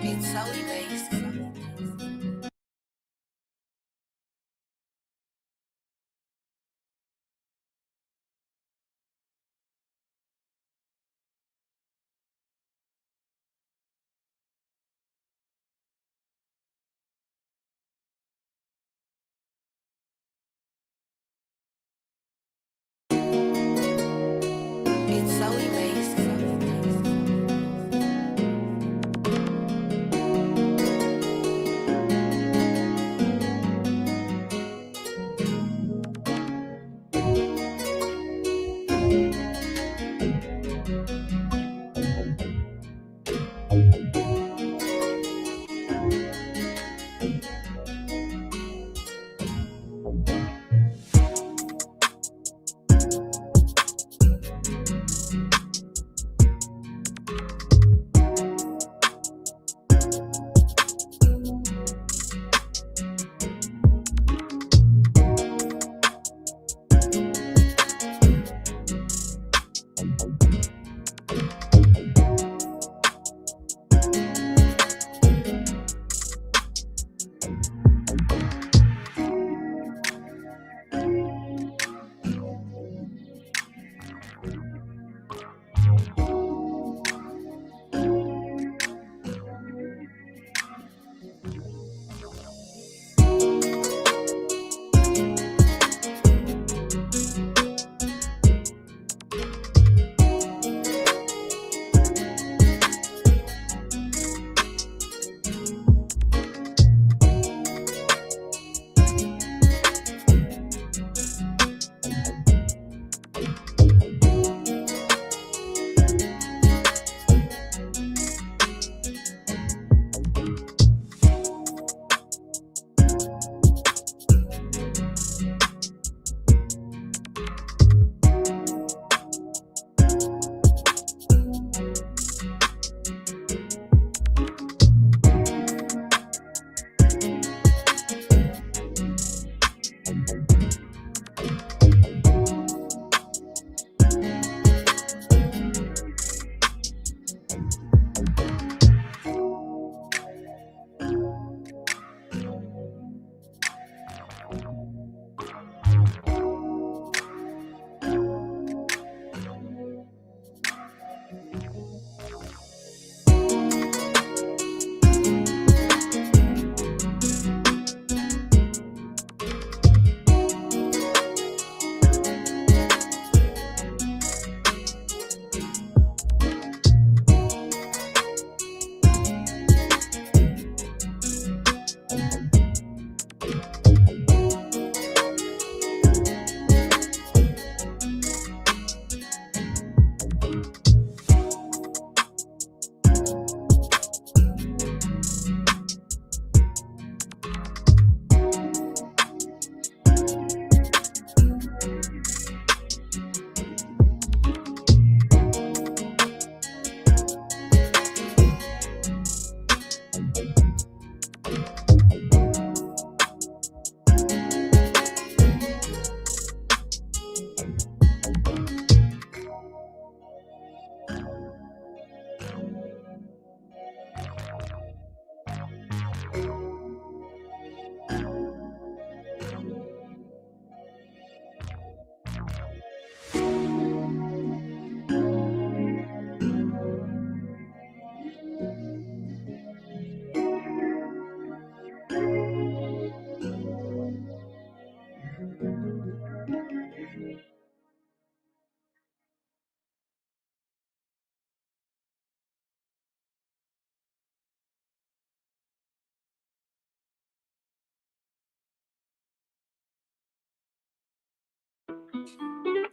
It's solely based. It's solely based.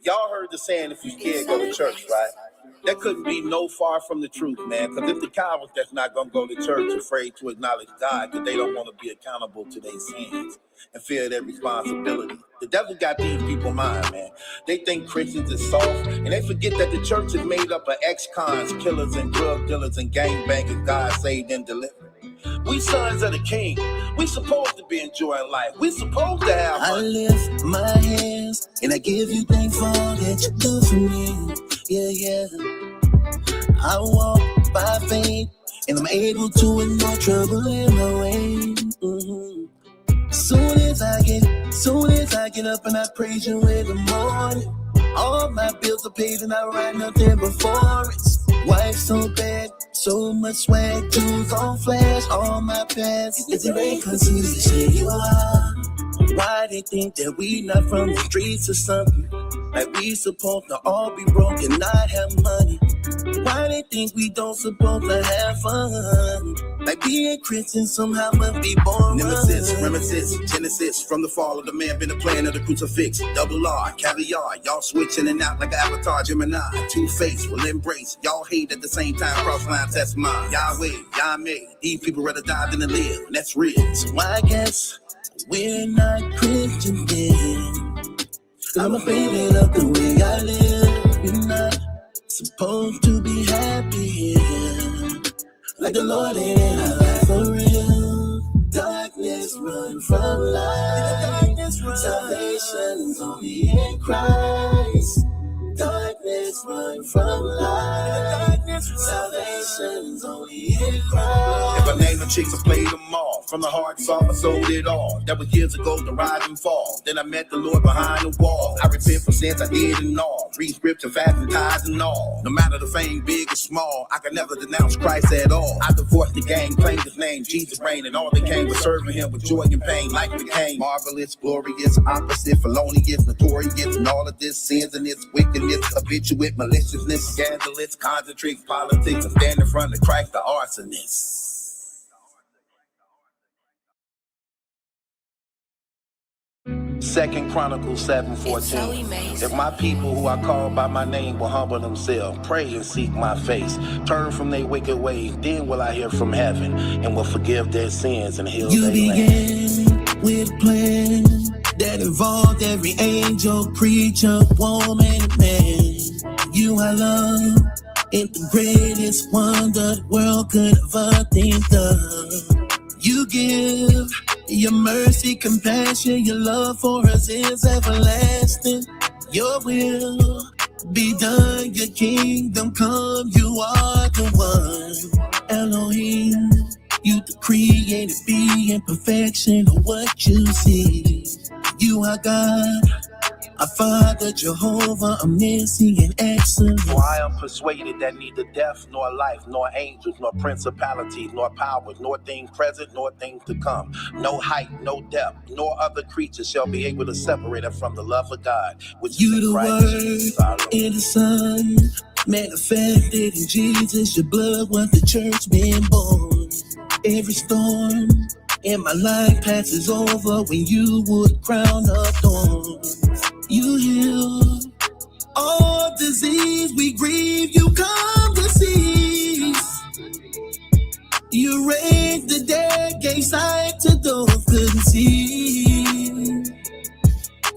Y'all heard the saying, if you scared, go to church, right? That couldn't be no far from the truth, man. Because if the cowards that's not going to go to church afraid to acknowledge God because they don't want to be accountable to their sins and feel their responsibility. The devil got these people mind, man. They think Christians is soft, and they forget that the church is made up of ex-cons, killers, and drug dealers, and gangbangers God saved and delivered. We sons of the king. We supposed to be enjoying life. We supposed to have I lift my hands and I give you thanks for all that you do for me. Yeah, yeah. I walk by faith and I'm able to ignore trouble in my way. Soon as I get up and I praise you in the morning, all my bills are paid and I write nothing before it. Wife so bad, so much swag, jewels on flash, all my pants. Is it rain? Cause who you say you are? Why they think that we not from the streets or something? Like we supposed to all be broke and not have money. Why they think we don't supposed to have fun? Like being Christian somehow must be boring. Nemesis, reminisce, Genesis. From the fall of the man, been the plan of the crucifix. Double R, caviar, y'all switching and out like Avatar, Gemini. Two-Face will embrace, y'all hate at the same time. Cross lines, that's mine. Yahweh, Yahweh, these people rather die than to live, and that's real. So I guess we're not Christian then. I'm afraid of the way I live. We're not supposed to be happy here. Like the Lord ain't in our life for real. Darkness run from light. Salvation's only in Christ. Darkness run from light. Salvation's only in Christ. If I name the chicks, I played them all. From the heart, soft, I sold it all. That was years ago, the rise and fall. Then I met the Lord behind the wall. I repent for sins I did and all. Read scripture, fast and tithes and all. No matter the fame, big or small, I can never denounce Christ at all. I divorced the gang, claimed his name, Jesus reigned, and all they came was serving him with joy and pain. Life became marvelous, glorious, opposite, felonious, notorious, and all of this sins and this wickedness, habituate, maliciousness, scandalous, concentric, politics, and stand in front of Christ, the arsonist. Second Chronicles 7:14. It's so amazing. If my people who I call by my name will humble themselves, pray and seek my face, turn from their wicked ways, then will I hear from heaven and will forgive their sins and heal You their land. began with a plan that involved every angel, preacher, woman, and man. You I love, and the greatest wonder the world could ever think of. You give your mercy, compassion, your love for us is everlasting. Your will be done, your kingdom come, you are the one. Elohim, you the created being, perfection of what you see. You are God, our Father, Jehovah, omniscient, excellent. For I am persuaded that neither death, nor life, nor angels, nor principalities, nor powers, nor things present, nor things to come, no height, no depth, nor other creature shall be able to separate us from the love of God, which You is in the Christ Word Jesus our Lord. in the Son, manifested in Jesus. Your blood was the church being born. Every storm in my life passes over when you would crown of thorns. You heal all disease, we grieve, you come to see. You raised the dead, gave sight to those couldn't see.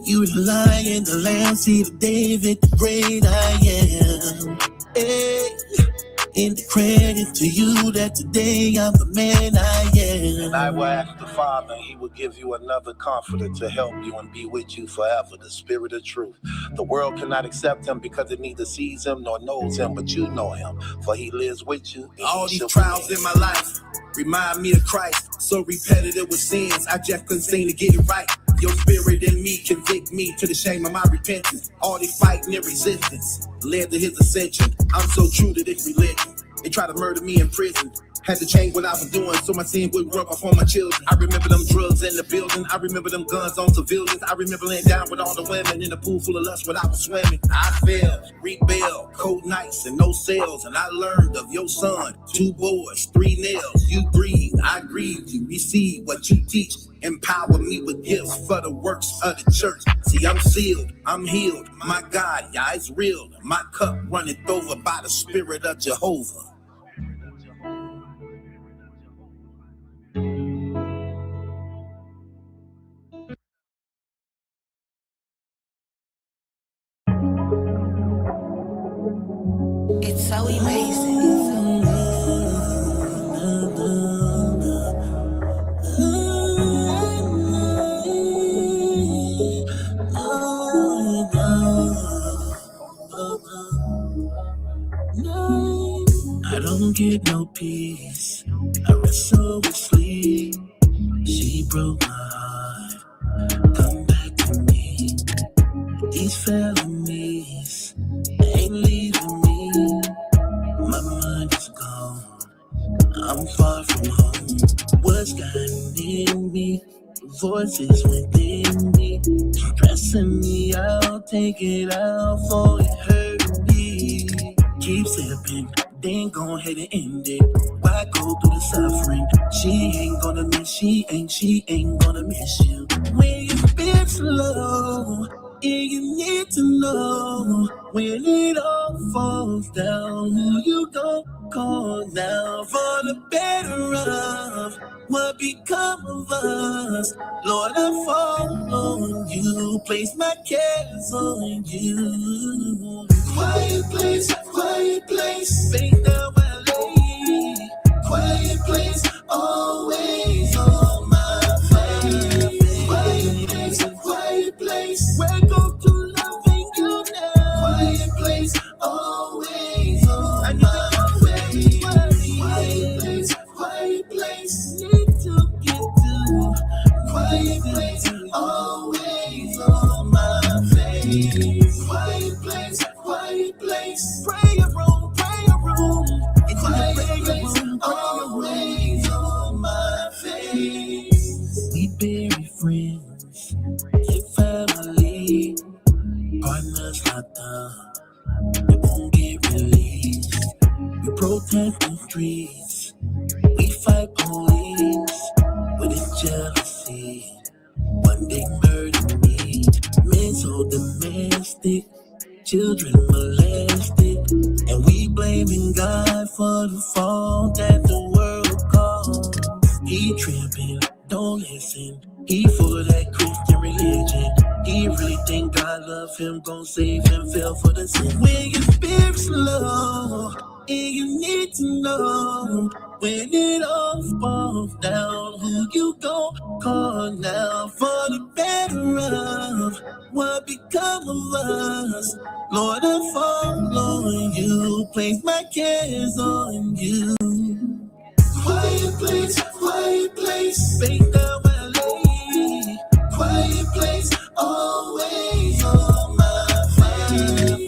You the Lion, the Lamb, seed of David, the great I am. Hey, and the credit to you that today I'm the man I am. And I will ask the Father, and he will give you another comforter to help you and be with you forever, the Spirit of truth. The world cannot accept him because it neither sees him nor knows him, but you know him, for he lives with you. All these trials in my life remind me of Christ. So repetitive with sins, I just couldn't seem to get it right. Your spirit in me convict me to the shame of my repentance. All this fighting and resistance led to his ascension. I'm so true to this religion. They tried to murder me in prison. Had to change what I was doing so my sin wouldn't rub off on my children. I remember them drugs in the building. I remember them guns on civilians. I remember laying down with all the women in a pool full of lust when I was swimming. I fell, rebelled, cold nights and no cells. And I learned of your son, 2 boys, 3 nails. You breathe, I grieve. You receive what you teach. Empower me with gifts for the works of the church. See, I'm sealed, I'm healed. My God, yeah, it's real. My cup runneth over by the Spirit of Jehovah. It's so amazing. I don't get no peace. I wrestle with sleep. She broke my heart. Come back to me. These felonies ain't leaving me. My mind is gone. I'm far from home. What's gotten in me? Voices within me, stressing me out. Take it out for it hurt me. Keep slipping, then go ahead and end it. Why go through the suffering? She ain't gonna miss. She ain't gonna miss you. When you've been slow, yeah, you need to know when it all falls down, who you gon' call now for the better of what become of us. Lord, I fall on you, place my cares on you. Quiet place, faith down my lane. Quiet place, always on my face. Quiet place, where go to loving you now. Quiet place, always on my way. Quiet place, need to get to. Quiet place, always on my face. Quiet place, prayer room. It's prayer room, always on my face. We bury friends and family, partners locked up, they won't get released. We protect the streets, we fight police, but it's jealousy. One day murder me, men so domestic, children molested, and we blaming God for the fault that the world caused. He tripping, don't listen. He for that Christian religion. He really think God love him, gon' save him, fell for the sin. When your spirit's low, and you need to know when it all falls down, who you gon' call now for the better of what become of us. Lord, I fall on you, place my cares on you. Quiet place, faith down my lane. Quiet place, always on my face.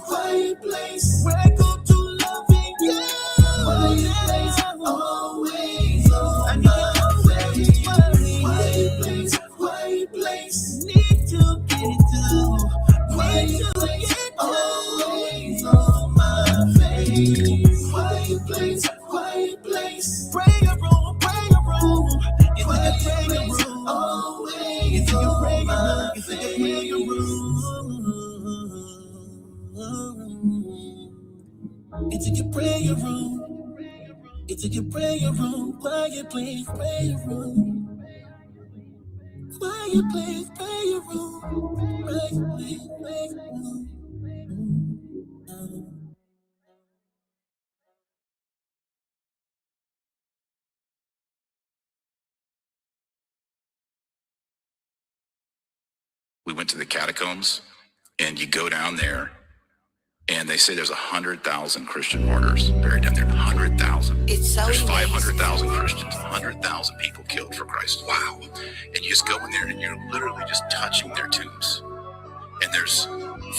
Quiet place, where I go to loving you. Quiet place, always on my face. Quiet place, need to get to. Quiet place, always on my face. Quiet place, prayer room. It's like a prayer room, always. It's like a prayer room. It's like a prayer room. It's like a prayer room. Quiet place, prayer room. Quiet place, prayer room. Quiet place, prayer room. We went to the catacombs, and you go down there, and they say there's 100,000 Christian martyrs buried down there. 100,000. It's so There's amazing. 500,000 Christians. 100,000 people killed for Christ. Wow! And you just go in there, and you're literally just touching their tombs. And there's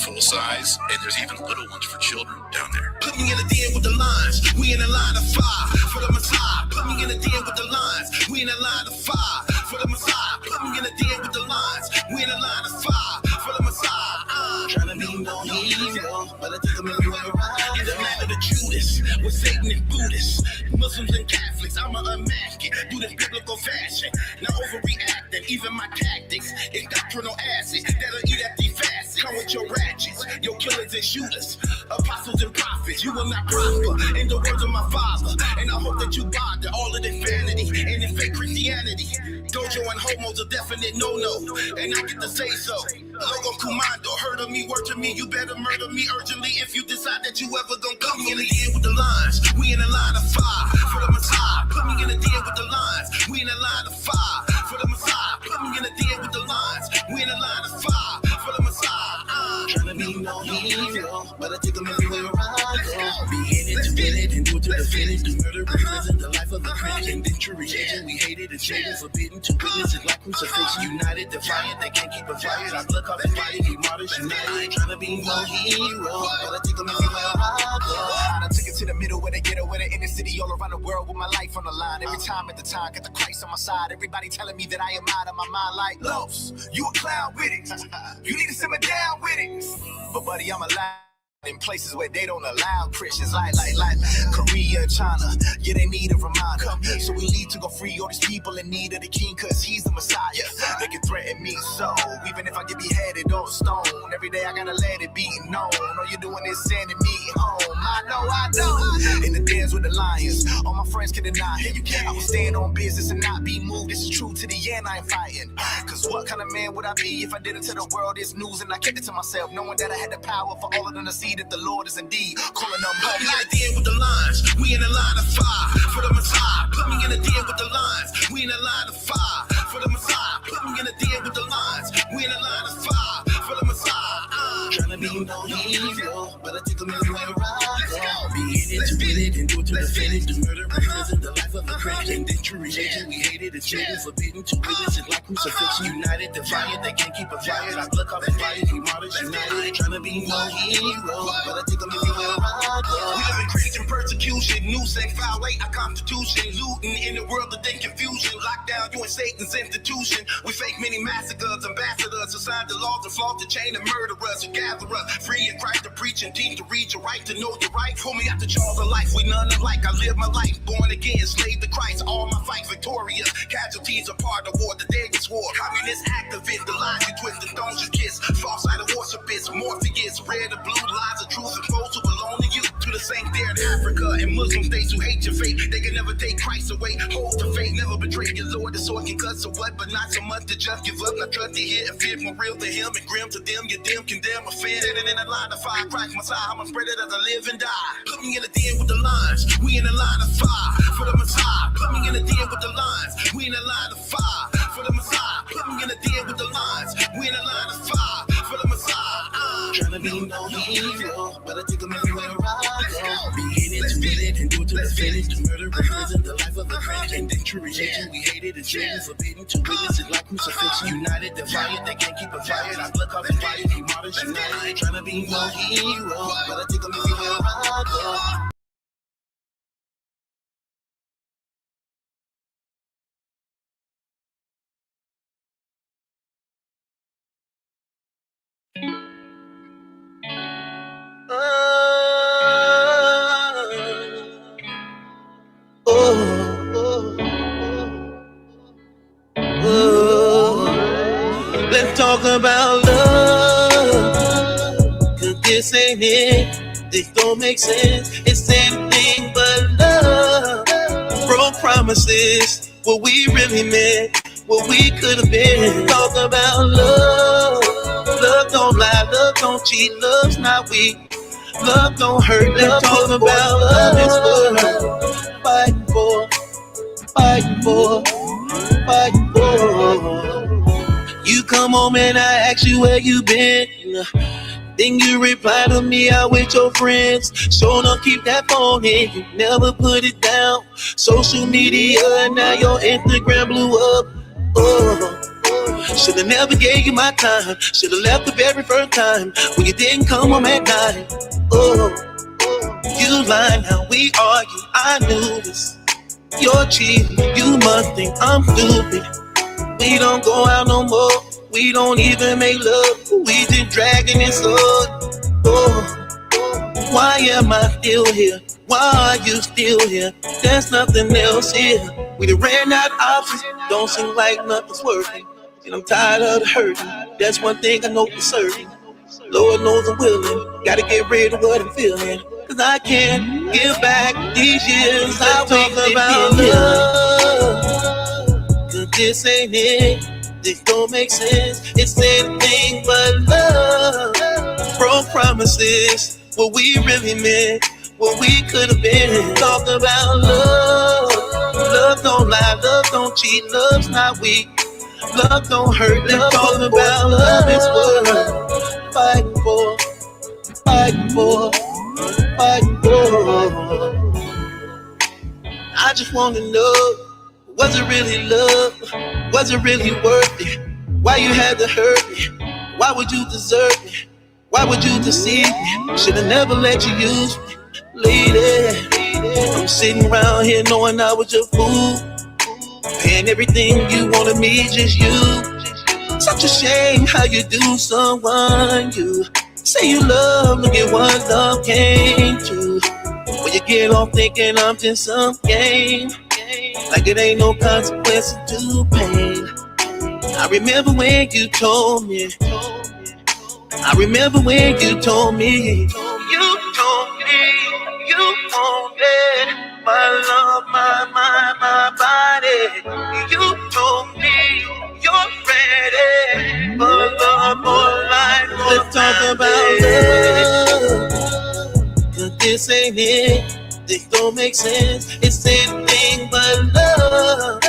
full size, and there's even little ones for children down there. Put me in the den with the lines. We in the line of fire for the Messiah. Put me in the den with the lines. We in the line of fire for the Messiah. Put me in the den with the lines. We in the line of fire for the Messiah. Trying to be no hero, but I took them everywhere around. In the land of the Judas, with Satan and Buddhists, Muslims and Catholics, I'ma unmask it through this biblical fashion. Not overreacting, even my tactics is doctrinal acid that'll eat at these facets. Come with your ratchets, your killers and shooters, apostles and prophets. You will not prosper in the words of my father, and I hope that you bother all of this vanity and this fake Christianity. Dojo and homo's a definite no-no, and I get to say so. Logo Commando, heard of me, word to me, you better murder me urgently if you decide that you ever gonna come in the end with the lines. We in the line of fire for the Messiah. Put me in the den with the lines. We in the line of fire for the Messiah. Put me in the den with the lines. We in the line of fire for the Messiah. Trying to be no hero, but I take them everywhere I go. Be in it defendant, the murderer, prison, the life of a Christian, indentury agent. We hated and shaded, forbidden to witness it like crucifixion. United, defiant, they can't keep us fired. Our blood caught and fighting, we martyrs united. I ain't tryna be no hero, but I take them everywhere I go. I done took it to the middle where they get it, where they in the city, all around the world with my life on the line. Every time at the time, got the Christ on my side. Everybody telling me that I am out of my mind like, Los, you a clown with it. You need to simmer down with it. But buddy, I'm alive in places where they don't allow Christians, like Korea and China. Yeah, they need a reminder. So we need to go free all these people in need of the king, cause he's the Messiah. They can threaten me so, even if I get beheaded on stone, every day I gotta let it be known. All you're doing is sending me home. I know. In the dance with the lions, all my friends can deny it. I will stand on business and not be moved. This is true to the end, I ain't fighting. Cause what kind of man would I be if I did it to the world this news and I kept it to myself, knowing that I had the power for all of them to see that the Lord is indeed calling them home. We in the den with the lines. We in the line of fire for the Messiah. Put me in the den with the lines. We in the line of fire for the Messiah. Put me in the den with the lines. We in the line of fire for the Messiah. Tryna be no hero, but I take them everywhere I go. Be in it to win it and do it to defend it. The murder, prison, the life of a Christian, indentury agent. We hated and shaded, forbidden to witness it like crucifixion. United, defiant, they can't keep us fired. Our blood caught and fighting, we martyrs united. I ain't tryna be no hero, but I take them everywhere I go. We live in Christian persecution, new sex violate our constitution, looting in the world of then confusion. Lockdown, you and Satan's institution. We fake many massacres, ambassadors who signed the laws and flaunt the chain and murder us and gather us. Free in Christ to preach and teach, to read your right, to know your right. Pull me out the jaws of life, we none alike. I live my life, born again, slave to Christ. All my fights victorious. Casualties are part of war, the deadliest war. Communist activists, the lies you twist, the thorns you kiss. False idol worshippers, Morpheus, red and blue, lies of truth supposed to belong to you. To the saints there in Africa and Muslim states who hate your faith, they can never take Christ away. Hold the faith, never betray your Lord. The sword can cut so what, but not so much to just give up. Not trust to hear and fear more real to him and grim to them. You dim, condemn, offended, and in the line of fire, Christ Messiah. I'ma spread it as I live and die. Put me in the den with the lines. We in the line of fire for the Messiah. Put me in the den with the lines. We in the line of fire for the Messiah. Put me in the den with the lines. We in the line of fire for the Messiah. Tryna be no hero, but I take them everywhere I go. Be in it to win it and do it to defend it. The murder, prison, the life of a Christian, indentury agent. We hated and shaded, forbidden to witness it like crucifixion. United, defiant, they can't keep us fired. Our blood caught and fighting, we martyrs united. I ain't tryna be no hero, but I take them everywhere I go. Let's talk about love, cause this ain't it, this don't make sense, it's anything but love. Broke promises, what we really meant, what we could have been. Talk about love, love don't lie, love don't cheat, love's not weak, love don't hurt. Let's talk about love, it's what fighting for, fighting for, fighting for. You come home and I ask you where you been, then you reply to me out with your friends. Sure enough, keep that phone in, you never put it down. Social media, now your Instagram blew up. Oh, should've never gave you my time, should've left the very first time when you didn't come home at night. Oh, you lied, now we argue, I knew this. You're cheating, you must think I'm stupid. We don't go out no more, we don't even make love, we just dragging this on. Oh, why am I still here? Why are you still here? There's nothing else here. We done ran out of options, don't seem like nothing's working. And I'm tired of the hurting, that's one thing I know for certain. Lord knows I'm willing, gotta get rid of what I'm feeling. Cause I can't give back these years I talk about love. Cause this ain't it, this don't make sense, it's anything but love. Broke promises, what we really meant, what we could have been. Talk about love, love don't lie, love don't cheat, love's not weak, love don't hurt. Let's talk about love, it's what fighting for, fighting for, fighting for. I just wanna know, was it really love? Was it really worth it? Why you had to hurt me? Why would you desert me? Why would you deceive me? Should've never let you use me. Lady, I'm sitting around here knowing I was your fool, paying everything you wanted me, just you. Such a shame how you do someone you say you love. Look at what love came to. When you get off thinking I'm just some game, like it ain't no consequences to pain. I remember when you told me. I remember when you told me. You told me you wanted my love, my body. You told me you're ready for love, more life. Let's talk about love. Cause this ain't it. This don't make sense. It's anything but love.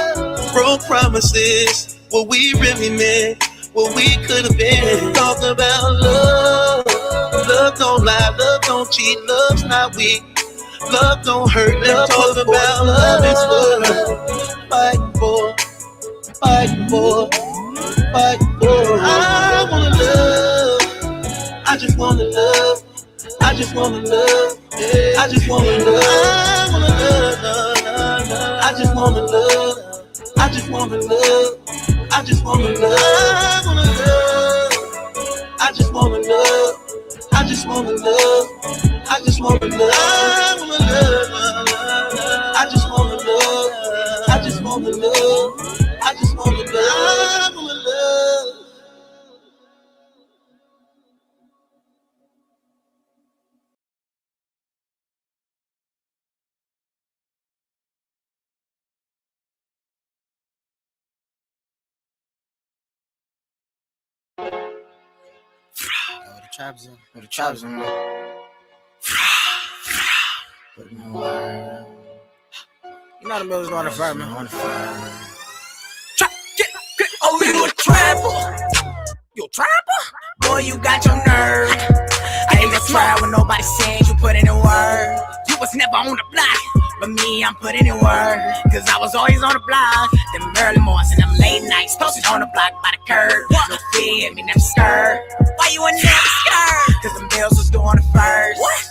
Broke promises, what we really meant, what we could have been. Talk about love. Love don't lie, love don't cheat, love's not weak. Love don't hurt, let's talk about love is what fighting for, fighting for, fighting for. I wanna love, I just wanna love, I just wanna love, I just wanna love, I wanna love, I just wanna love, I just wanna love, I just wanna love, I wanna love, I just wanna love, I just wanna love, I just wanna love, I wanna love, I just wanna love, I just wanna love, I just wanna love, I wanna love. Where the trap's in. Put me wire. You know the mills on the fire, man. On the fire. Trap, get. Oh, you a trapper? You a trapper? Boy, you got your nerve. I ain't gonna try when nobody said you put in a word. You was never on the block, but me, I'm putting in work. Cause I was always on the block. Them early mornings and them late nights, posted on the block by the curb. No fear, me never scared. Why you ain't never scared? Cause them bills was doing it first. What?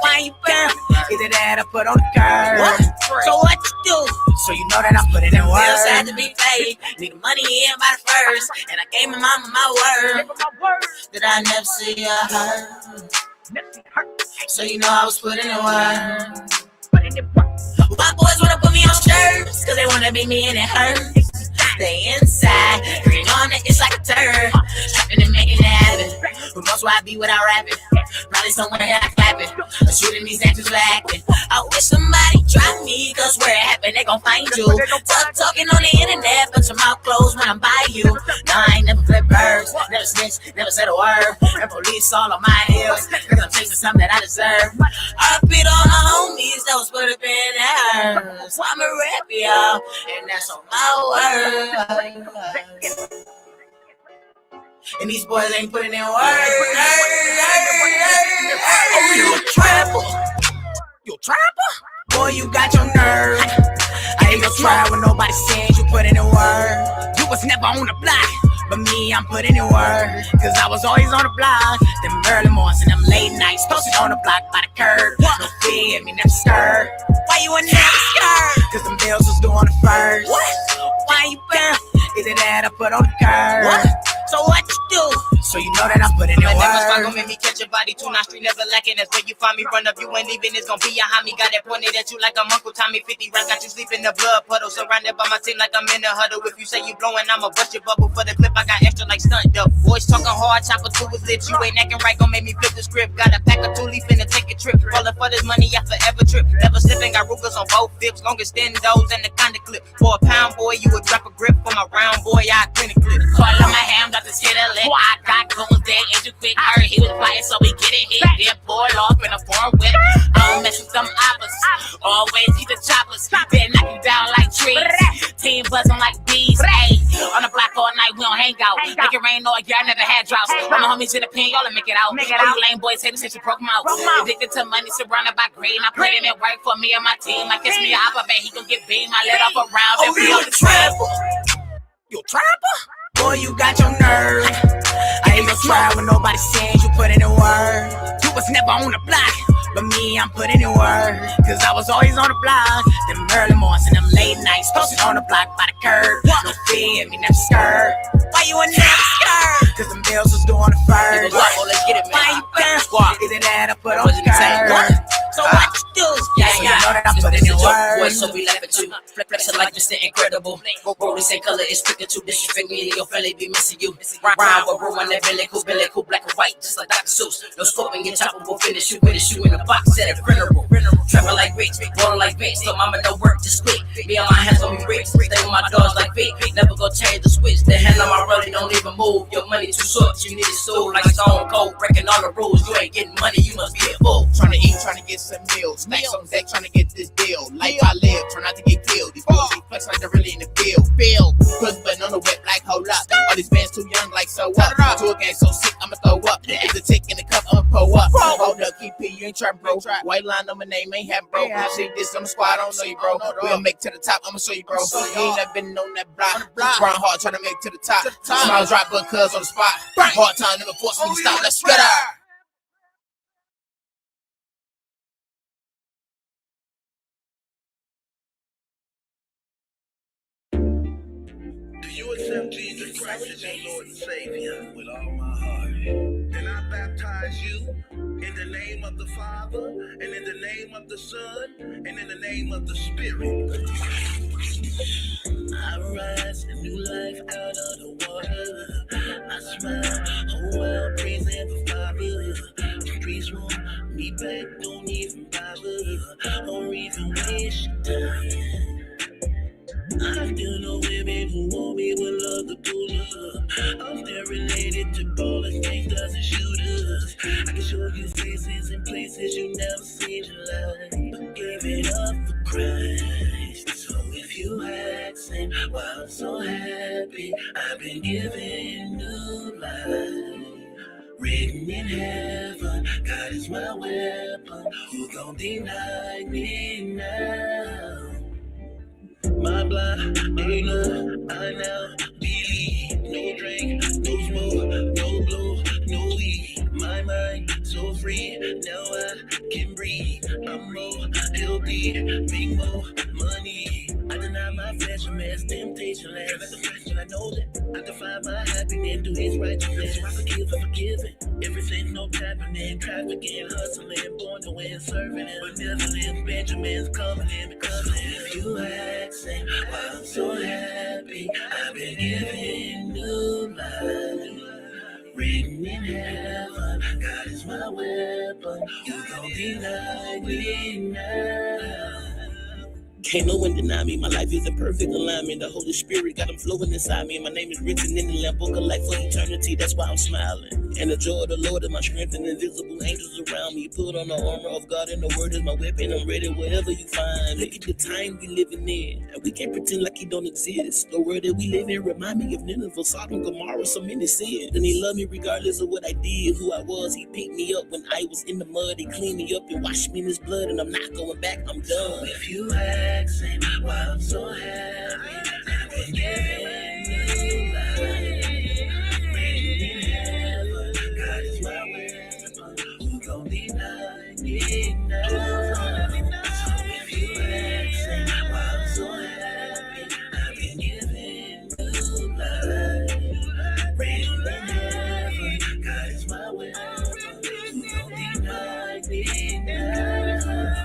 Why you burn? Either that or put on the curb. What? So what you do? So you know that I'm putting in work. Bills had to be paid. Need the money in by the first. And I gave my mama my word that I never see her hurt. So you know I was putting in work. Why boys wanna put me on shirts? Cause they wanna be me and it hurts. They inside, you know I'm it's like a turd. Trapping and making it happen. Who knows why I be without rapping? Probably somewhere here I clapping. Or shooting these actors for acting. I wish somebody dropped me, cause where it happened, they gon' find you. Talking on the internet, but your mouth closed when I'm by you. No, I ain't never flipped birds, never snitched, never said a word. And police all on my heels, cause I'm chasing something that I deserve. I beat all my homies that was put up in there. So I'm a rap, y'all, and that's on my word. And these boys ain't putting in work. Oh, you a trapper? You a trapper? Boy, you got your nerve. I ain't gonna try when nobody said you put in a word. You was never on the block, but me, I'm putting in work. Cause I was always on the block. Them early mornings and them late nights, posted on the block by the curb. No fear, me never scared. Why you ain't never scared? Cause them bills was doing it first. What? Why you burn? Is it that I put on the curb? What? So what you do? So you know that I'm putting in work. My name gon' make me catch your body too. Now street never lacking. That's where you find me. Run up, you ain't leaving. It's gon' be a homie. Got that pointed at you like I'm Uncle Tommy. 50 rounds got you sleeping in the blood puddle. Surrounded by my team like I'm in a huddle. If you say you blowing, I'ma bust your bubble for the clip. I got extra like stunt up. Voice talking hard, chopper to his lips. You ain't acting right, gon' make me flip the script. Got a pack of 2 leaf and take a trip. Falling for this money, I forever trip. Never slipping, got Rugers on both dips. Longest extendos and the kind of clip. For a pound boy, you would drop a grip. For my round boy, I clinic clip. Call on my ham, got this hit a lick. I got goons dead, Angel quick. Heard he was fighting, so we get it hit. Then boy off in a foreign whip. I don't mess with them oppers. Always keep the choppers. Then knock you down like trees. Team buzzing like bees. Hey, on the block all night, we don't hang out. Make it rain, no, y'all never had droughts. All my homies in the pen, y'all make it out. All you lame boys hating since you broke them out. Addicted to money, surrounded by greed. I put in that work for me and my team. I kiss me a hopper, bet he gon' get beamed. I let off a round and be on the trapper. You trapper? Boy, you got your nerve. I ain't gonna try when nobody says you put in the work. You was never on the block, but me, I'm putting in work. Cause I was always on the block. Them early mornings and them late nights, posted on the block by the curb. No fear, me never scared. Why you a never scared? Cause them bills was doing the first. Let's get it, man. Why you dance? Is it that I put on the curb? So what you do? Yeah, so you know that I'm putting in work. So we laugh at you. Flexing like Mr. Incredible. Bro, this ain't color, it's picking too. Disrespect me and your family be missing you. Rhyme with bro on that belly cool, black and white, just like Dr. Seuss. No scope in your chopper, will finish you in the box at a printable. Travel like Rich, rolling like Vince, so mama no work, just quit. Be on my hands on me bricks, stay with my dogs like Vic. Never go change the switch, the hand on my rolling don't even move. Your money too short, you need it sold like Stone Cold. Breaking all the rules, you ain't getting money, you must be a fool. Trying to eat, trying to get some meals. Stacks on deck, trying to get this deal. Life I live, try not to get killed. These boys they flex like they're really in the field. Push button on the whip like hold up. All these bands too young, like so what? To a game so sick, I'ma throw up. It's a tick in the cup, I'ma pull up. Hold up, keep P, you ain't try, bro. White line on my name, ain't have bro. See this on the squad, I don't know you, bro. We'll make to the top, I'ma show you, bro. You ain't never been on that block. Grind hard, trying to make to the top. Smiles drop, but cuz on the spot. Hard time, never force me to stop. Let's get out. Do you accept Jesus Christ as your Lord and Savior with all my heart? Then I baptize you in the name of the Father, and in the name of the Son, and in the name of the Spirit. I rise a new life out of the water. I smile, whole world praising the Father. The streets want me back, don't even bother, or even waste your time. I still know women who want me with love to pull up. I'm still related to ballers, gangsters, and shooters. I can show you faces and places you never seen in life, but give it up for Christ. So if you asking why I'm so happy, I've been given new life. Written in heaven, God is my weapon. Who gon' deny me now? My blind, ain't no, I now believe. No drink, no smoke, no blow, no weed. My mind so free, now I can breathe. I'm more healthy, make more money. I deny my flesh, I'm as temptation last. Like the question, I know that I can find my happiness through His righteousness. I forgive, I'm forgiven. Everything no happening, trafficking, hustling, born to win, serving, and benevolence. Benjamin's coming in because if you asking why I'm so happy, I've been given new life. Written in heaven, God is my weapon. You gon' deny me now. Can't no one deny me, my life is in perfect alignment. The Holy Spirit got them flowing inside me, and my name is written in the Lamb Book of Life for eternity. That's why I'm smiling. And the joy of the Lord is my strength, and invisible angels around me. Put on the armor of God, and the word is my weapon. I'm ready wherever you find. Look at the time we living in, and we can't pretend like He don't exist. The world that we live in remind me of Nineveh, Sodom, Gomorrah, so many sins. And He loved me regardless of what I did, who I was. He picked me up when I was in the mud. He cleaned me up and washed me in His blood, and I'm not going back. I'm done. If you asking why I'm so happy, I've been given new life. Written in heaven, God is my weapon. Who gon' deny me now? So if you asking why I'm so happy, I've been given new life. Written in heaven, God is my weapon. Who gon' deny me now?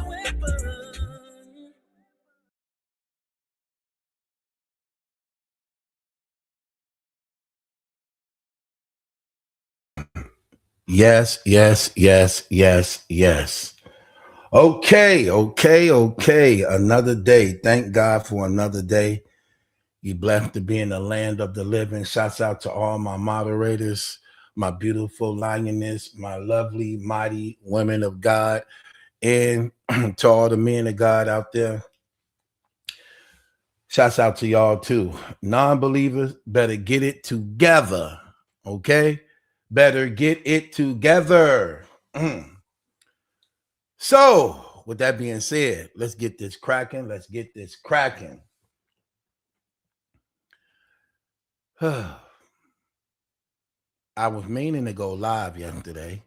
Yes, yes, yes, yes, yes. Okay. Another day. Thank God for another day. You blessed to be in the land of the living. Shouts out to all my moderators, my beautiful lioness, my lovely, mighty women of God, and to all the men of God out there. Shouts out to y'all too. Non-believers, better get it together. Okay? Better get it together. So, with that being said, let's get this cracking. Let's get this cracking. I was meaning to go live yesterday,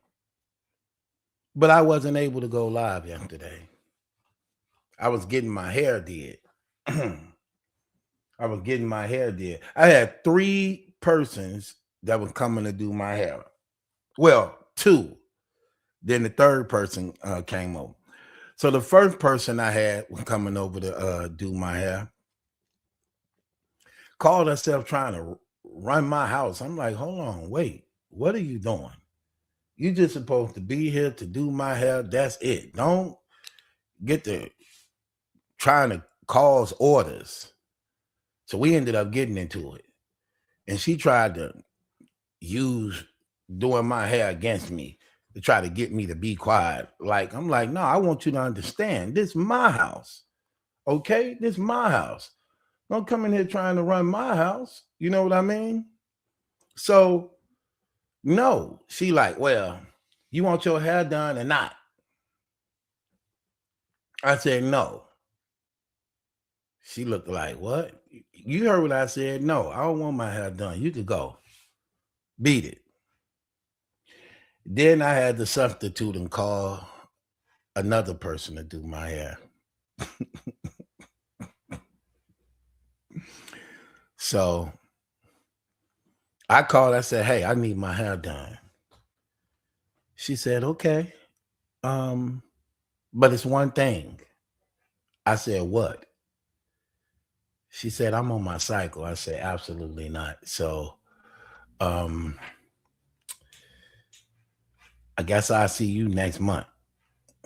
but I wasn't able to go live yesterday. I was getting my hair did. I had 3 persons that was coming to do my hair. Well, 2. Then the third person came over. So the first person I had was coming over to do my hair. Called herself trying to run my house. I'm like, hold on, wait. What are you doing? You just supposed to be here to do my hair. That's it. Don't get to trying to cause orders. So we ended up getting into it. And she tried to use doing my hair against me to try to get me to be quiet. Like, I'm like, no, I want you to understand. This is my house. Okay? This is my house. Don't come in here trying to run my house. You know what I mean? So, no. She like, well, you want your hair done or not? I said, no. She looked like, what? You heard what I said? No, I don't want my hair done. You could go. Beat it. Then I had to substitute and call another person to do my hair. So I called, I said, hey, I need my hair done. She said, okay. But it's one thing. I said, what? She said, I'm on my cycle. I said, absolutely not. So I guess I'll see you next month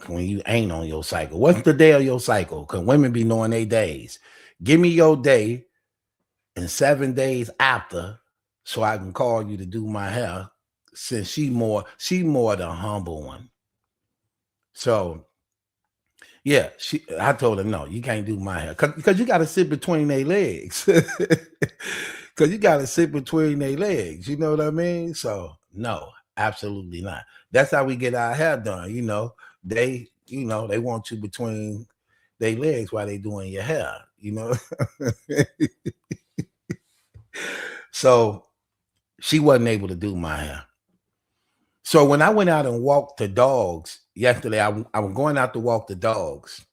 when you ain't on your cycle. What's the day of your cycle? Because women be knowing their days. Give me your day and 7 days after so I can call you to do my hair, since she more the humble one. So yeah, I told her, no, you can't do my hair. Because you got to sit between their legs. Because you got to sit between their legs. You know what I mean? So no, absolutely not. That's how we get our hair done. You know, they want you between their legs while they doing your hair, you know. So she wasn't able to do my hair. So when I went out and walked the dogs yesterday, I was going out to walk the dogs.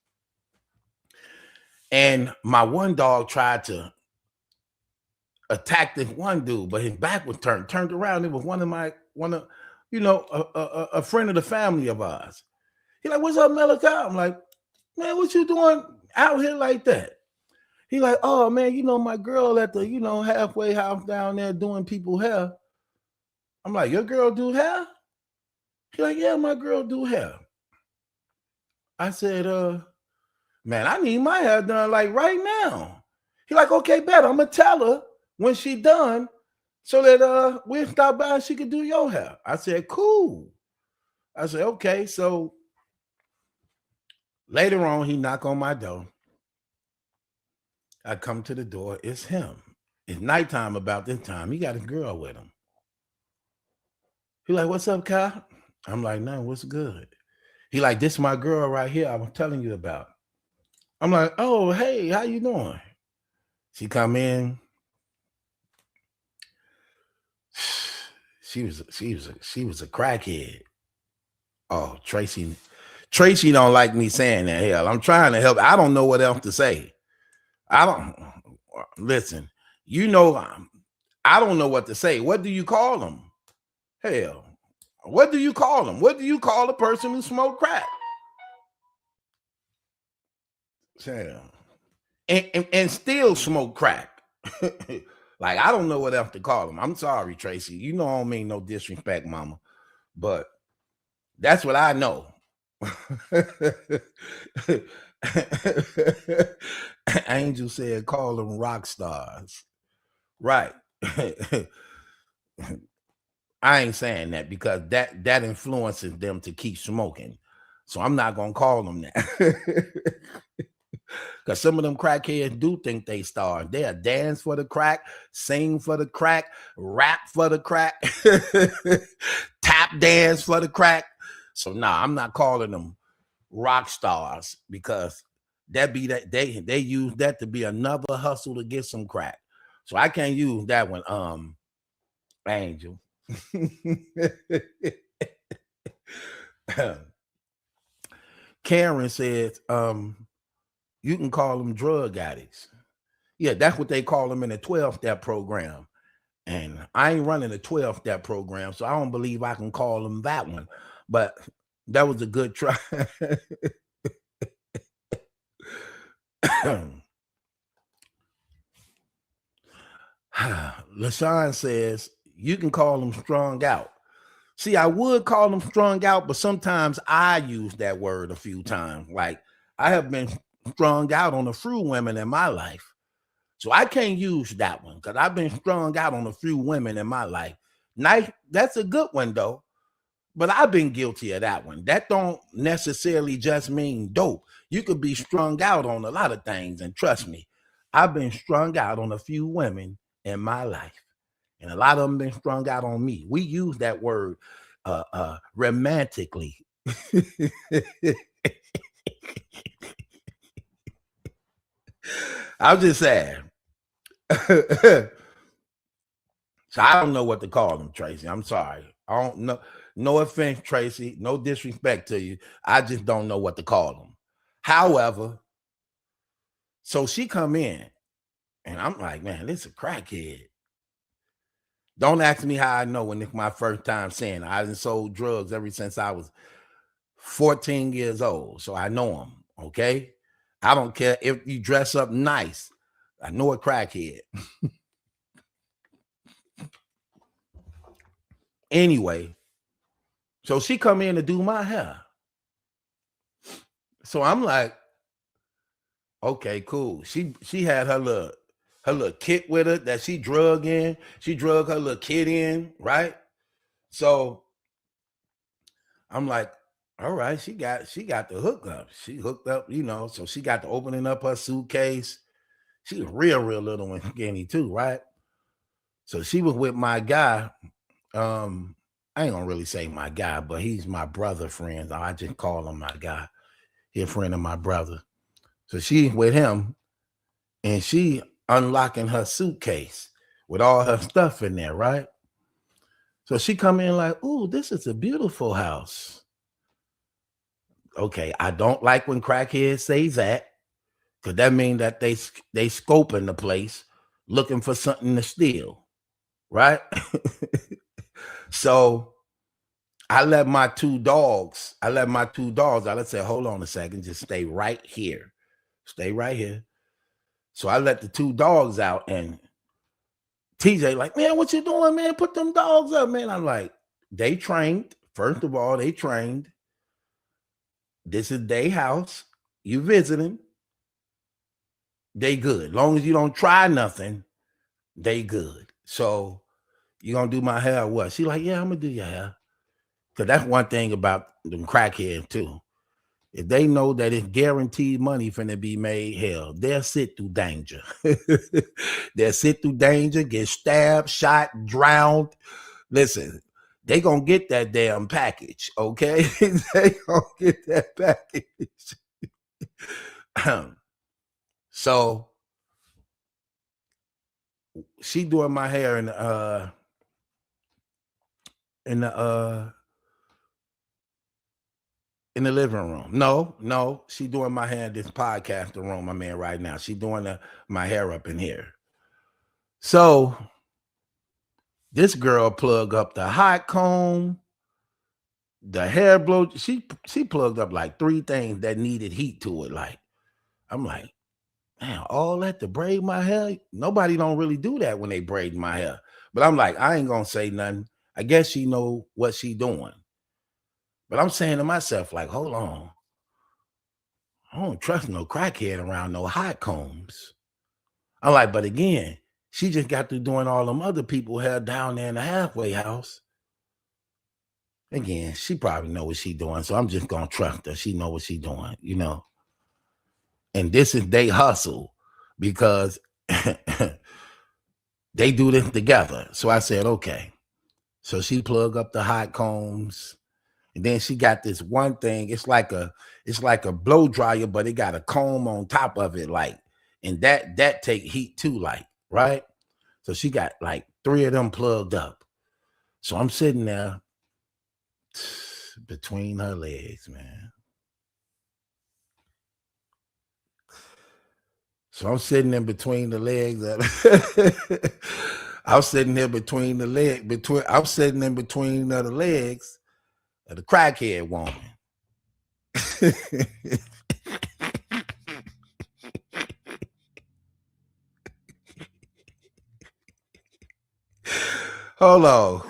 And my one dog tried to attack this one dude, but his back was turned around. It was a friend of the family of ours. He like, what's up, Malachi? I'm like, man, what you doing out here like that? He like, oh man, my girl at the, halfway house down there doing people hair. I'm like, your girl do hair? He like, yeah, my girl do hair. I said, man, I need my hair done like right now. He like, okay, bet. I'm gonna tell her when she done so that we'll stop by and she could do your hair. I said, cool. I said, okay. So later on, he knock on my door. I come to the door. It's him. It's nighttime about this time. He got a girl with him. He like, what's up, Kyle? I'm like, no, what's good? He like, this is my girl right here I was telling you about. I'm like, oh, hey, how you doing? She come in. She was a crackhead. Oh, Tracy don't like me saying that. Hell, I'm trying to help. I don't know what else to say. Listen, I don't know what to say. What do you call them? Hell, what do you call them? What do you call a person who smoked crack? Hell. And still smoke crack. Like, I don't know what else to call them. I'm sorry, Tracy. I don't mean no disrespect, mama. But that's what I know. Angel said, call them rock stars. Right. I ain't saying that because that influences them to keep smoking. So I'm not going to call them that. Because some of them crackheads do think they stars. They'll dance for the crack, sing for the crack, rap for the crack, tap dance for the crack. So nah, I'm not calling them rock stars because that be that they use that to be another hustle to get some crack. So I can't use that one, Angel. Karen says, you can call them drug addicts. Yeah, that's what they call them in the 12-step program. And I ain't running a 12-step program, so I don't believe I can call them that one. But that was a good try. LaShawn says, you can call them strung out. See, I would call them strung out, but sometimes I use that word a few times. Like, I have been strung out on a few women in my life. So I can't use that one because I've been strung out on a few women in my life. Nice, that's a good one, though. But I've been guilty of that one. That don't necessarily just mean dope. You could be strung out on a lot of things. And trust me, I've been strung out on a few women in my life. And a lot of them been strung out on me. We use that word romantically. I'm just saying. So I don't know what to call them, Tracy. I'm sorry. I don't know. No offense, Tracy. No disrespect to you. I just don't know what to call them. However, so she come in, and I'm like, man, this is a crackhead. Don't ask me how I know when it's my first time saying it. I done sold drugs ever since I was 14 years old. So I know them, okay? I don't care if you dress up nice. I know a crackhead. Anyway, so she come in to do my hair. So I'm like, okay, cool. She had her little kit with her that she drug in. She drug her little kit in, right? So I'm like, all right, she got the hookup. She hooked up, so she got to opening up her suitcase. She was real little and skinny too, right? So she was with my guy. I ain't gonna really say my guy, but he's my brother friend. I just call him my guy. He's a friend of my brother. So she with him, and she unlocking her suitcase with all her stuff in there, right? So she come in like, ooh, this is a beautiful house. Okay, I don't like when crackheads say that, because that means that they scoping the place, looking for something to steal, right? So I let my two dogs, I said, hold on a second, just stay right here. Stay right here. So I let the two dogs out, and TJ like, man, what you doing, man? Put them dogs up, man. I'm like, they trained. First of all, they trained. This is their house. You visiting. They good. Long as you don't try nothing, they good. So you gonna do my hair or what? She like, yeah, I'm gonna do your hair. Because that's one thing about them crackheads too. If they know that it's guaranteed money finna be made, hell, they'll sit through danger. They'll sit through danger, get stabbed, shot, drowned. Listen, they gonna get that damn package, okay? They gonna get that package. So she doing my hair in the living room. No, she doing my hair in this podcasting room I'm in right now. She doing my hair up in here. So this girl plug up the hot comb, the hair blow. She plugged up like 3 things that needed heat to it. Like, I'm like, man, all that to braid my hair? Nobody don't really do that when they braid my hair. But I'm like, I ain't gonna say nothing. I guess she know what she doing. But I'm saying to myself, like, hold on. I don't trust no crackhead around no hot combs. I'm like, but again, she just got through doing all them other people hair down there in the halfway house. Again, she probably know what she doing, so I'm just gonna trust her. She know what she doing, And this is they hustle because they do this together. So I said, okay. So she plug up the hot combs. And then she got this one thing. It's like a blow dryer, but it got a comb on top of it, like, and that take heat too, like, right? So she got like 3 of them plugged up. So I'm sitting there between her legs, man. So I'm sitting in between the legs. I'm sitting here between the leg, I'm sitting in between the legs of the crackhead woman. Hold on.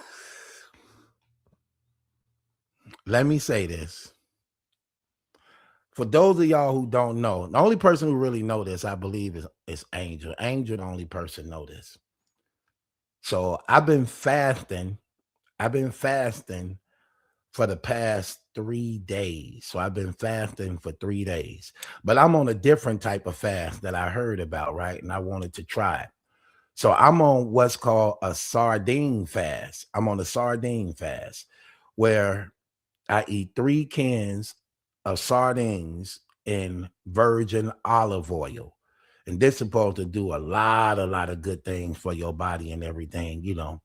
Let me say this. For those of y'all who don't know, the only person who really know this, I believe, is Angel. Angel, the only person know this. So I've been fasting for the past 3 days. So I've been fasting for 3 days. But I'm on a different type of fast that I heard about, right? And I wanted to try it. So I'm on what's called a sardine fast. I'm on a sardine fast where I eat 3 cans of sardines in virgin olive oil. And this is supposed to do a lot of good things for your body and everything, you know,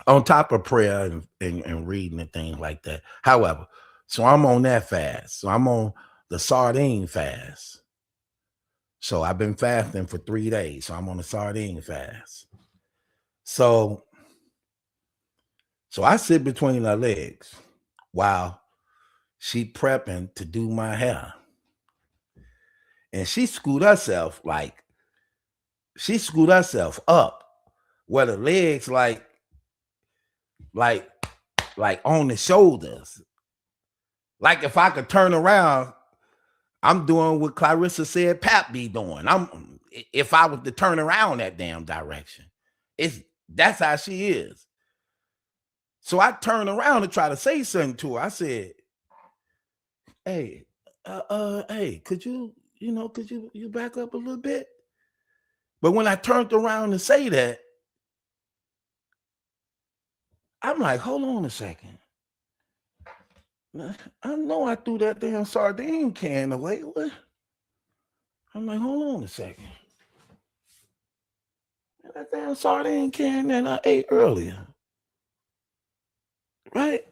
on top of prayer and reading and things like that. However, so I'm on that fast. So I'm on the sardine fast. So I've been fasting for 3 days. So I'm on a sardine fast. So I sit between her legs while she prepping to do my hair. And she screwed herself up where the legs like on the shoulders. Like if I could turn around, I'm doing what Claressa said Pap be doing. If I was to turn around that damn direction. That's how she is. So I turned around to try to say something to her. I said, hey, could you back up a little bit? But when I turned around to say that, I'm like, hold on a second. I know I threw that damn sardine can away. What? I'm like, hold on a second. That damn sardine can that I ate earlier. Right?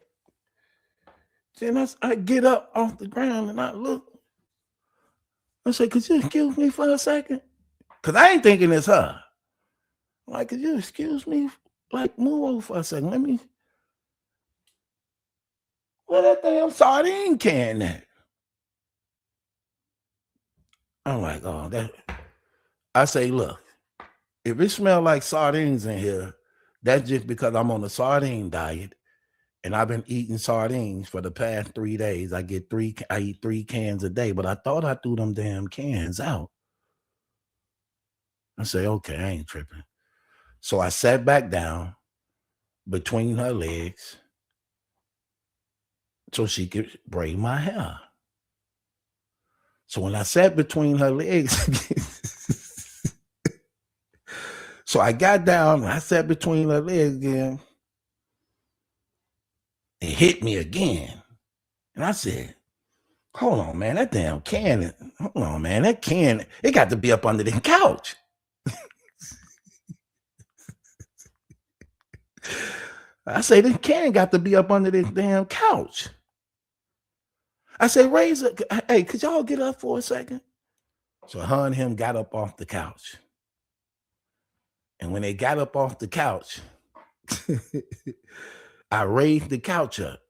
Then I get up off the ground and I look. I say, could you excuse me for a second? Because I ain't thinking it's her. I'm like, could you excuse me? Like, move over for a second. Let me. What that damn sardine can at? I'm like, oh, that. I say, look, if it smells like sardines in here, that's just because I'm on a sardine diet and I've been eating sardines for the past 3 days. I eat 3 cans a day, but I thought I threw them damn cans out. I say, okay, I ain't tripping. So I sat back down between her legs so she could braid my hair. So when I sat between her legs, so I got down and I sat between her legs again. It hit me again. And I said, hold on, man, that damn can, hold on, man, that can, it got to be up under the couch. I say, this can got to be up under this damn couch. I say, Razor, hey, could y'all get up for a second? So her and him got up off the couch. And when they got up off the couch, I raised the couch up.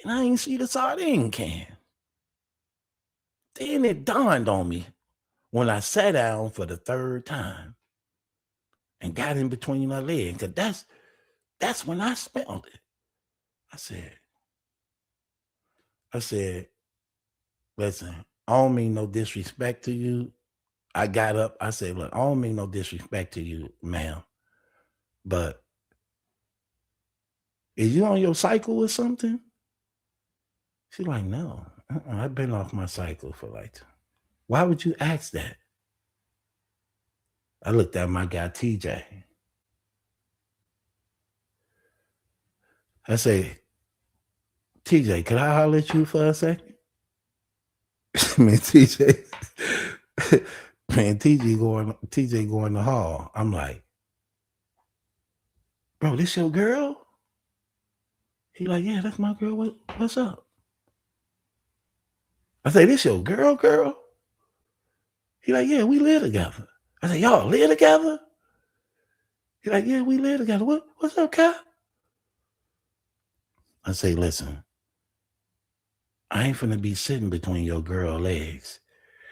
And I ain't see the sardine can. Then it dawned on me when I sat down for the 3rd time and got in between her legs, because that's when I smelled it. I said, listen, I don't mean no disrespect to you. I got up. I said, look, I don't mean no disrespect to you, ma'am, but is you on your cycle or something? She's like, no, I've been off my cycle for like Why would you ask that? I looked at my guy TJ. I say, TJ, could I holler at you for a second? Man, TJ, man, TJ go in the hall. I'm like, bro, this your girl? He like, yeah, that's my girl. What's up? I say, this your girl? He like, yeah, we live together. I say, y'all live together? He like, yeah, we live together. What's up, Kyle? I say, listen, I ain't finna be sitting between your girl legs.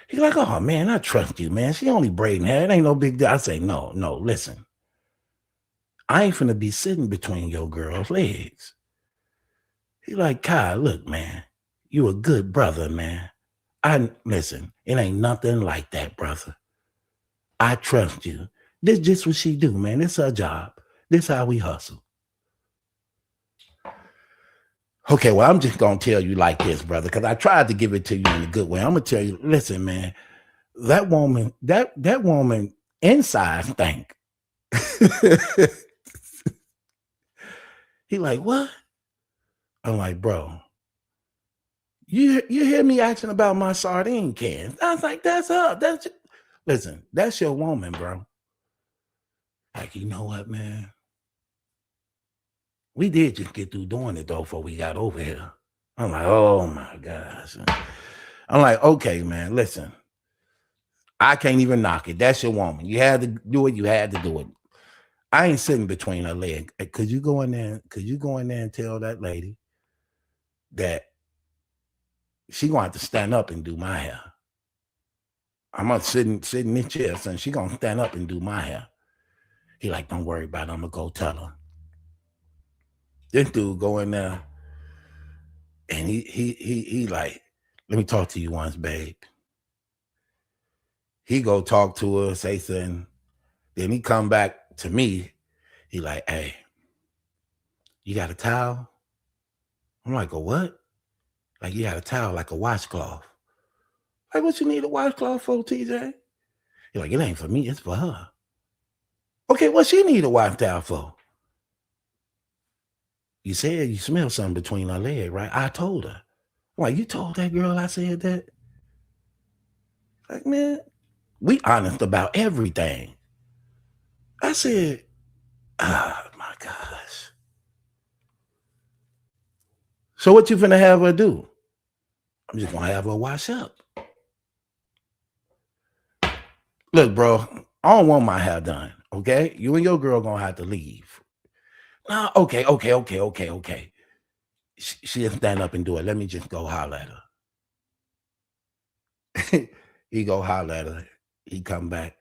He like, oh man, I trust you, man. She only braiding hair. It ain't no big deal. I say, no, listen. I ain't finna be sitting between your girl's legs. He like, Kyle, look, man, you a good brother, man. Listen, it ain't nothing like that, brother. I trust you. This just what she do, man. This her job. This how we hustle. Okay, well, I'm just gonna tell you like this, brother, because I tried to give it to you in a good way. I'm gonna tell you, listen, man, that woman inside stank. He like, what? I'm like, bro, you hear me asking about my sardine cans? I was like, that's her. Listen, that's your woman, bro. Like, you know what, man? We did just get through doing it though before we got over here. I'm like, oh my gosh. I'm like, okay, man, listen. I can't even knock it. That's your woman. You had to do it. You had to do it. I ain't sitting between her legs. Could you go in there and tell that lady that she gonna have to stand up and do my hair? I'm not sitting in the chair, son. She gonna stand up and do my hair. He like, don't worry about it. I'm gonna go tell her. This dude go in there and he like, let me talk to you once, babe. He go talk to her, say something. Then he come back to me. He like, hey, you got a towel? I'm like, a what? Like, you got a towel, like a washcloth. Like, what you need a washcloth for, TJ? He like, it ain't for me, it's for her. Okay, what she need a wash towel for? You said you smell something between her leg, right? I told her. Why, you told that girl I said that? Like, man, we honest about everything. I said, oh my gosh. So what you finna have her do? I'm just gonna have her wash up. Look, bro, I don't want my hair done, okay? You and your girl gonna have to leave. Okay. She'll stand up and do it. Let me just go holler at her. He go holler at her. He come back.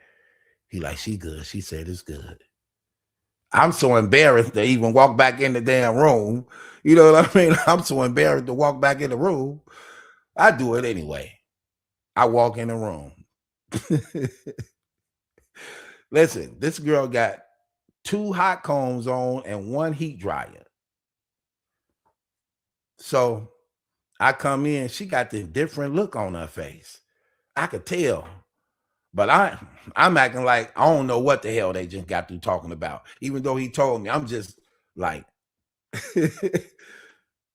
He like, she good. She said it's good. I'm so embarrassed to even walk back in the damn room. You know what I mean? I'm so embarrassed to walk back in the room. I do it anyway. I walk in the room. Listen, this girl got 2 hot combs on and 1 heat dryer. So I come in, she got this different look on her face. I could tell. But I'm acting like I don't know what the hell they just got through talking about. Even though he told me, I'm just like.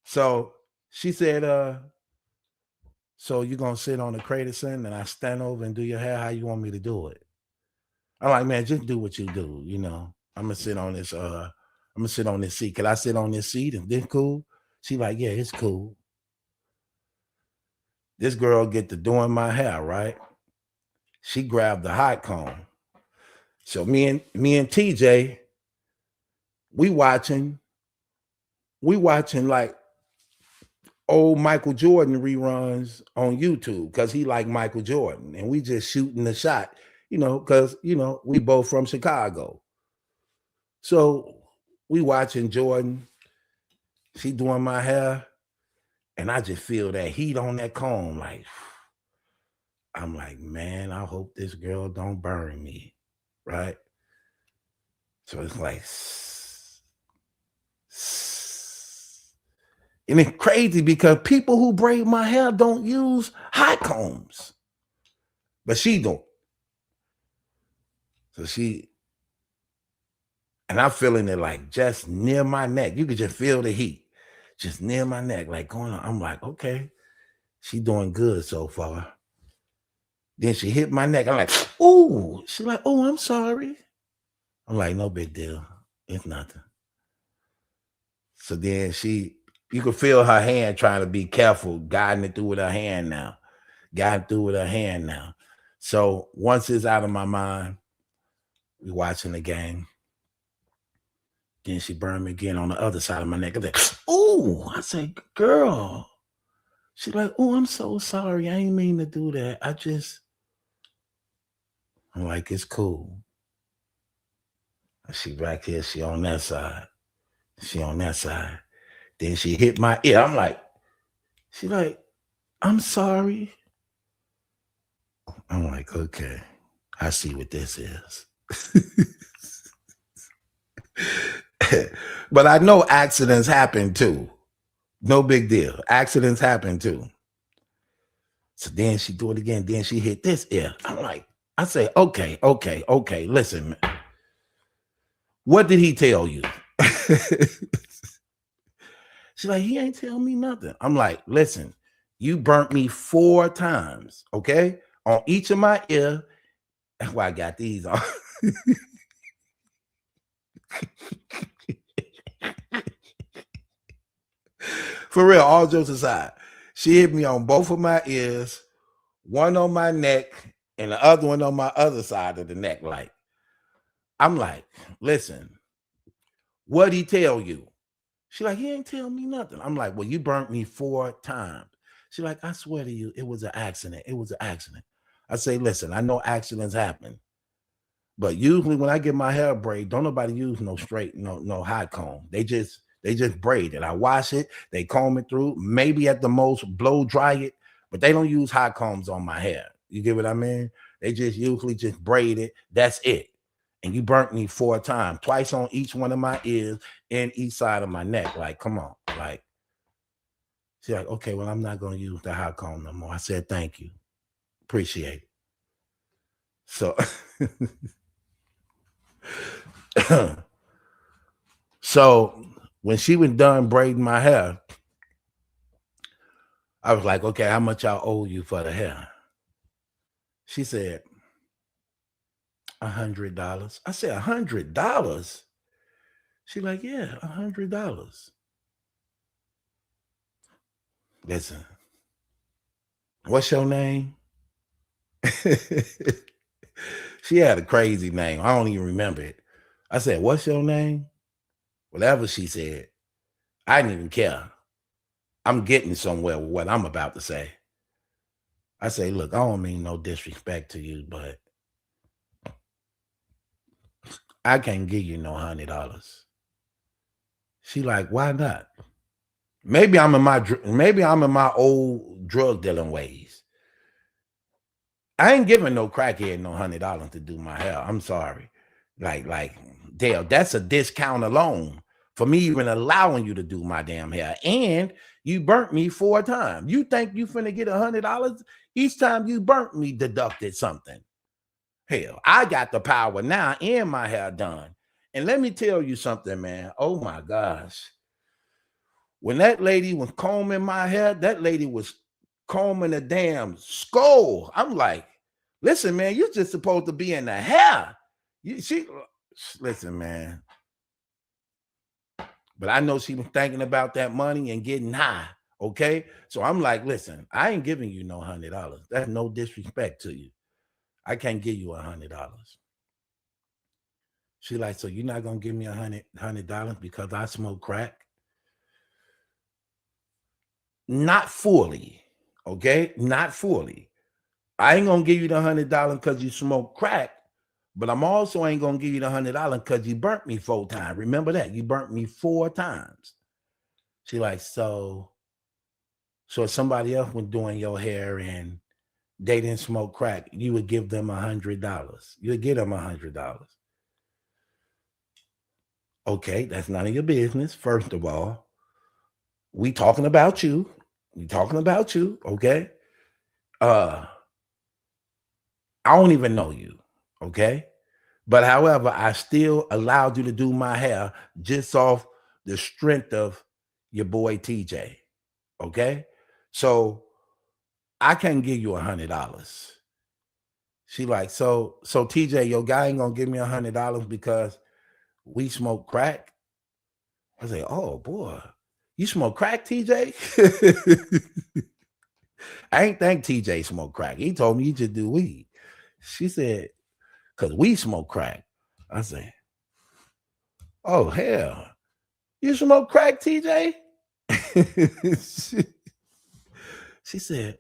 So she said, so you're going to sit on the crater sin and I stand over and do your hair? How you want me to do it? I'm like, man, just do what you do. You know, I'm going to sit on this seat. Can I sit on this seat? Is this cool? She like, yeah, it's cool. This girl get to doing my hair, right? She grabbed the hot comb. So me and TJ, we watching like old Michael Jordan reruns on YouTube because he like Michael Jordan. And we just shooting the shot, because, we both from Chicago. So we watching Jordan. She doing my hair. And I just feel that heat on that comb. Like, I'm like, man, I hope this girl don't burn me. Right? So it's like, and it's crazy because people who braid my hair don't use hot combs. But she don't. So and I'm feeling it like just near my neck. You could just feel the heat just near my neck, like going on. I'm like, okay, she doing good so far. Then she hit my neck. I'm like, ooh. She's like, oh, I'm sorry. I'm like, no big deal. It's nothing. So then you could feel her hand trying to be careful, guiding it through with her hand now. So once it's out of my mind, we watching the game. Then she burned me again on the other side of my neck. I'm like, ooh. I say, girl. She's like, oh, I'm so sorry. I ain't mean to do that. I'm like, it's cool. She back here, she on that side. Then she hit my ear. I'm like, she's like, I'm sorry. I'm like, okay, I see what this is. But I know accidents happen too. No big deal. Accidents happen too. So then she do it again. Then she hit this ear. I'm like, I say, okay. Listen, man. What did he tell you? She's like, he ain't tell me nothing. I'm like, listen, you burnt me 4 times, okay? On each of my ear. That's why I got these on. For real, all jokes aside, she hit me on both of my ears, one on my neck, and the other one on my other side of the neck. Like, I'm like, listen, what'd he tell you? She's like, he ain't tell me nothing. I'm like, well, you burnt me 4 times. She's like, I swear to you, it was an accident. I say, listen, I know accidents happen. But usually when I get my hair braided, don't nobody use no straight, no hot comb. They just braid it. I wash it, they comb it through, maybe at the most blow dry it, but they don't use hot combs on my hair. You get what I mean? They just usually just braid it. That's it. And you burnt me 4 times, twice on each one of my ears and each side of my neck. Like, come on. Like, she's like, okay, well, I'm not going to use the hot comb no more. I said, thank you. Appreciate it. So, so when she was done braiding my hair, I was like, okay, how much I owe you for the hair? She said, $100. I said, $100? She's like, yeah, $100. Listen, what's your name? She had a crazy name. I don't even remember it. I said, what's your name? Whatever she said, I didn't even care. I'm getting somewhere with what I'm about to say. I say, look, I don't mean no disrespect to you, but I can't give you no $100. She like, why not? Maybe I'm in my old drug dealing ways. I ain't giving no crackhead no $100 to do my hair. I'm sorry. Like, Dale, that's a discount alone for me even allowing you to do my damn hair. And you burnt me 4 times. You think you finna get $100 each time you burnt me deducted something? Hell, I got the power now and my hair done. And let me tell you something, man. Oh my gosh. When that lady was combing my hair, that lady was combing a damn skull. I'm like, listen, man, you're just supposed to be in the hair. Listen, man. But I know she was thinking about that money and getting high. Okay. So I'm like, listen, I ain't giving you no $100. That's no disrespect to you. I can't give you $100. She like, so you're not gonna give me $100 because I smoke crack? Not fully. Okay, not fully. I ain't gonna give you the $100 because you smoke crack, but I'm also ain't gonna give you the $100 because you burnt me 4 times. Remember that you burnt me 4 times. She like, so if somebody else was doing your hair and they didn't smoke crack, you would give them $100. You would give them $100. Okay, that's none of your business. First of all, we talking about you. Okay. I don't even know you, okay? But however, I still allowed you to do my hair just off the strength of your boy TJ, okay? So I can't give you $100. She like, so TJ, your guy ain't gonna give me $100 because we smoke crack. I say, oh boy, you smoke crack, TJ? I ain't think TJ smoked crack. He told me he just do weed. She said, because we smoke crack. I say, oh hell, you smoke crack, TJ? she said,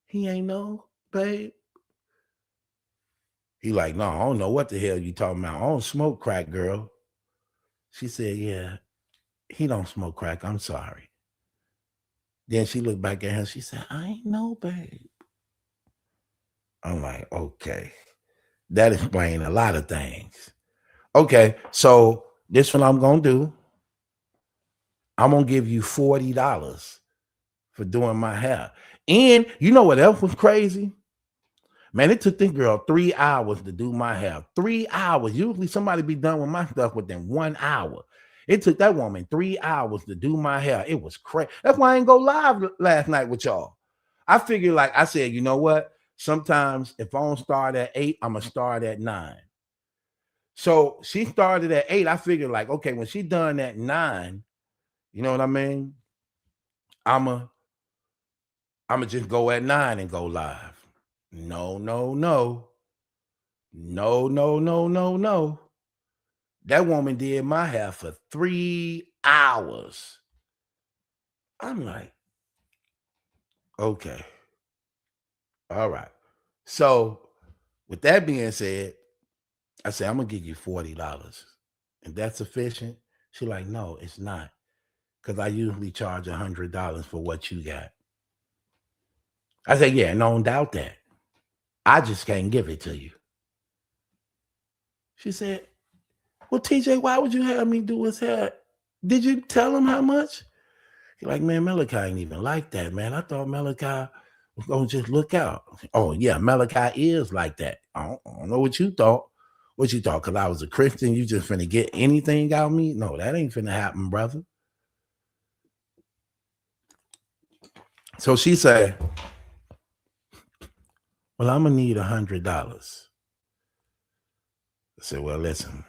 he ain't know, babe. He like, no, I don't know what the hell you talking about. I don't smoke crack, girl. She said, yeah, he don't smoke crack. I'm sorry. Then she looked back at him. She said, I ain't know, babe. I'm like, okay. That explains a lot of things. Okay, so this what I'm gonna do. I'm gonna give you $40 for doing my hair. And you know what else was crazy? Man, it took this girl 3 hours to do my hair. 3 hours. Usually somebody be done with my stuff within 1 hour. It took that woman 3 hours to do my hair. It was crazy. That's why I ain't go live last night with y'all. I figured, like I said, you know what? Sometimes if I don't start at 8, I'm gonna start at 9. So she started at 8. I figured, like, okay, when she done at 9, you know what I mean? I'ma just go at 9 and go live. No, no, no. No, no, no, no, no. That woman did my hair for 3 hours. I'm like, okay. All right. So with that being said, I said, I'm gonna give you $40. And that's sufficient? She like, no, it's not. Because I usually charge $100 for what you got. I said, yeah, no doubt that. I just can't give it to you. She said, well, TJ, why would you have me do his hair? Did you tell him how much? He's like, man, Malachi ain't even like that, man. I thought Malachi was going to just look out. Oh, yeah, Malachi is like that. I don't know what you thought. What you thought? Because I was a Christian, you just finna get anything out of me? No, that ain't finna happen, brother. So she said, well, I'm going to need $100. I said, well, listen.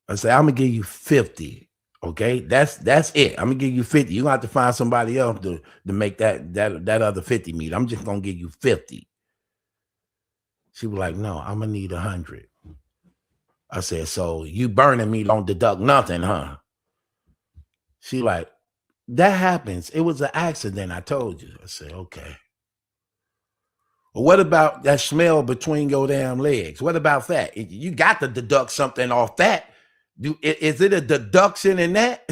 I said, I'm going to give you 50. Okay, that's it. I'm gonna give you 50. You're gonna have to find somebody else to make that other 50 meet. I'm just gonna give you 50. She was like, no, I'm gonna need 100. I said, so you burning me don't deduct nothing, huh? She like, that happens. It was an accident. I told you. I said, okay. Well, what about that smell between your damn legs? What about that? You got to deduct something off that. Is it a deduction in that?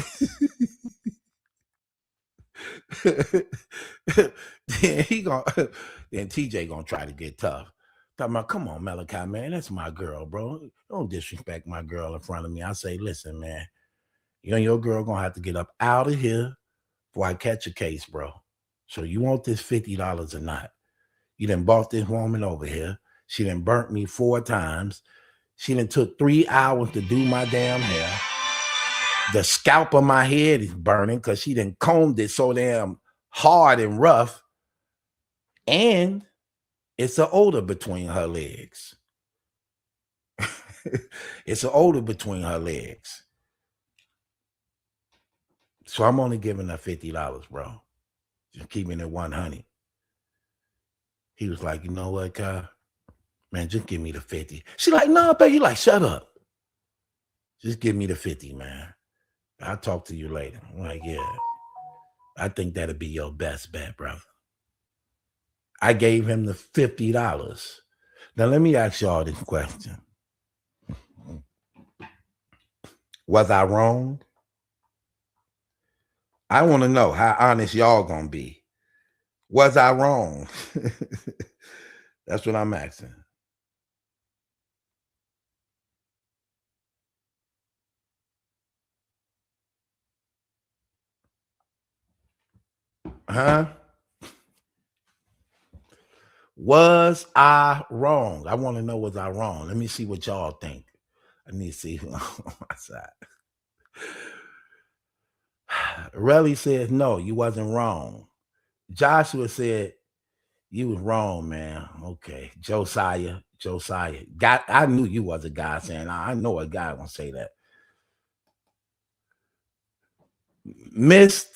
then TJ gonna try to get tough. Talking about, come on, Malachi, man, that's my girl, bro. Don't disrespect my girl in front of me. I say, listen, man, you and your girl gonna have to get up out of here before I catch a case, bro. So you want this $50 or not? You done bought this woman over here. She done burnt me 4 times. She done took 3 hours to do my damn hair. The scalp of my head is burning because she done combed it so damn hard and rough. And it's an odor between her legs. It's an odor between her legs. So I'm only giving her $50, bro. Just keeping it 100. He was like, you know what, Kyle? Man, just give me the 50. She like, no, baby. He like, shut up. Just give me the 50, man. I'll talk to you later. I'm like, yeah. I think that'll be your best bet, brother. I gave him the $50. Now, let me ask y'all this question. Was I wrong? I want to know how honest y'all gonna be. Was I wrong? That's what I'm asking. Huh? Was I wrong? I want to know, was I wrong? Let me see what y'all think. I need to see who on my side. Relly says, no, you wasn't wrong. Joshua said, you was wrong, man. Okay. Josiah. God, I knew you was a guy saying, I know a guy gonna say that. Miss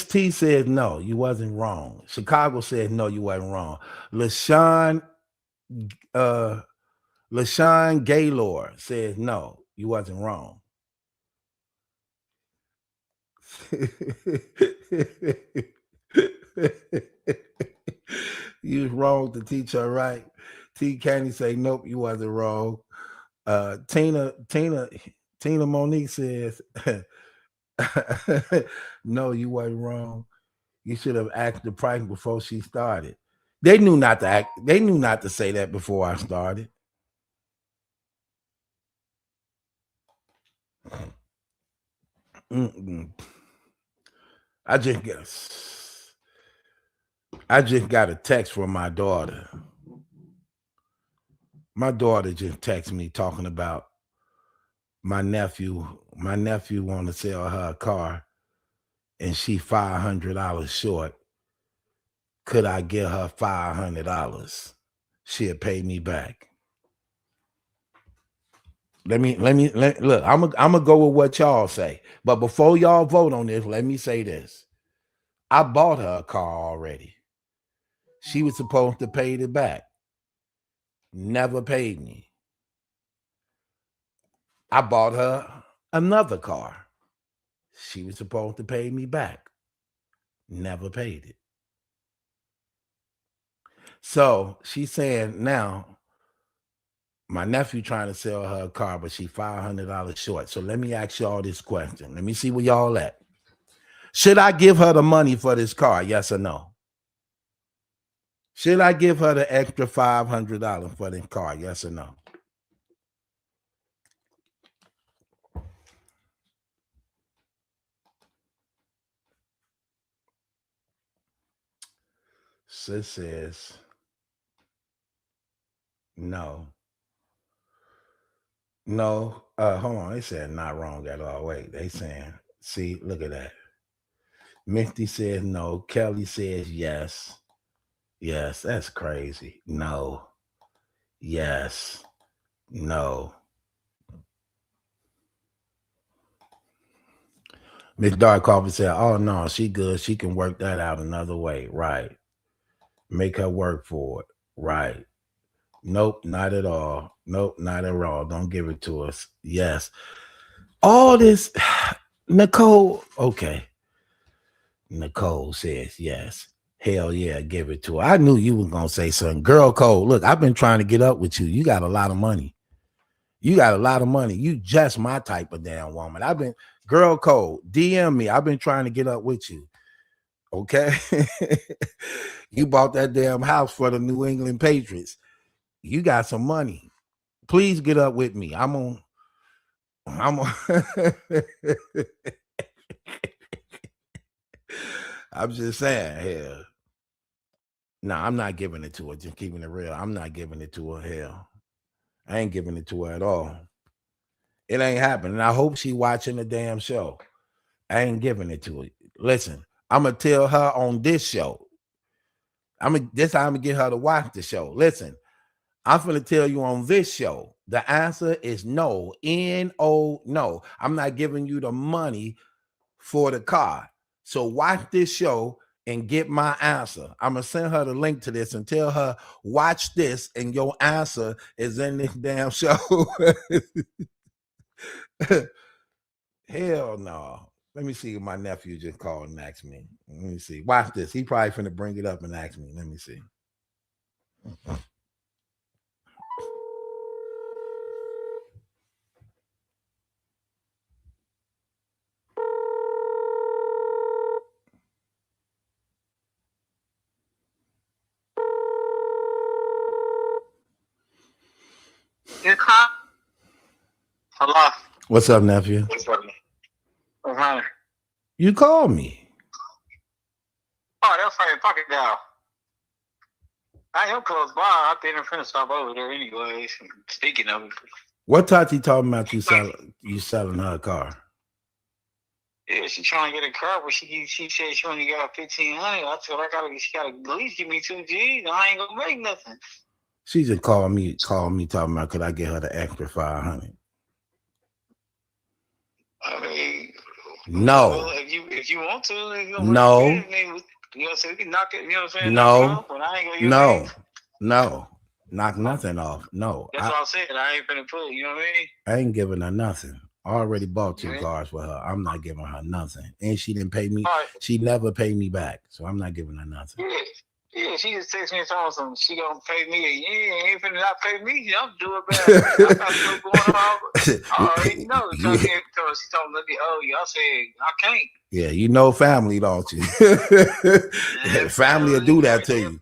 T said, no, you wasn't wrong. Chicago said, no, you wasn't wrong. LaShawn Gaylor says, no, you wasn't wrong. You was wrong to teach her right. T Candy say, nope, you wasn't wrong. Tina Monique says, no, you wasn't wrong. You should have asked the price before she started. They knew not to act. They knew not to say that before I started. I just got a text from my daughter. My daughter just texted me talking about my nephew. My nephew want to sell her a car, and she $500 short. Could I give her $500? She'll pay me back. Let me look. I'm gonna go with what y'all say. But before y'all vote on this, let me say this. I bought her a car already. She was supposed to pay it back. Never paid me. I bought her another car. She was supposed to pay me back. Never paid it. So she's saying now, my nephew trying to sell her a car, but she $500 short. So let me ask y'all this question. Let me see where y'all at. Should I give her the money for this car? Yes or no? Should I give her the extra $500 for this car? Yes or no? Sis says no. No. Hold on. They said not wrong at all. Wait, they saying, see, look at that. Misty says no. Kelly says yes. Yes, that's crazy. No. Yes. No. Miss Dark Coffee said, oh no, she good. She can work that out another way. Right. Make her work for it. Right. Nope, not at all. Nope, not at all. Don't give it to us. Yes. All this, Nicole, okay. Nicole says yes. Hell yeah, give it to her. I knew you were going to say something. Girl Cole, look, I've been trying to get up with you. You got a lot of money. You got a lot of money. You just my type of damn woman. Girl Cole, DM me. I've been trying to get up with you. Okay? You bought that damn house for the New England Patriots. You got some money. Please get up with me. I'm on. I'm just saying, hell. No, I'm not giving it to her. Just keeping it real. I'm not giving it to her. Hell, I ain't giving it to her at all. It ain't happening. I hope she watching the damn show. I ain't giving it to her. Listen, I'm gonna tell her on this show. This time I'm gonna get her to watch the show. Listen, I'm gonna tell you on this show. The answer is no. N-O, no. I'm not giving you the money for the car. So watch this show and get my answer. I'm gonna send her the link to this and tell her, watch this, and your answer is in this damn show. Hell no. Let me see if my nephew just called and asked me. Let me see. Watch this. He probably finna bring it up and ask me. Let me see. Your call. Hello. What's up, nephew? What's up? Uh-huh. You called me. Oh, that's how you talking now. I am close by. I think I'm finna stop over there anyways. Speaking of it. What Tati talking about you selling her car? Yeah, she trying to get a car, but she said she only got 1,500. I told her she gotta at least give me 2 G's. I ain't gonna make nothing. She just called me talking about could I get her the extra 500? I mean, no. Well, if you want to, if you no. It, then, you know, so we can knock it. You know what I'm saying? Knock it off, but I ain't gonna. No. Knock nothing off. No. That's what I said. I ain't finna put. You know what I mean? I ain't giving her nothing. I already bought 2 cars for her. I'm not giving her nothing, and she didn't pay me. Right. She never paid me back, so I'm not giving her nothing. Yeah, she just texted me and told me she gonna pay me. Yeah, ain't finna not pay me. I'm doing bad. I got stuff going on. I already know. She told me, oh, y'all said I can't. Yeah, you know family, don't you? Family will do that to you.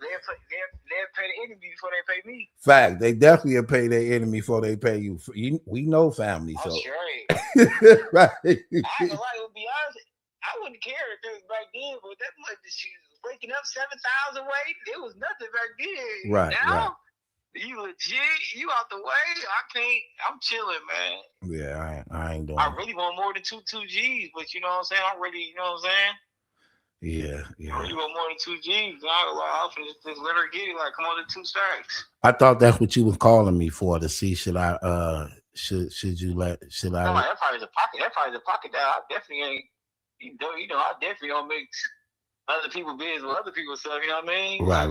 They'll pay the enemy before they pay me. Fact, they definitely will pay their enemy before they pay you. We know family, so. That's right. Right. I ain't gonna lie, to be honest, I wouldn't care if it was back then, but that like the shit waking up 7,000 weight, it was nothing back then. Right. Now, you legit, you out the way. I can't. I'm chilling, man. Yeah, I ain't doing. I really want more than two G's, but you know what I'm saying. I'm ready. You know what I'm saying. Yeah. I really want more than 2 G's. I'll just let her get it. Like, come on to 2 stacks. I thought that's what you was calling me for, to see should I should you let should I? No, that probably the pocket. That probably the pocket that I definitely ain't. You know, I definitely don't make other people business with other people's stuff. You know what I mean? Right.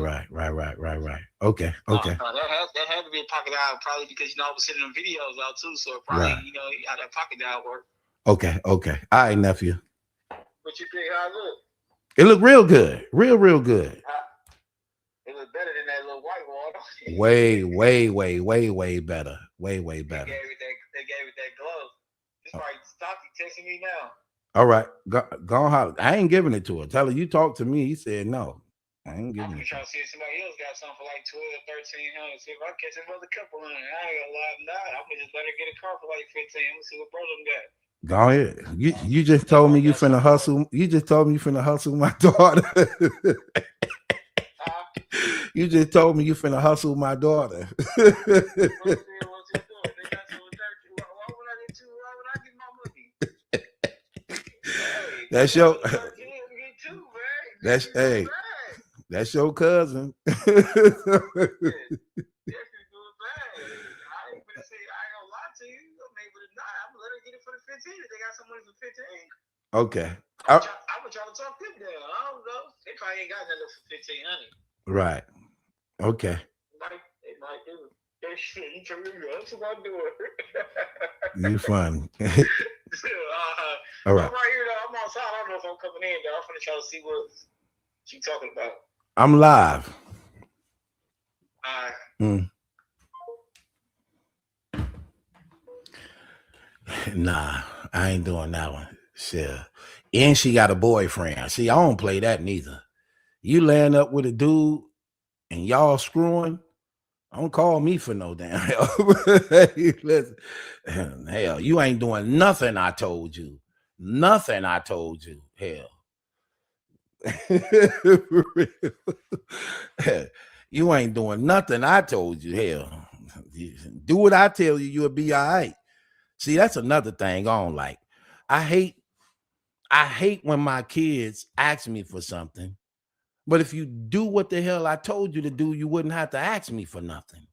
Okay. That had to be a pocket dial, probably because you know I was sending them videos out too. So probably you know how that pocket dial work. Okay. All right, nephew. What you think? How it look? It looked real good, real good. It was better than that little white one. way better. Way better. They gave it that glove. This probably Stocky texting me now. All right, go on holler. I ain't giving it to her. Tell her you talked to me. He said no. I ain't giving it. I'm trying to see if somebody else got something for like 12, 1,300. See if I catch another couple on it. I ain't gonna lie, nah. I'm gonna just let her get a car for like 15. Let's see what brother got. Go ahead. You just told me you finna hustle. You just told me you finna hustle my daughter. You just told me you finna hustle my daughter. That's your. That's hey. That's your cousin. Okay. I'm trying to talk them down. I don't know. They probably ain't got nothing for 1,500. Right. Okay. They might do. That shit, you tell me that's what I'm doing. You fun. All right. I'm right here though. I'm outside. I don't know if I'm coming in though. I'm gonna try to see what she talking about. I'm live. All right. Nah, I ain't doing that one. Shit. And she got a boyfriend. See, I don't play that neither. You laying up with a dude and y'all screwing, don't call me for no damn help. Listen, hell, you ain't doing nothing I told you. Nothing I told you. Hell. You ain't doing nothing I told you. Hell. Do what I tell you, you'll be all right. See, that's another thing I don't like. I hate when my kids ask me for something, but if you do what the hell I told you to do, you wouldn't have to ask me for nothing.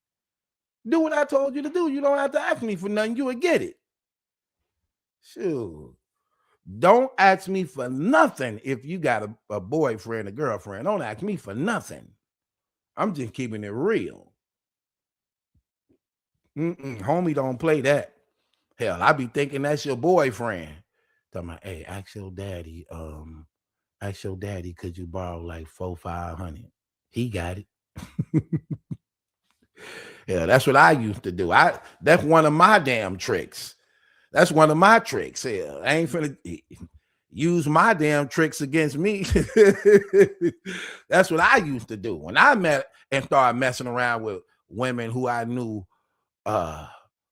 Do what I told you to do. You don't have to ask me for nothing. You would get it. Sure. Don't ask me for nothing if you got a boyfriend, a girlfriend. Don't ask me for nothing. I'm just keeping it real. Homie, don't play that. Hell, I be thinking that's your boyfriend. Talking about, hey, ask your daddy, could you borrow like $400-500? He got it. Yeah, that's what I used to do. That's one of my damn tricks. That's one of my tricks. Yeah, I ain't finna use my damn tricks against me. That's what I used to do. When I met and started messing around with women who I knew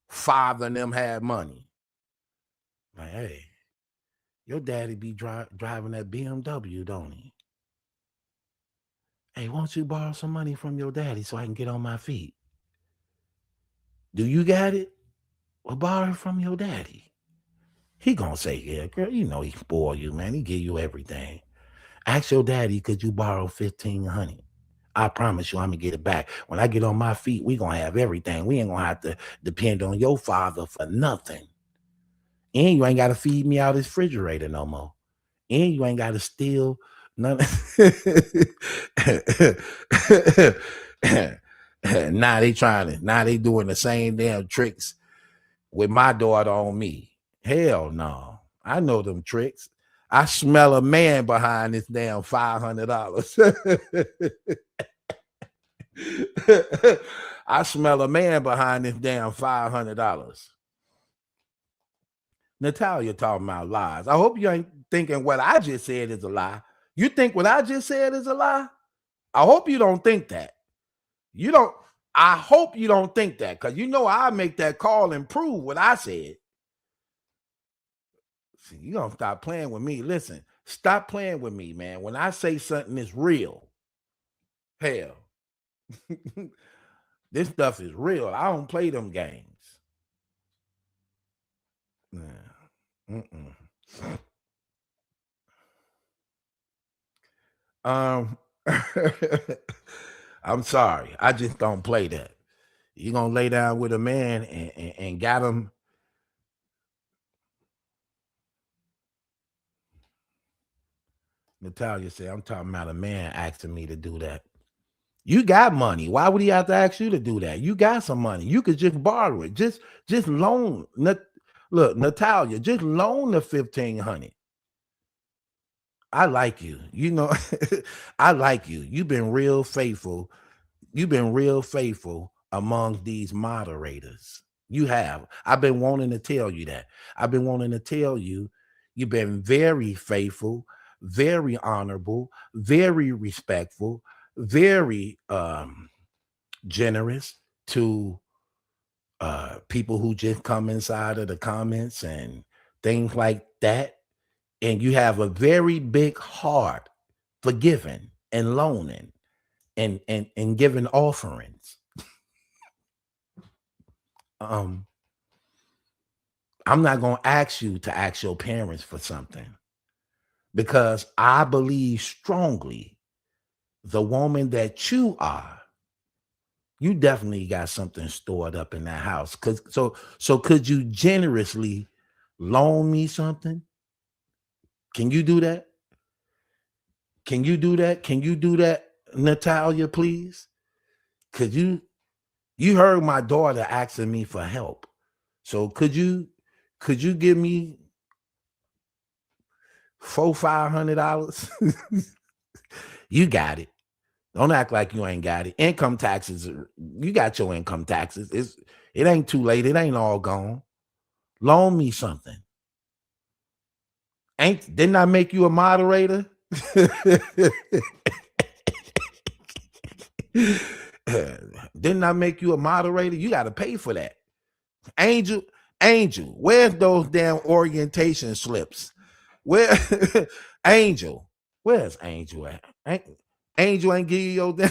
father and them had money. Like, hey, your daddy be driving that BMW, don't he? Hey, won't you borrow some money from your daddy so I can get on my feet? Do you got it? Well, borrow it from your daddy. He gonna say, yeah, girl, you know he spoil you, man. He give you everything. Ask your daddy, could you borrow 1,500? I promise you, I'm gonna get it back. When I get on my feet, we gonna have everything. We ain't gonna have to depend on your father for nothing. And you ain't gotta feed me out his refrigerator no more. And you ain't gotta steal none. Now they doing the same damn tricks with my daughter on me. Hell no. I know them tricks. I smell a man behind this damn $500. I smell a man behind this damn $500. Natalia talking about lies. I hope you ain't thinking what I just said is a lie. You think what I just said is a lie? I hope you don't think that. You don't. I hope you don't think that, because you know I make that call and prove what I said. See, you don't stop playing with me. Listen, stop playing with me, man. When I say something is real, hell, this stuff is real. I don't play them games. I'm sorry. I just don't play that. You're gonna lay down with a man and got him. Natalia said, I'm talking about a man asking me to do that. You got money. Why would he have to ask you to do that? You got some money. You could just borrow it. Just loan. Look, Natalia, just loan the 1,500. I like you. You know, I like you. You've been real faithful. You've been real faithful among these moderators. You have. I've been wanting to tell you that. I've been wanting to tell you, you've been very faithful, very honorable, very respectful, very generous to people who just come inside of the comments and things like that. And you have a very big heart for giving and loaning and giving offerings. I'm not going to ask you to ask your parents for something, because I believe strongly the woman that you are, you definitely got something stored up in that house. So could you generously loan me something? Can you do that? Can you do that? Can you do that, Natalia, please? Could you heard my daughter asking me for help. So could you give me $500? You got it. Don't act like you ain't got it. Income taxes, you got your income taxes. It ain't too late. It ain't all gone. Loan me something. Didn't I make you a moderator? Didn't I make you a moderator? You got to pay for that. Angel, where's those damn orientation slips? Where Angel? Where's Angel at? Angel ain't give you your damn.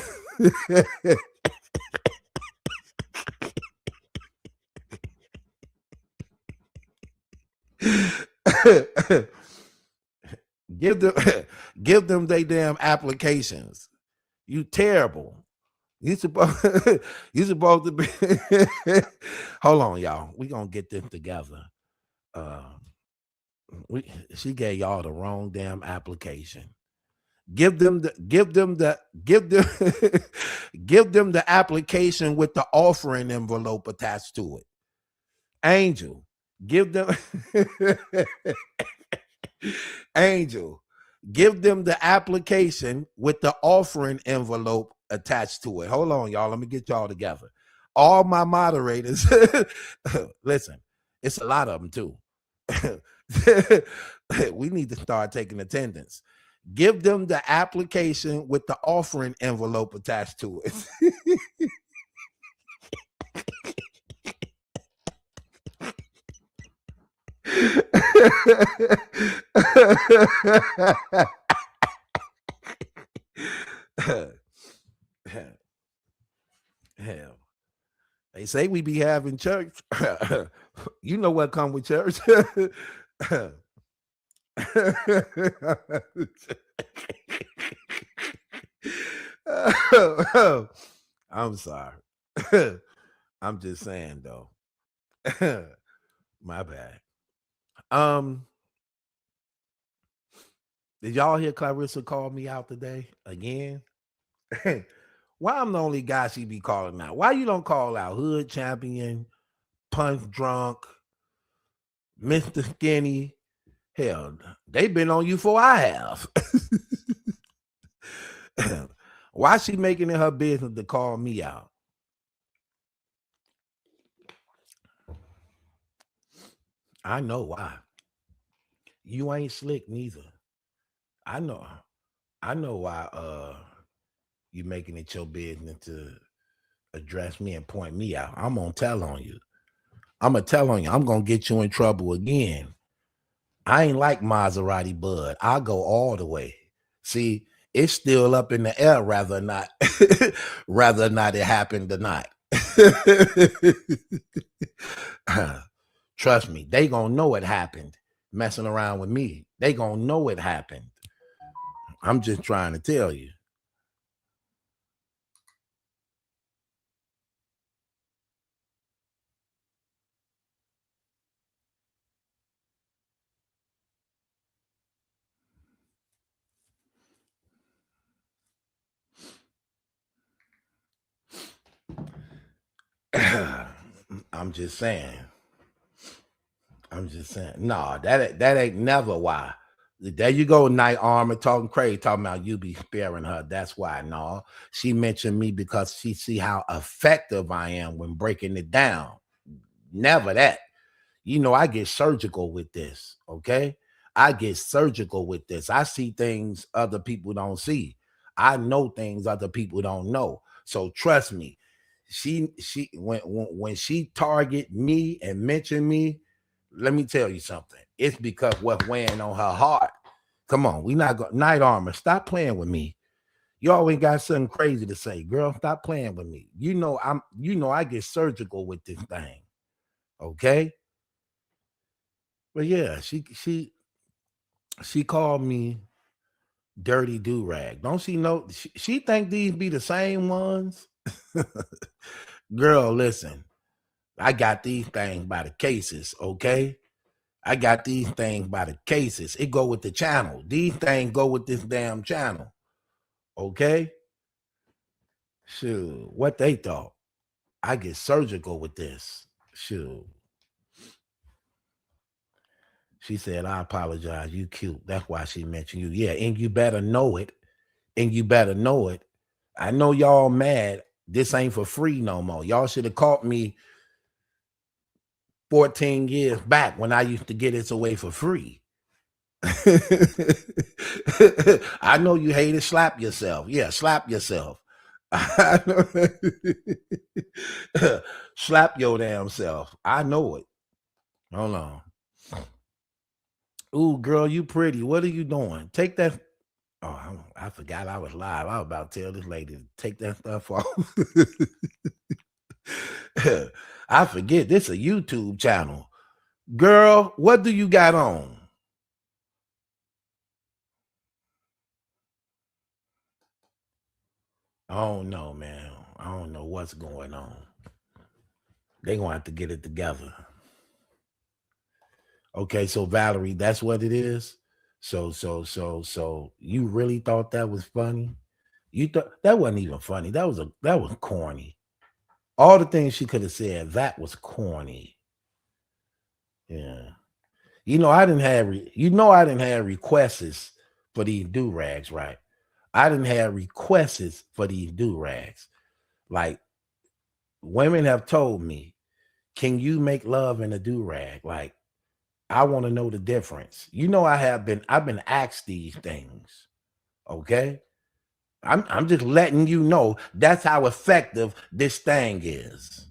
give them they damn applications. You terrible. You supposed to be. Hold on, y'all. We gonna get this together. She gave y'all the wrong damn application. Give them the application with the offering envelope attached to it. Angel, give them Angel, give them the application with the offering envelope attached to it. Hold on, y'all. Let me get y'all together. All my moderators, listen, it's a lot of them too. We need to start taking attendance. Give them the application with the offering envelope attached to it. Hell, they say we be having church. You know what come with church? I'm sorry. I'm just saying though. My bad. Did y'all hear Claressa call me out today again? Why I'm the only guy she be calling out? Why you don't call out Hood Champion, Punch Drunk, Mr. Skinny? Hell, they been on you for I have. Why she making it her business to call me out? I know why. You ain't slick neither. I know why you making it your business to address me and point me out. I'm gonna tell on you. I'm gonna get you in trouble again. I ain't like Maserati Bud. I go all the way. See, it's still up in the air rather not it happened or not. Trust me, they gonna know it happened. Messing around with me, they gonna know it happened. I'm just trying to tell you. I'm just saying. No, that ain't never why. There you go, Night Armor talking crazy, talking about you be sparing her. That's why. No, she mentioned me because she see how effective I am when breaking it down. Never that. You know, I get surgical with this. Okay, I get surgical with this. I see things other people don't see. I know things other people don't know. So trust me. She when she target me and mention me, let me tell you something. It's because what's weighing on her heart. Come on, we not going. Night Armor, stop playing with me. You always got something crazy to say, girl. Stop playing with me. You know I get surgical with this thing. Okay. But yeah, she called me dirty do-rag. Don't she know? She think these be the same ones. Girl, listen. I got these things by the cases, okay? I got these things by the cases. It go with the channel. These things go with this damn channel. Okay? Shoot. What they thought. I get surgical with this. Shoot. She said, I apologize. You cute. That's why she mentioned you. Yeah, and you better know it. I know y'all mad. This ain't for free no more. Y'all should have caught me 14 years back when I used to get this away for free. I know you hate it. Slap yourself. Yeah, slap yourself. Slap your damn self. I know it. Hold on. Ooh, girl, you pretty. What are you doing? Take that. Oh, I forgot I was live. I was about to tell this lady to take that stuff off. I forget. This is a YouTube channel. Girl, what do you got on? I don't know, man. I don't know what's going on. They're going to have to get it together. Okay, so Valerie, that's what it is. So you really thought that was funny? You thought that wasn't even funny. That was corny. All the things she could have said, that was corny. Yeah. I didn't have requests for these do-rags, right? I didn't have requests for these do-rags. Like, women have told me, can you make love in a do-rag? Like, I want to know the difference. I've been asked these things. Okay. I'm just letting you know that's how effective this thing is.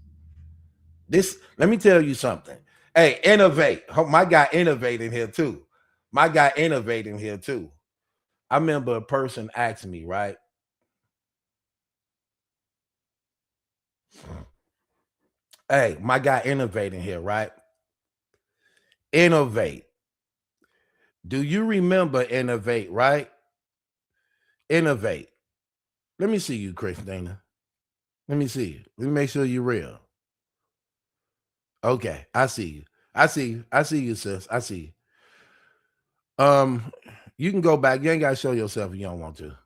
Let me tell you something. Hey, innovate. My guy innovating here too. I remember a person asked me, right? Hey, my guy innovating here, right? Innovate. Do you remember Innovate, right? Innovate. Let me see you, Christina. Let me see you. Let me make sure you're real. Okay, I see you. I see you. I see you, sis. I see you. You can go back. You ain't gotta show yourself if you don't want to.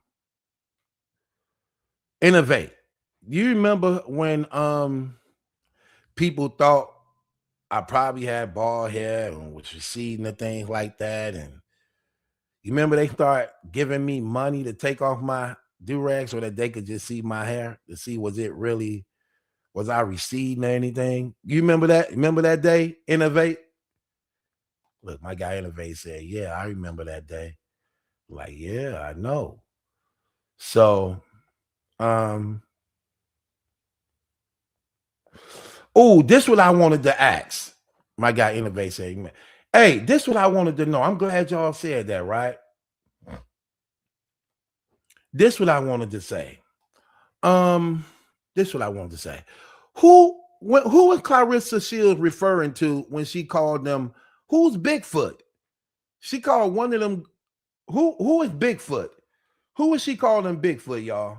Innovate. You remember when people thought I probably had bald hair and was receding and things like that, and you remember they start giving me money to take off my do-rag so that they could just see my hair to see was I receding or anything? You remember that? Remember that day? Innovate. Look, my guy Innovate said, "Yeah, I remember that day." Like, yeah, I know. So, um, oh, this what I wanted to ask. My guy Innovate said, "Hey, this what I wanted to know." I'm glad y'all said that, right? This what I wanted to say. Um, this what I wanted to say. Who is Claressa Shields referring to when she called them? Who's Bigfoot? She called one of them. Who is Bigfoot? Who is she calling Bigfoot, y'all?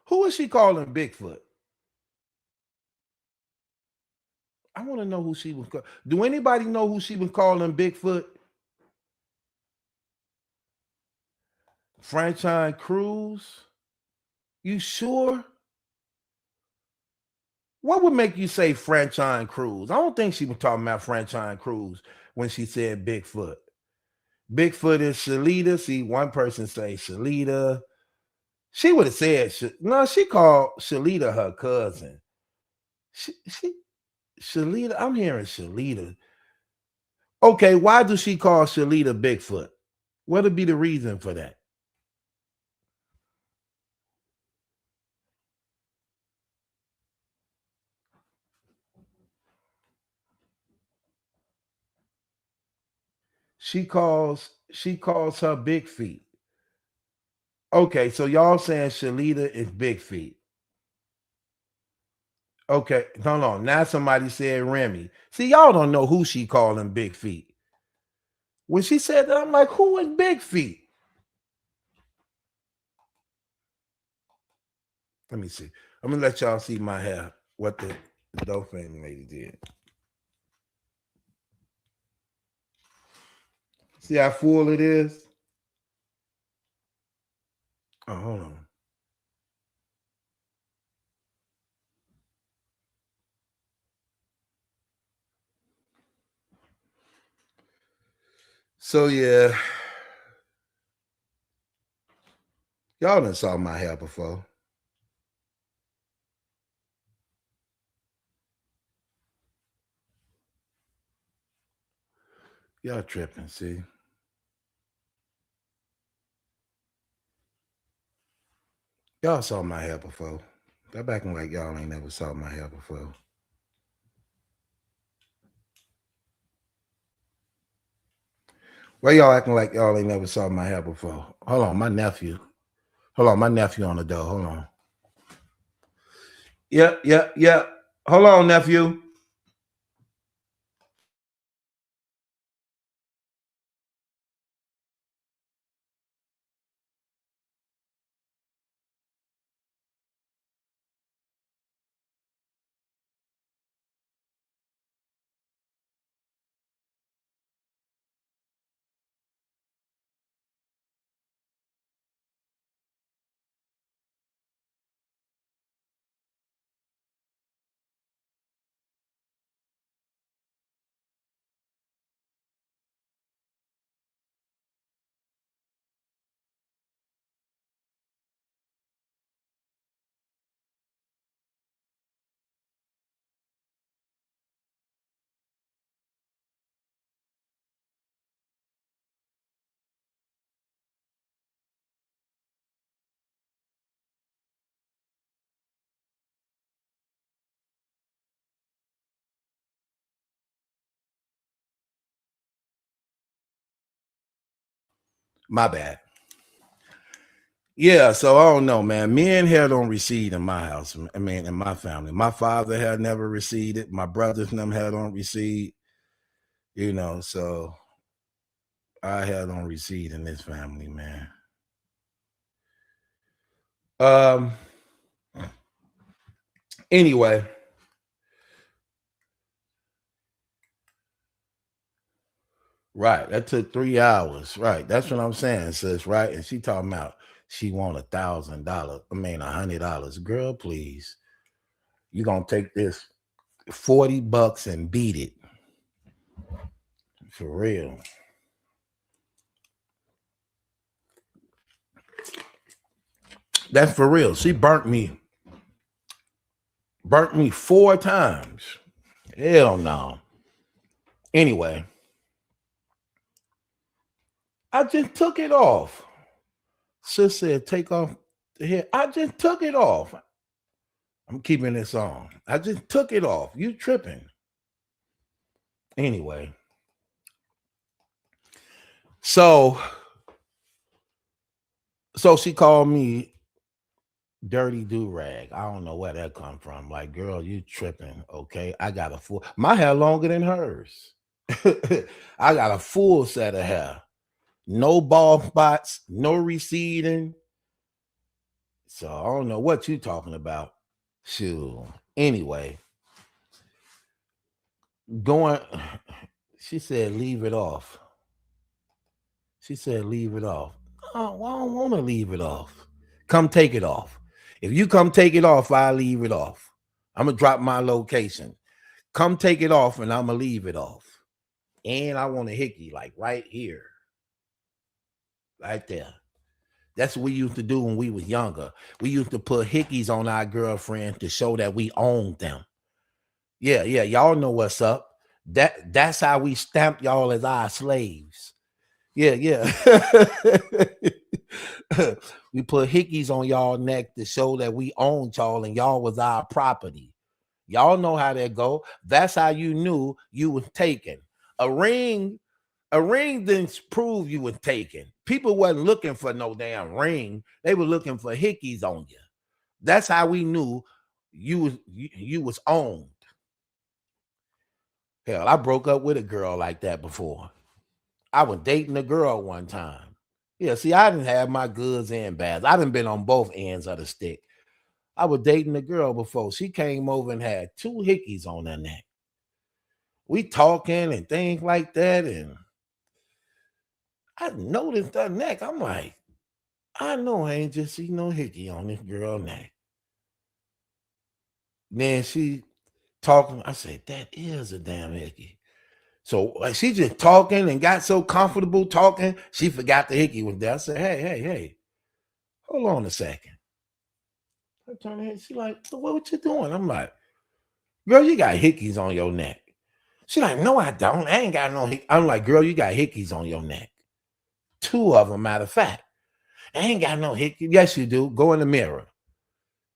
Who is she calling Bigfoot? I want to know who she was. Do anybody know who she was calling Bigfoot? Franchise Cruz? You sure? What would make you say Franchise Cruz? I don't think she was talking about Franchise Cruz when she said Bigfoot. Bigfoot is Shalita. See, one person say Shalita. She would have said no. She called Shalita her cousin. She Shalita. I'm hearing Shalita. Okay, why does she call Shalita Bigfoot? What would be the reason for that? She calls her Big Feet. Okay, so y'all saying Shalita is Big Feet. Okay, hold on. Now somebody said Remy. See, y'all don't know who she calling Big Feet. When she said that, I'm like, who is Big Feet? Let me see. I'm gonna let y'all see my hair. What the dolphin lady did. See how full it is? Oh, hold on. So yeah, y'all done saw my hair before. Y'all tripping, see? Y'all saw my hair before. Stop acting like y'all ain't never saw my hair before. Why y'all acting like y'all ain't never saw my hair before? Hold on, my nephew. Hold on, my nephew on the door. Hold on. Yep. Hold on, nephew. My bad. Yeah, so I don't know, man. Men hair don't recede in my house. I mean, in my family. My father hair never receded. My brothers and them hair don't recede. You know, so our hair don't recede in this family, man. Anyway. Right. That took 3 hours. Right. That's what I'm saying, sis. Right. And she talking about she want $1,000. I mean $100. Girl, please. You gonna take this $40 and beat it. For real. That's for real. She burnt me 4 times. Hell no. Anyway. I just took it off. Sis said, take off the hair. I just took it off. I'm keeping this on. I just took it off. You tripping. Anyway. So she called me dirty do-rag. I don't know where that come from. Like, girl, you tripping, okay? I got a full, my hair longer than hers. I got a full set of hair. No bald spots, no receding. So I don't know what you talking about. Shoot. Anyway. She said, leave it off. She said, leave it off. Oh, I don't want to leave it off. Come take it off. If you come take it off, I'll leave it off. I'm going to drop my location. Come take it off and I'm going to leave it off. And I want a hickey like right here. Right there. That's what we used to do when we was younger. We used to put hickeys on our girlfriend to show that we owned them. Yeah. Y'all know what's up. That's how we stamp y'all as our slaves. Yeah. We put hickeys on y'all neck to show that we owned y'all and y'all was our property. Y'all know how that go. That's how you knew you was taken. A ring didn't prove you was taken. People wasn't looking for no damn ring. They were looking for hickeys on you. That's how we knew you was owned. Hell, I broke up with a girl like that before. I was dating a girl one time. Yeah, see, I didn't have my goods and bads. I done been on both ends of the stick. I was dating a girl before. She came over and had 2 hickeys on her neck. We talking and things like that, and I noticed her neck. I'm like, I know I ain't just see no hickey on this girl neck. Then she talking. I said, that is a damn hickey. So like she just talking and got so comfortable talking, she forgot the hickey was there. I said, hey, hold on a second. I turned her head. She like, so what you doing? I'm like, girl, you got hickeys on your neck. She like, no, I don't. I ain't got no hickey. I'm like, girl, you got hickeys on your neck. 2 of them, matter of fact. I ain't got no hickey. Yes, you do. Go in the mirror.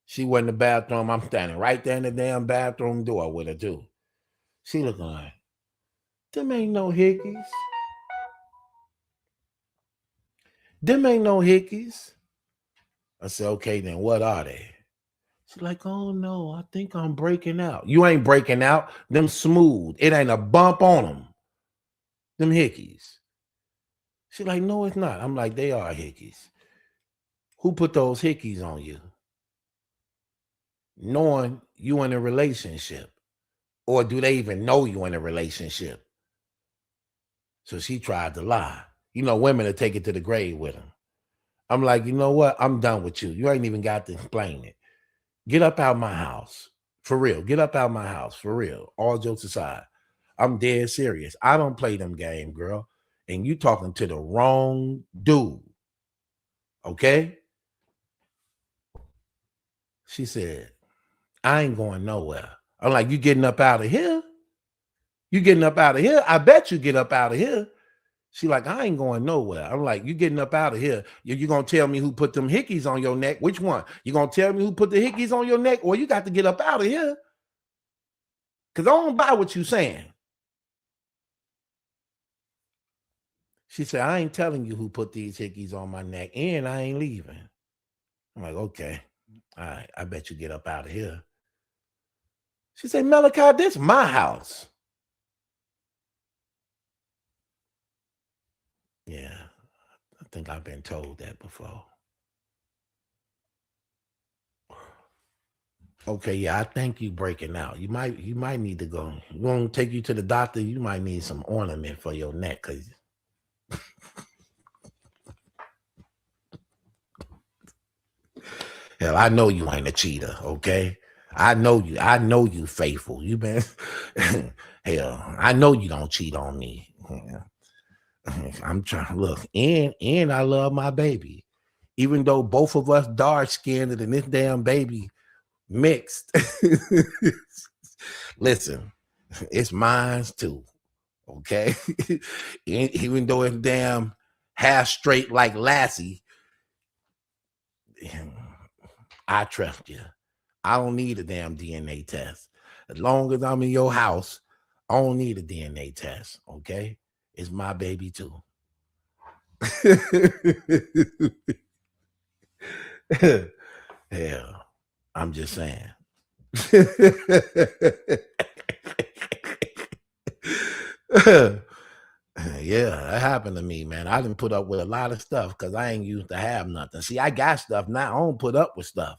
She went in the bathroom. I'm standing right there in the damn bathroom door with her, too. She looking like, them ain't no hickeys. Them ain't no hickeys. I said, okay, then what are they? She's like, oh no, I think I'm breaking out. You ain't breaking out. Them smooth. It ain't a bump on them. Them hickeys. She's like, no, it's not. I'm like, they are hickeys. Who put those hickeys on you? Knowing you in a relationship. Or do they even know you in a relationship? So she tried to lie. You know, women will take it to the grave with them. I'm like, you know what? I'm done with you. You ain't even got to explain it. Get up out of my house. For real. Get up out of my house. For real. All jokes aside. I'm dead serious. I don't play them game, girl. And you talking to the wrong dude. Okay? She said, I ain't going nowhere. I'm like, you getting up out of here? You getting up out of here? I bet you get up out of here. She like, I ain't going nowhere. I'm like, you getting up out of here. You going to tell me who put them hickeys on your neck? Which one? You going to tell me who put the hickeys on your neck? Or you got to get up out of here? Because I don't buy what you saying. She said, I ain't telling you who put these hickeys on my neck, and I ain't leaving. I'm like, okay. All right, I bet you get up out of here. She said, Malachi, this is my house. Yeah, I think I've been told that before. Okay, yeah, I think you breaking out. You might need to go. You want to take you to the doctor? You might need some ornament for your neck, cause hell, I know you ain't a cheater. Okay, I know you. I know you faithful. You been hell. I know you don't cheat on me. I'm trying to look, and I love my baby, even though both of us dark skinned and this damn baby mixed. Listen, it's mine too. Okay, even though it's damn half straight like Lassie, I trust you. I don't need a damn DNA test. As long as I'm in your house, I don't need a DNA test. Okay, it's my baby too. Yeah, I'm just saying. Yeah, that happened to me, man. I didn't put up with a lot of stuff because I ain't used to have nothing. See, I got stuff now. I don't put up with stuff.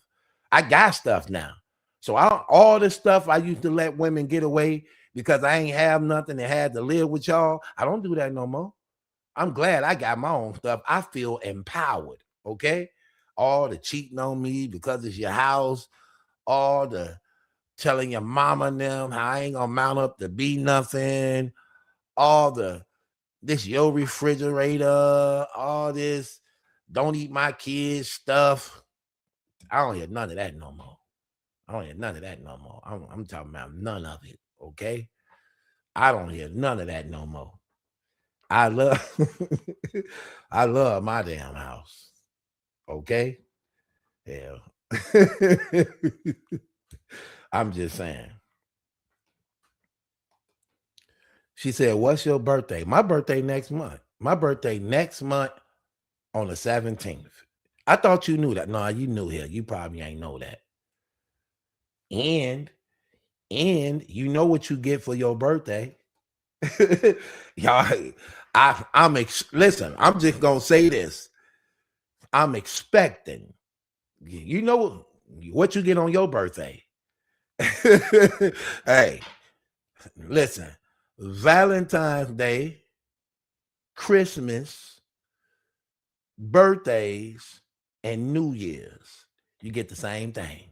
I got stuff now. So all this stuff I used to let women get away because I ain't have nothing and had to live with y'all. I don't do that no more. I'm glad I got my own stuff. I feel empowered. Okay. All the cheating on me because it's your house, all the telling your mama and them how I ain't gonna mount up to be nothing, all the this your refrigerator, all this don't eat my kids stuff. I don't hear none of that no more. I don't hear none of that no more. I'm talking about none of it. Okay. I don't hear none of that no more. I love I love my damn house. Okay. Yeah. I'm just saying. She said, what's your birthday? My birthday next month. My birthday next month on the 17th. I thought you knew that. No, you knew here. You probably ain't know that. And you know what you get for your birthday. Y'all, listen, I'm just gonna say this. I'm expecting. You know what you get on your birthday. Hey, listen, Valentine's Day, Christmas, birthdays, and New Year's, you get the same thing.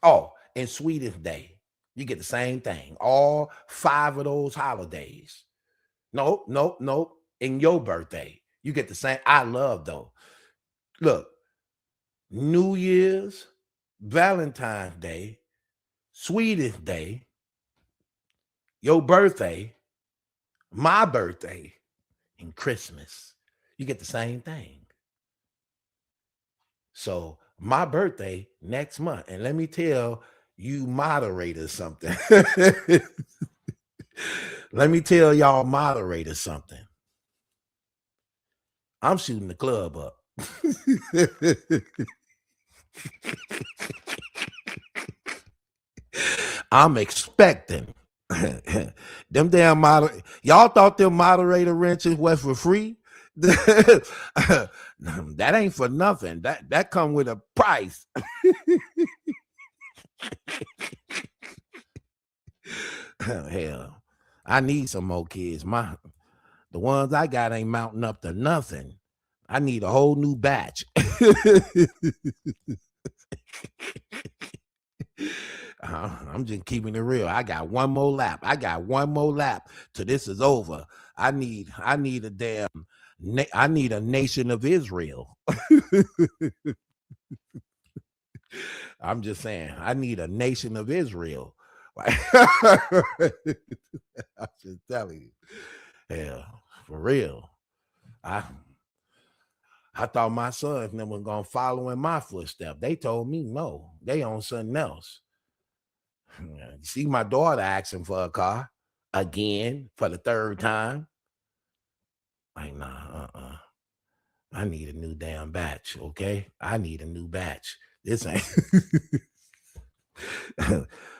Oh, and Sweetest Day, you get the same thing. All 5 of those holidays. Nope. In your birthday, you get the same. I love though. Look, New Year's, Valentine's Day, Sweetest Day, your birthday, my birthday, and Christmas. You get the same thing. So my birthday next month. And let me tell you moderators something. Let me tell y'all moderators something. I'm shooting the club up. I'm expecting them damn y'all thought them moderator wrenches was for free. That ain't for nothing. That come with a price. Hell, I need some more kids. The ones I got ain't mounting up to nothing. I need a whole new batch. I'm just keeping it real. I got one more lap. Till this is over. I need a damn. I need a nation of Israel. I'm just saying. I need a nation of Israel. I'm just telling you. Yeah, for real. I thought my sons never gonna follow in my footsteps. They told me no. They on something else. See my daughter asking for a car again for the 3rd time. like, nah, I need a new damn batch, okay? I need a new batch. This ain't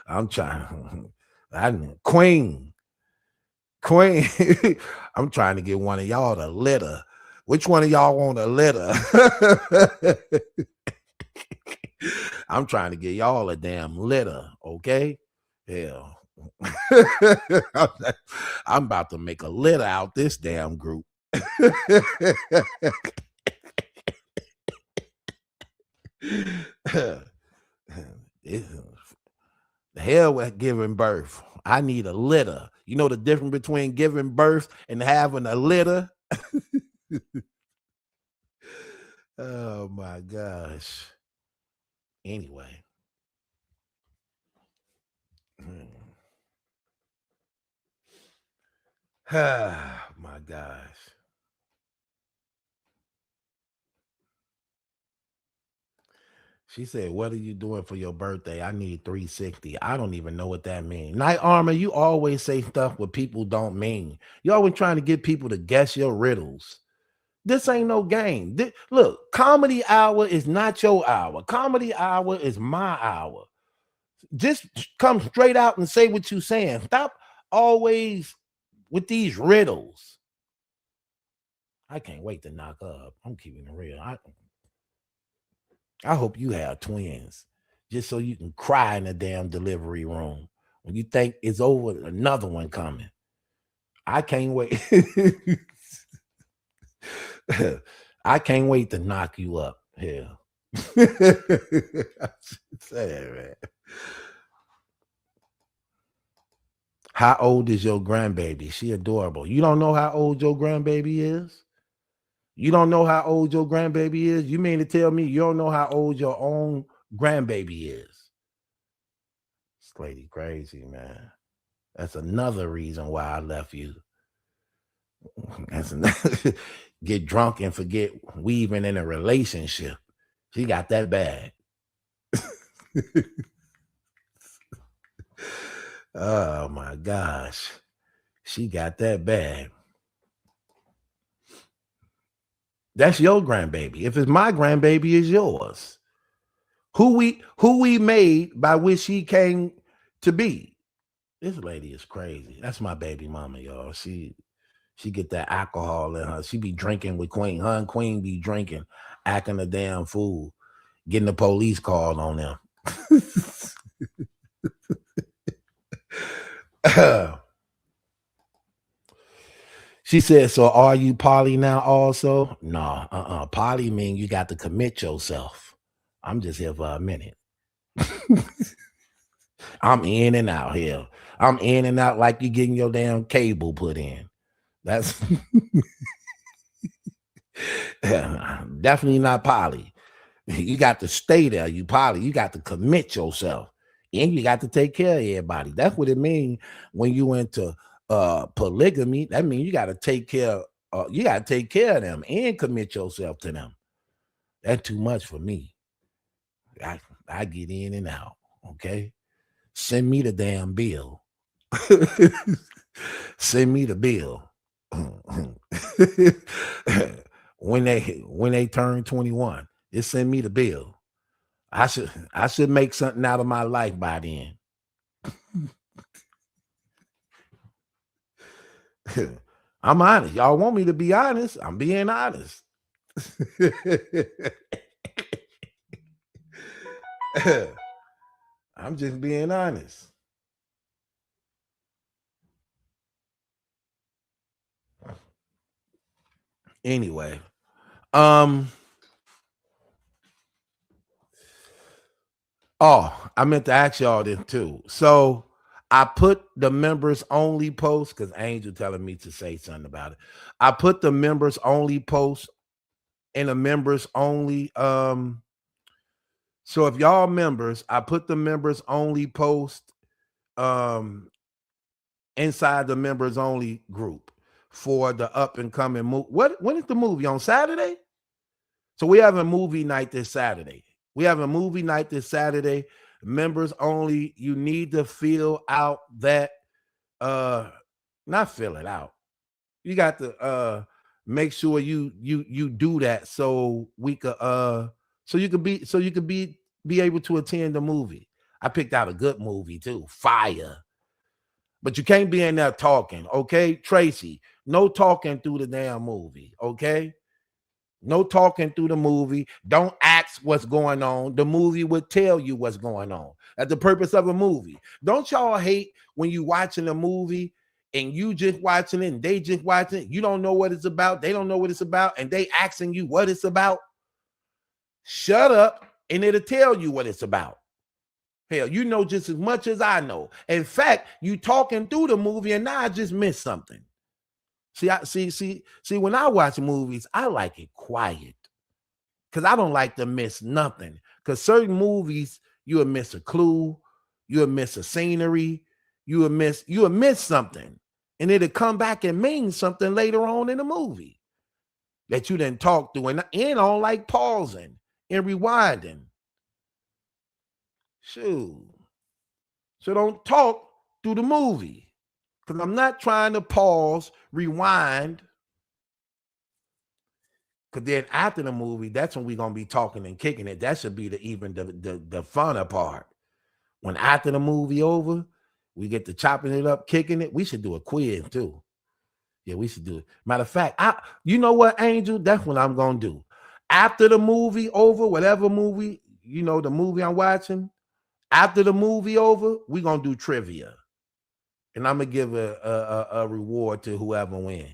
I'm trying. Queen. I'm trying to get one of y'all to litter. Which one of y'all want a litter? I'm trying to get y'all a damn litter, okay? Hell. I'm about to make a litter out this damn group. The hell with giving birth. I need a litter. You know the difference between giving birth and having a litter? Oh my gosh. Anyway. My gosh. She said, what are you doing for your birthday? I need 360. I don't even know what that means. Night Armor, you always say stuff what people don't mean. You always trying to get people to guess your riddles. This ain't no game. Look, comedy hour is not your hour. Comedy hour is my hour. Just come straight out and say what you're saying. Stop always with these riddles. I can't wait to knock up. I'm keeping it real. I hope you have twins just so you can cry in the damn delivery room when you think it's over, another one coming. I can't wait. I can't wait to knock you up. Hell. Say, man. How old is your grandbaby? She adorable. You don't know how old your grandbaby is? You don't know how old your grandbaby is? You mean to tell me you don't know how old your own grandbaby is? This lady crazy, man. That's another reason why I left you. That's another, get drunk and forget we even in a relationship. She got that bad. Oh my gosh. She got that bad. That's your grandbaby. If it's my grandbaby, it's yours. Who we made by which she came to be. This lady is crazy. That's my baby mama, y'all. She get that alcohol in her. She be drinking with Queen. Her and Queen be drinking, acting a damn fool, getting the police called on them. She said, so are you poly now also? No, poly mean you got to commit yourself. I'm just here for a minute. I'm in and out here. I'm in and out like you getting your damn cable put in. That's definitely not poly. You got to stay there. You poly. You got to commit yourself. And you got to take care of everybody. That's what it means when you into polygamy. That means you got to take care. You got to take care of them and commit yourself to them. That's too much for me. I get in and out. Okay, send me the damn bill. Send me the bill. when they turn 21, just send me the bill. I should make something out of my life by then. I'm honest. Y'all want me to be honest? I'm being honest. I'm just being honest. Anyway, I meant to ask y'all this too. So I put the members only post because Angel telling me to say something about it. I put the members only post in a members only. So if y'all members, I put the members only post inside the members only group for the up and coming movie. When is the movie? On Saturday? So we have a movie night this Saturday. Members only. You need to fill out that not fill it out. You got to make sure you do that so we could so you could be able to attend the movie. I picked out a good movie too, fire. But you can't be in there talking, okay? Tracy, no talking through the damn movie, okay? No talking through the movie. Don't ask what's going on. The movie would tell you what's going on. That's the purpose of a movie. Don't y'all hate when you watching a movie and you just watching it and they just watching it? You don't know what it's about. They don't know what it's about. And they asking you what it's about. Shut up and it'll tell you what it's about. Hell, you know just as much as I know. In fact, you talking through the movie and now I just missed something. See, when I watch movies, I like it quiet because I don't like to miss nothing. Because certain movies, you'll miss a clue, you'll miss a scenery, you'll miss something, and it'll come back and mean something later on in the movie that you didn't talk through. And I don't like pausing and rewinding. Shoot. So don't talk through the movie. Because I'm not trying to pause, rewind. Because then after the movie, that's when we're going to be talking and kicking it. That should be the funner part. When after the movie over, we get to chopping it up, kicking it. We should do a quiz too. Yeah, we should do it. Matter of fact, you know what, Angel? That's what I'm going to do. After the movie over, whatever movie, the movie I'm watching, after the movie over, we're going to do trivia. And I'm going to give a reward to whoever wins.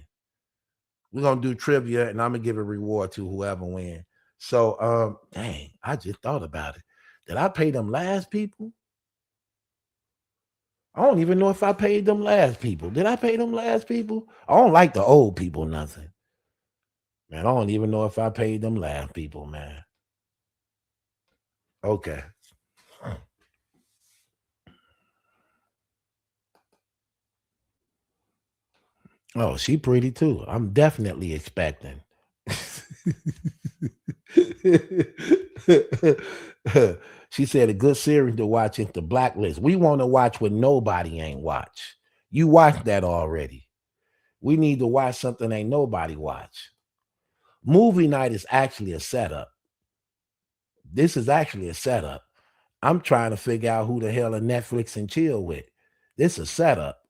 We're going to do trivia, and I'm going to give a reward to whoever wins. So, dang, I just thought about it. Did I pay them last people? I don't even know if I paid them last people. Did I pay them last people? I don't like the old people, nothing. Man, I don't even know if I paid them last people, man. Okay. Oh, she pretty too. I'm definitely expecting. She said a good series to watch is The Blacklist. We want to watch what nobody ain't watch. You watched that already. We need to watch something ain't nobody watch. Movie night is actually a setup. This is actually a setup. I'm trying to figure out who the hell a Netflix and chill with. This is a setup.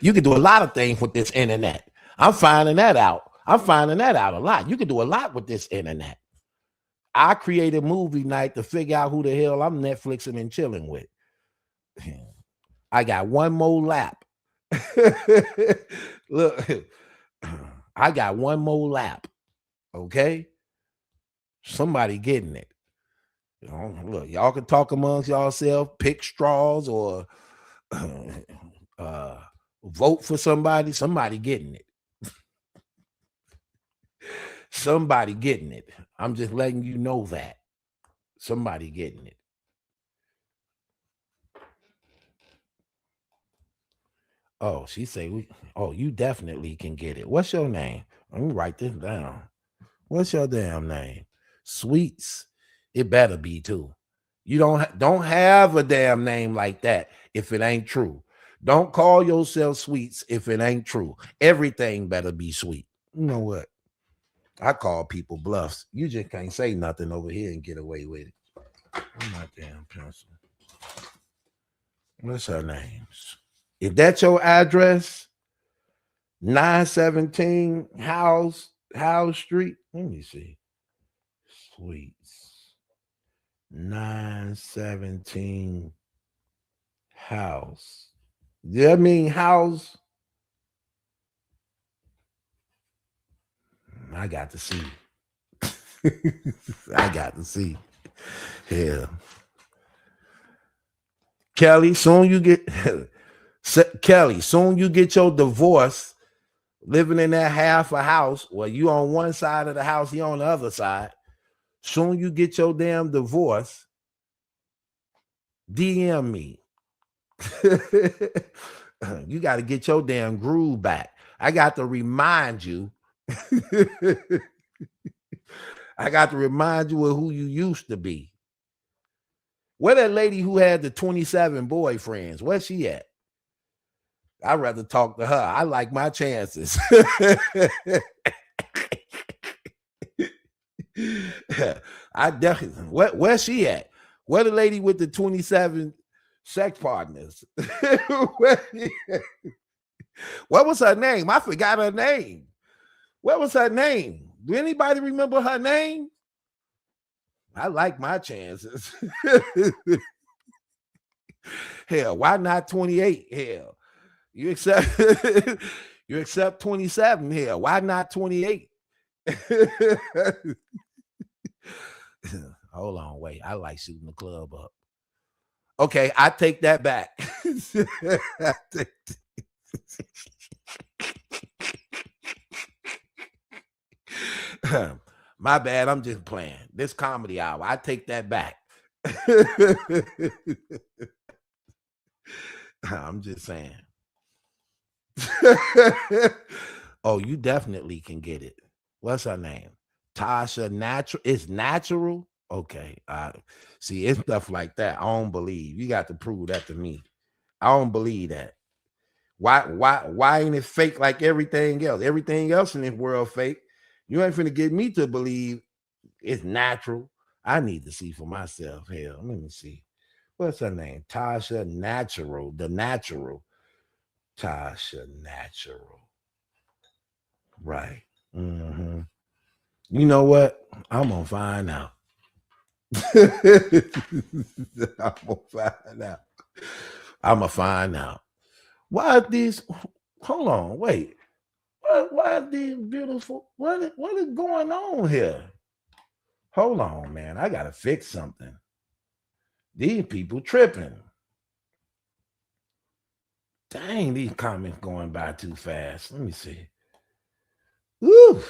You can do a lot of things with this internet. I'm finding that out a lot. You can do a lot with this internet. I created movie night to figure out who the hell I'm Netflixing and chilling with. I got one more lap. Look, I got one more lap. Okay? Somebody getting it. Look, y'all can talk amongst yourselves, pick straws, or vote for somebody. Somebody getting it. Somebody getting it. I'm just letting you know that. Somebody getting it. Oh, she say you definitely can get it. What's your name? Let me write this down. What's your damn name? Sweets. It better be too. You don't have a damn name like that if it ain't true. Don't call yourself Sweets if it ain't true. Everything better be sweet. You know what? I call people bluffs. You just can't say nothing over here and get away with it. Where's my damn pencil? What's her name? If that's your address, 917 House Street. Let me see. Sweets. 917 House. Does that mean house? I got to see. I got to see. Yeah. Kelly, soon you get your divorce, living in that half a house. Well, you on one side of the house, he on the other side. Soon you get your damn divorce, DM me. You got to get your damn groove back. I got to remind you. I got to remind you of who you used to be. Where that lady who had the 27 boyfriends, where's she at? I'd rather talk to her. I like my chances. I definitely. Where's she at? Where the lady with the 27 sex partners? What was her name? I forgot her name. What was her name? Do anybody remember her name? I like my chances. Hell, why not 28? Hell, you accept 27 here. Why not 28? Hold on, wait. I like shooting the club up. Okay, I take that back. My bad. I'm just playing. This comedy hour. I take that back. I'm just saying. Oh, you definitely can get it. What's her name? Tasha Natural. It's natural. Okay. See, it's stuff like that. I don't believe. You got to prove that to me. I don't believe that. Why ain't it fake like everything else? Everything else in this world fake. You ain't finna get me to believe it's natural. I need to see for myself. Hell, let me see. What's her name? Tasha Natural. The Natural. Tasha Natural. Right. Mm-hmm. You know what? I'm gonna find out. I'm gonna find out. Why are these? Hold on, wait. Why are these beautiful? What is going on here? Hold on, man. I gotta fix something. These people tripping. Dang, these comments going by too fast. Let me see. Woo!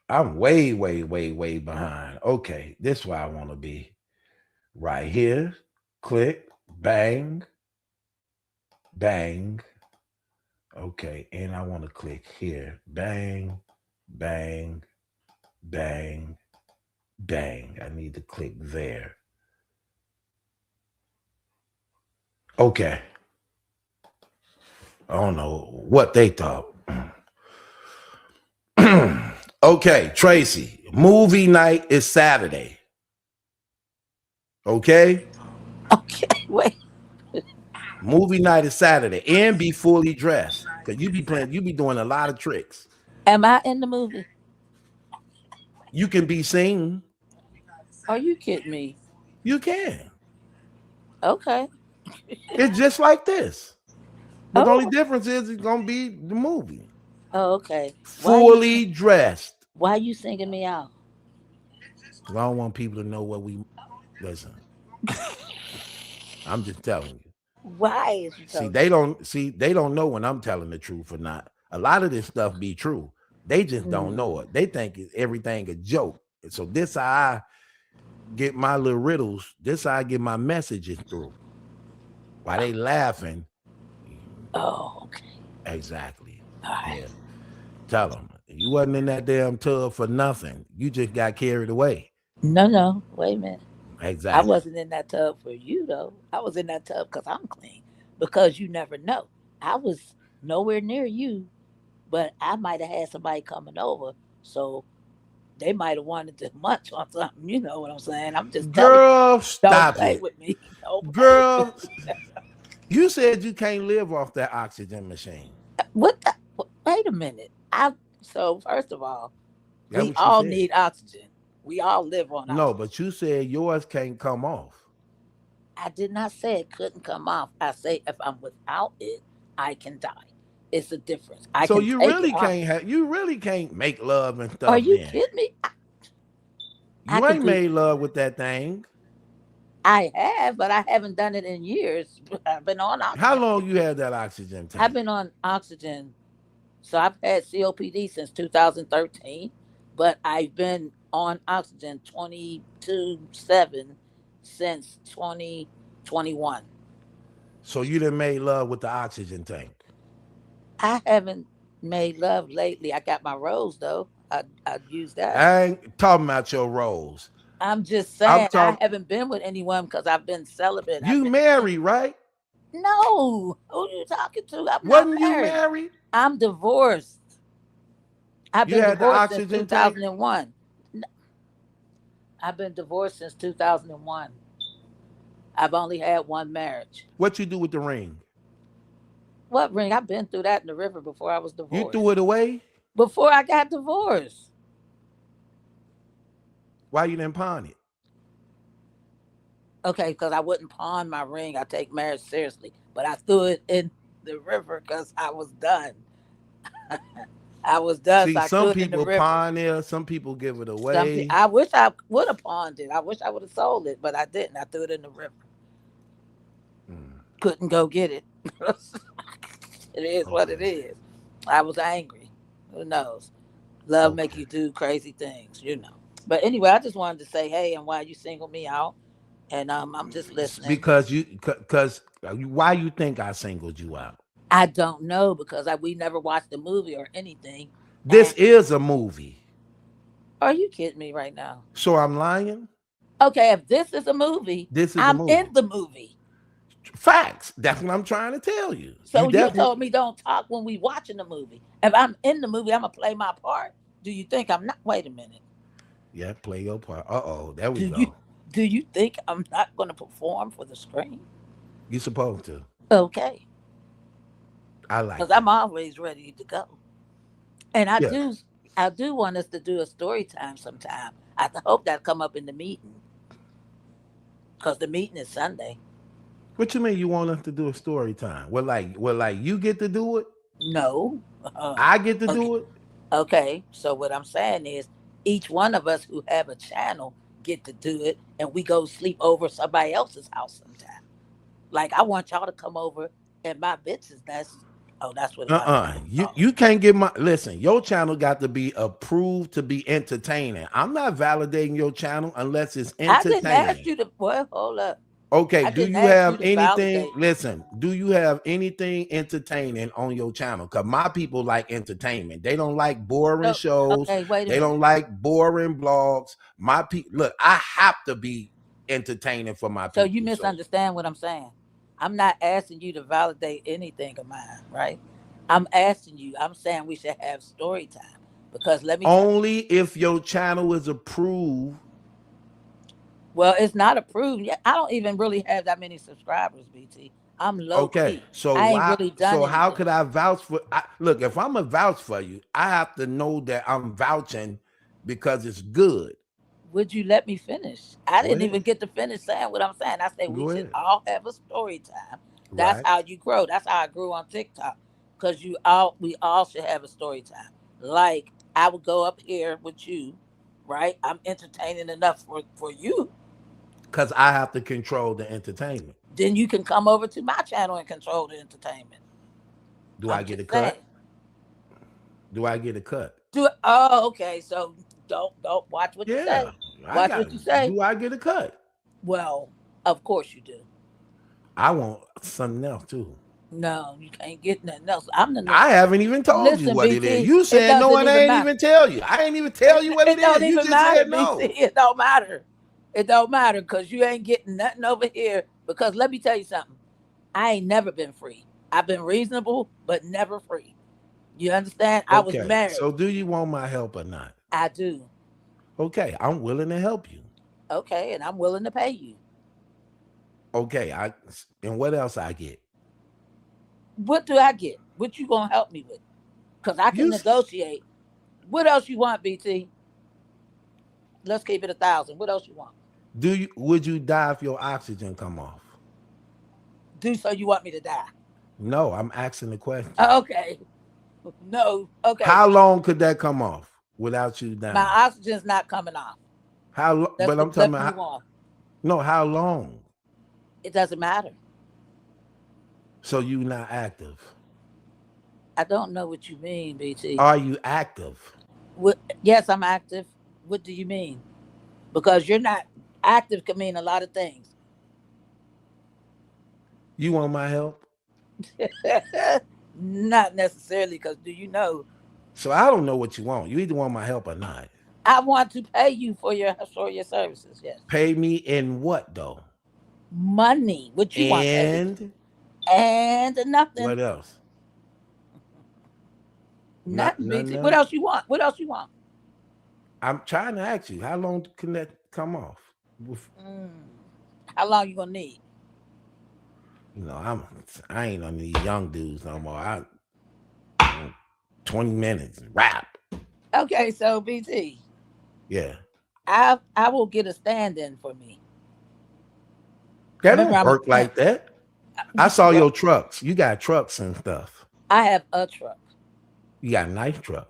I'm way behind. Okay, this is where I want to be. Right here. Click. Bang. Bang. Okay, and I want to click here. Bang. Bang. Bang. Bang. I need to click there. Okay. I don't know what they thought. Okay, Tracy. Movie night is Saturday. Okay? Okay, wait. Movie night is Saturday. And be fully dressed. Because you be doing a lot of tricks. Am I in the movie? You can be seen. Are you kidding me? You can. Okay. It's just like this. But the only Oh. difference is it's gonna be the movie. Oh, okay. Fully dressed. Why you singing me out? I don't want people to know what we listen. I'm just telling you. Why is you See, telling they don't know when I'm telling the truth or not. A lot of this stuff be true. They just don't know it. They think everything a joke. And so this how I get my little riddles. This how I get my messages through. While they laughing. Oh, okay. Exactly. All right. Yeah. Tell them you wasn't in that damn tub for nothing. You just got carried away. No. Wait a minute. Exactly. I wasn't in that tub for you though. I was in that tub because I'm clean. Because you never know. I was nowhere near you, but I might have had somebody coming over, so they might have wanted to munch on something. You know what I'm saying? I'm just telling you. Girl, stop Don't play it. with me. Don't play Girl, with me. you said you can't live off that oxygen machine. What? Wait a minute. So first of all, That's we what you all said. need oxygen. We all live on oxygen. No, but you said yours can't come off. I did not say it couldn't come off. I say if I'm without it, I can die. It's a difference. I So can you take really it off. can't you really can't make love and stuff. Are you then. kidding me? I You could ain't do- made love with that thing. I have, but I haven't done it in years. I've been on oxygen. How long you had that oxygen tank? I've been on oxygen. So I've had COPD since 2013, but I've been on oxygen 22/7 since 2021. So you done made love with the oxygen tank. I haven't made love lately. I got my rose though. I use that. I ain't talking about your rose. I'm just I'm saying I talking. haven't been with anyone because I've been celibate. You married, right? No. Who you talking to? I'm not Wasn't you married. married? I'm divorced. I've You been had the divorced since oxygen tank? 2001. I've been divorced since 2001. I've only had one marriage. What you do with the ring? What ring? I've been through that in the river before I was You threw divorced. it away? Before I got divorced. Why you didn't pawn it? Okay, because I wouldn't pawn my ring. I take marriage seriously. But I threw it in the river because I was done. I was done, See, so I threw some it in the people river. pawn it, some people give it away. I wish I would have pawned it. I wish I would have sold it, but I didn't. I threw it in the river. Couldn't go get it. It is what it is. I was angry. Who knows? Love make you do crazy things, you know. But anyway, I just wanted to say, hey, and why you singled me out, and I'm just listening. Because why you think I singled you out? I don't know because we never watched the movie or anything. This is a movie. Are you kidding me right now? So I'm lying? Okay, if this is a movie, I'm in the movie. Facts. That's what I'm trying to tell you. So you told me don't talk when we watching the movie. If I'm in the movie, I'm gonna play my part. Do you think I'm not? Wait a minute. Yeah, play your part. There we go. Do you think I'm not gonna perform for the screen? You supposed to. Okay. I like. Because I'm always ready to go. And I do want us to do a story time sometime. I hope that come up in the meeting. Because the meeting is Sunday. What you mean you want us to do a story time? Well, like you get to do it? No. I get to do it? Okay. So what I'm saying is each one of us who have a channel get to do it, and we go sleep over somebody else's house sometime. Like I want y'all to come over at my bitches. That's what you can't get listen, your channel got to be approved to be entertaining. I'm not validating your channel unless it's entertaining. I didn't ask you to hold up. Okay, do you have anything? Listen, do you have anything entertaining on your channel? Because my people like entertainment. They don't like boring shows. Okay, wait a minute. Don't like boring blogs. My people, look, I have to be entertaining for my people. So you misunderstand what I'm saying. I'm not asking you to validate anything of mine, right? I'm asking you. I'm saying we should have story time because only if your channel is approved. Well, it's not approved yet. I don't even really have that many subscribers, BT. I'm low key. So I ain't really done anything. How could I vouch for? Look, if I'm a vouch for you, I have to know that I'm vouching because it's good. Would you let me finish? I didn't even get to finish saying what I'm saying. I said we should all have a story time. That's how you grow. That's how I grew on TikTok. Because we all should have a story time. Like I would go up here with you, right? I'm entertaining enough for you. Because I have to control the entertainment. Then you can come over to my channel and control the entertainment. Do I get a cut? Do I get a cut? Okay. So don't watch what you say. Watch what you say. Do I get a cut? Well, of course you do. I want something else too. No, you can't get nothing else. I haven't even told you what it is. You said no, and I ain't even tell you. I ain't even tell you what it is. You just said no. It don't matter. It don't matter because you ain't getting nothing over here. Because let me tell you something. I ain't never been free. I've been reasonable, but never free. You understand? I was married. So do you want my help or not? I do. Okay, I'm willing to help you. Okay, and I'm willing to pay you. Okay, and what else I get? What do I get? What you gonna help me with? Because I can negotiate. What else you want, BT? Let's keep it 1,000. What else you want? Would you die if your oxygen come off? So you want me to die? No, I'm asking the question. Okay. No. Okay. How long could that come off without you dying? My oxygen's not coming off. But I'm talking about how long? It doesn't matter. So you not active? I don't know what you mean, BT. Are you active? Yes, I'm active. What do you mean? Because you're not active can mean a lot of things. You want my help? Not necessarily, because do you know? So I don't know what you want. You either want my help or not. I want to pay you for your services, yes. Pay me in what though? Money. What you want? And nothing. What else? Nothing, Nothing BT. What else. else you want? What else you want? I'm trying to ask you, how long can that come off? Mm. How long you gonna need? You know, I ain't on these young dudes no more. 20 minutes rap. Okay, so BT, Yeah, I will get a stand-in for me. that Remember, don't I'm work like that. I saw well. your trucks. You got trucks and stuff. I have a truck, You got a nice truck,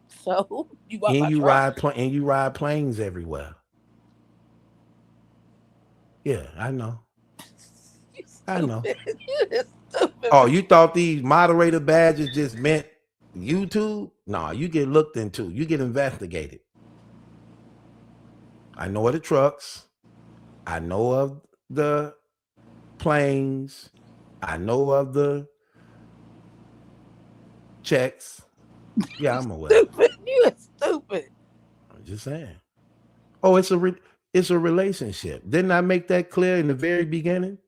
so you want my truck? and you ride planes everywhere. Yeah, I know. You I know. stupid. You just stupid. Oh, you thought these moderator badges just meant YouTube? No, you get looked into. You get investigated. I know of the trucks. I know of the planes. I know of the checks. Yeah, I'm aware. Stupid. You are stupid. I'm just saying. Oh, it's a relationship. Didn't I make that clear in the very beginning?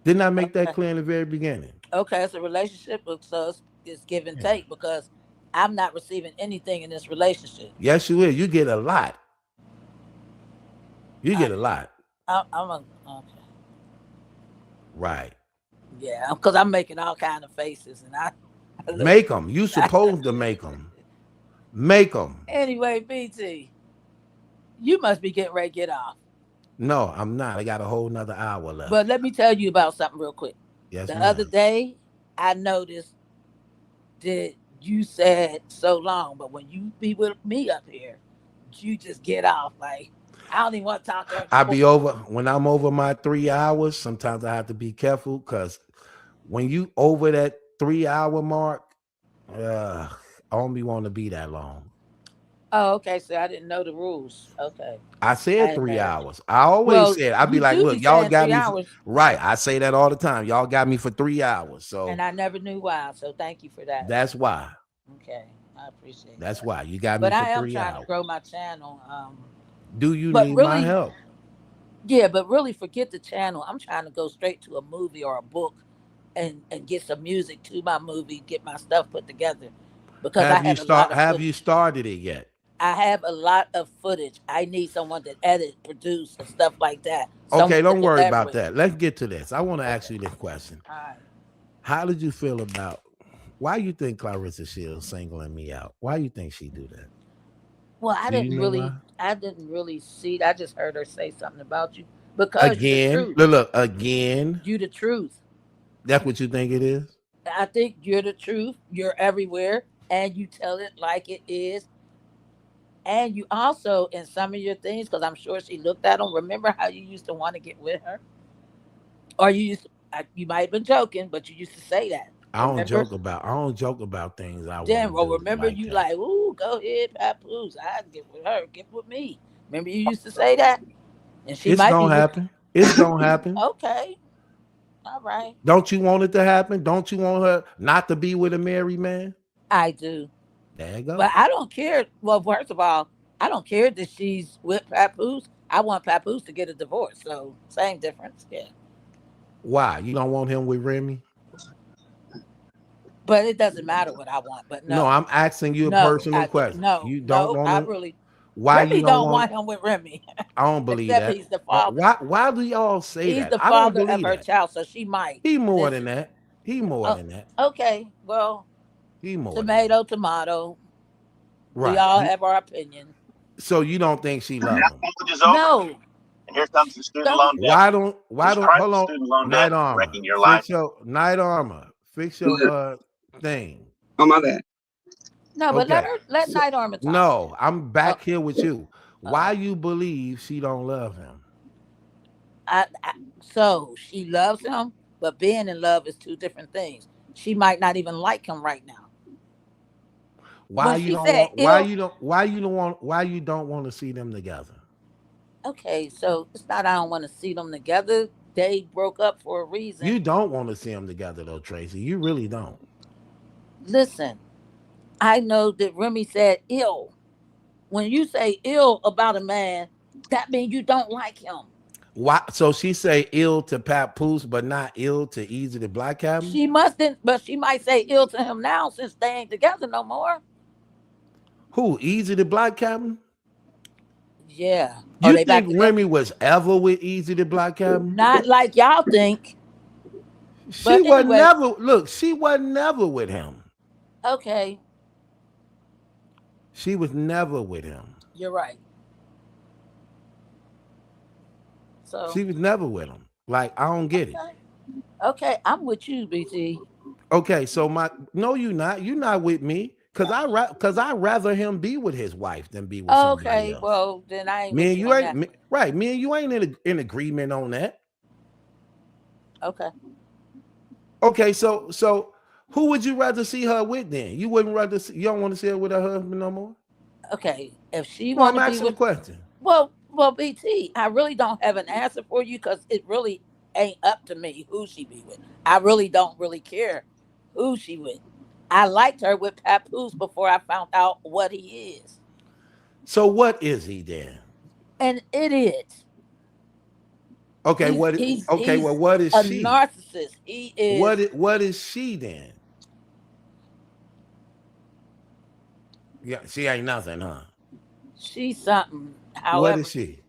Didn't I make that clear in the very beginning? Okay, it's a relationship, so it's give and Yeah. take because I'm not receiving anything in this relationship. Yes, you will. You get a lot. You I, get a lot. I'm a okay. Right. Yeah, because I'm making all kind of faces, and I look. Make them. You supposed to make them. Make them. Anyway, BT, you must be getting ready to get off. No, I'm not. I got a whole nother hour left. But let me tell you about something real quick. Yes, The ma'am. other day, I noticed that you said so long, but when you be with me up here, you just get off. Like, I don't even want to talk to her. I be over when I'm over my 3 hours. Sometimes I have to be careful because when you over that 3 hour mark, I don't be want to be that long. Oh, okay. So I didn't know the rules. Okay. I I said didn't 3 know. hours. I always Well, said I'd be you like, do look, be y'all saying got 3 me hours, right. I say that all the time. Y'all got me for 3 hours. So and I never knew why. So thank you for that. that's why. Okay, I appreciate That's that. why you got me But for I am three trying to hours. grow my channel. Do you But need my really, help? yeah, but really forget the channel. I'm trying to go straight to a movie or a book and get some music to my movie, get my stuff put together. Because I have a lot of Have you footage. started it yet? I have a lot of footage. I need someone to edit, produce, and stuff like that. Okay, Someone to don't worry about collaborate. that. Let's get to this. I want to ask Okay. you this question. All right. How did you feel about why you think Clarissa Shields singling me out? Why you think she do that? Well, Do you know why? I didn't really see. I just heard her say something about you because you the Again, truth. look, again. You the truth. That's what you think it is? I think you're the truth. You're everywhere, and you tell it like it is. And you also, in some of your things, because I'm sure she looked at them. Remember how you used to want to get with her, or you used to, you might have been joking, but you used to say that. Remember? I don't joke about things I want Then, to well, do remember like you that. like, ooh, go ahead, Papoose. I'd get with her, get with me. Remember you used to say that, and she It's might be gonna with. happen. It's gonna happen. Okay, all right, Don't you want it to happen? Don't you want her not to be with a married man? I do. There you But go. I don't care. Well, first of all, I don't care that she's with Papoose. I want Papoose to get a divorce. So same difference. Yeah. Why? You don't want him with Remy? But it doesn't matter what I want. But No, no, I'm asking you a no, personal question. no, You don't no. want I to. really, Why you Remy don't don't want? want him with Remy, I don't believe except that. he's the father. Why do y'all say He's that? the I don't father of believe her that. child, so she might He more than listen. that. He more Oh, than that. okay. Well, He more than that. tomato, tomato. We Right. all have our opinion. So you don't think she Now love him? college is over, No, and here comes the student don't. loan debt. Why This don't hold crisis on, student loan debt night armor. wrecking your life. Fix your night armor. Fix your Look, thing. oh my bad. No, but Okay. let So Night Armor talk. no, I'm Uh, back here with you. Why uh, you believe she don't love him? so she loves him, but being in love is two different things. She might not even like him right now. When she said ill, Why you don't want to see them together? okay, so it's not I don't want to see them together. They broke up for a reason. You don't want to see them together though, Tracy. You really don't. Listen, I know that Remy said ill. When you say ill about a man, that means you don't like him. Why? So she say ill to Papoose, but not ill to Easy the Black Cabin? She mustn't, but she might say ill to him now since they ain't together no more. Who? Easy the Black Cabin? Yeah. Are You they back think together? Remy was ever with Easy the Black Cabin? Not like y'all think. She But was anyway, never, look, she was never with him. okay, She was never with him. you're right. So She was never with him. Like, I don't get it. okay, okay, I'm with you, BT. Okay, so no, you not. You not with me. Cause I rather him be with his wife than be with somebody Okay, else. well then I ain't Me with and you you on ain't that. right. Me and you ain't in agreement on that. Okay. Okay, so who would you rather see her with then? You wouldn't rather see, you don't want to see her with her husband no more? Okay. If she No, want I'm to be asking the with, question. well, BT, I really don't have an answer for you because it really ain't up to me who she be with. I really don't really care who she with. I liked her with Papoose before I found out what he is, So what is he then? and it is. Okay, He's what is a she? narcissist. He is. What is she then? Yeah, she ain't nothing, huh? She's something. What is However, she?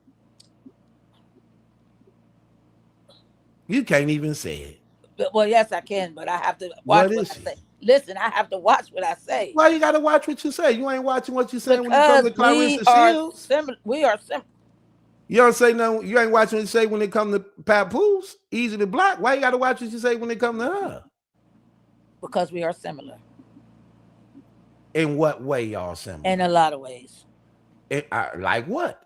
You can't even say it. well, yes, I can, but I have to watch What what is I she? say. Listen, I have to watch what I say Why you gotta watch what you say? You ain't watching what you saying when it comes because to we Clarissa are Shields. similar. We are similar. You don't say no. You ain't watching what you say when it comes to Papoose, Easy to Black. Why you gotta watch what you say when it comes to her? Because we are similar In what way y'all in similar? a lot of ways. Like what?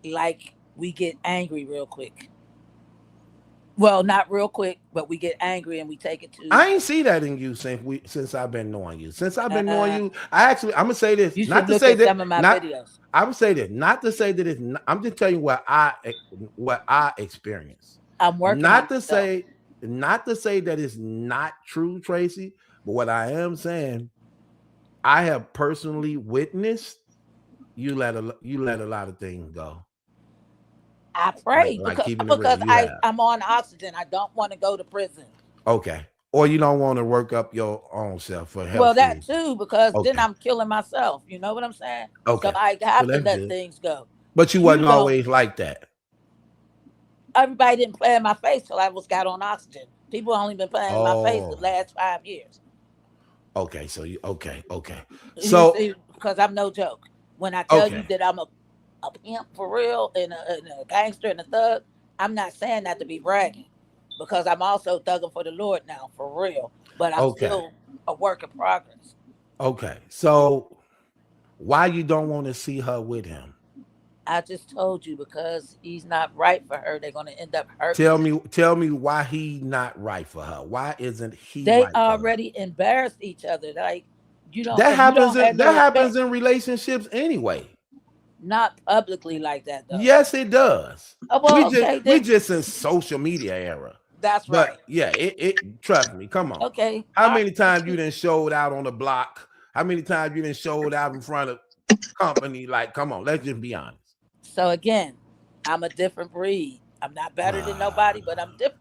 Like we get angry real quick. Well, not real quick, but we get angry and we take it to. I ain't see that in you since I've been knowing you. Since I've been knowing Uh, you, I'm gonna say this. you Not should to look say at that some of my not. videos. I would say that not to say that it's. Not, I'm just telling you what I experienced. I'm working on Not to myself. say not to say that it's not true, Tracy. But what I am saying, I have personally witnessed you let a lot of things go. I pray Like because keeping it real. because You I have. I'm on oxygen. I don't want to go to prison. Okay. Or you don't want to work up your own self for Well, health that reasons. too, because then Okay. I'm killing myself. You know what I'm saying? So Okay. I Well, have to that's let good. things go. But you You wasn't don't. always like that. Everybody didn't play in my face till I was got on oxygen. People only been playing in my face the Oh. last 5 years. Okay. So you okay. You So see, because I'm no joke. When I tell you okay. that I'm a pimp for real and a gangster and a thug, I'm not saying that to be bragging, because I'm also thugging for the Lord now for real. But I'm Okay. still a work in progress. Okay. So why you don't want to see her with him? I just told you because he's not right for her. They're gonna end up hurting. Tell me why he not right for her. Why isn't he They right for her? already embarrassed each other. Like you don't, if you don't have no That respect, happens in relationships anyway. not publicly like that though. Yes, it does. Oh well, okay We then. just in social media era. That's right. But yeah, it trust me. Come on. Okay, How all many times you right. didn't showed out on the block? How many times you didn't showed out in front of company? Like, come on, let's just be honest. So again, I'm a different breed. I'm not better than nobody, but I'm different.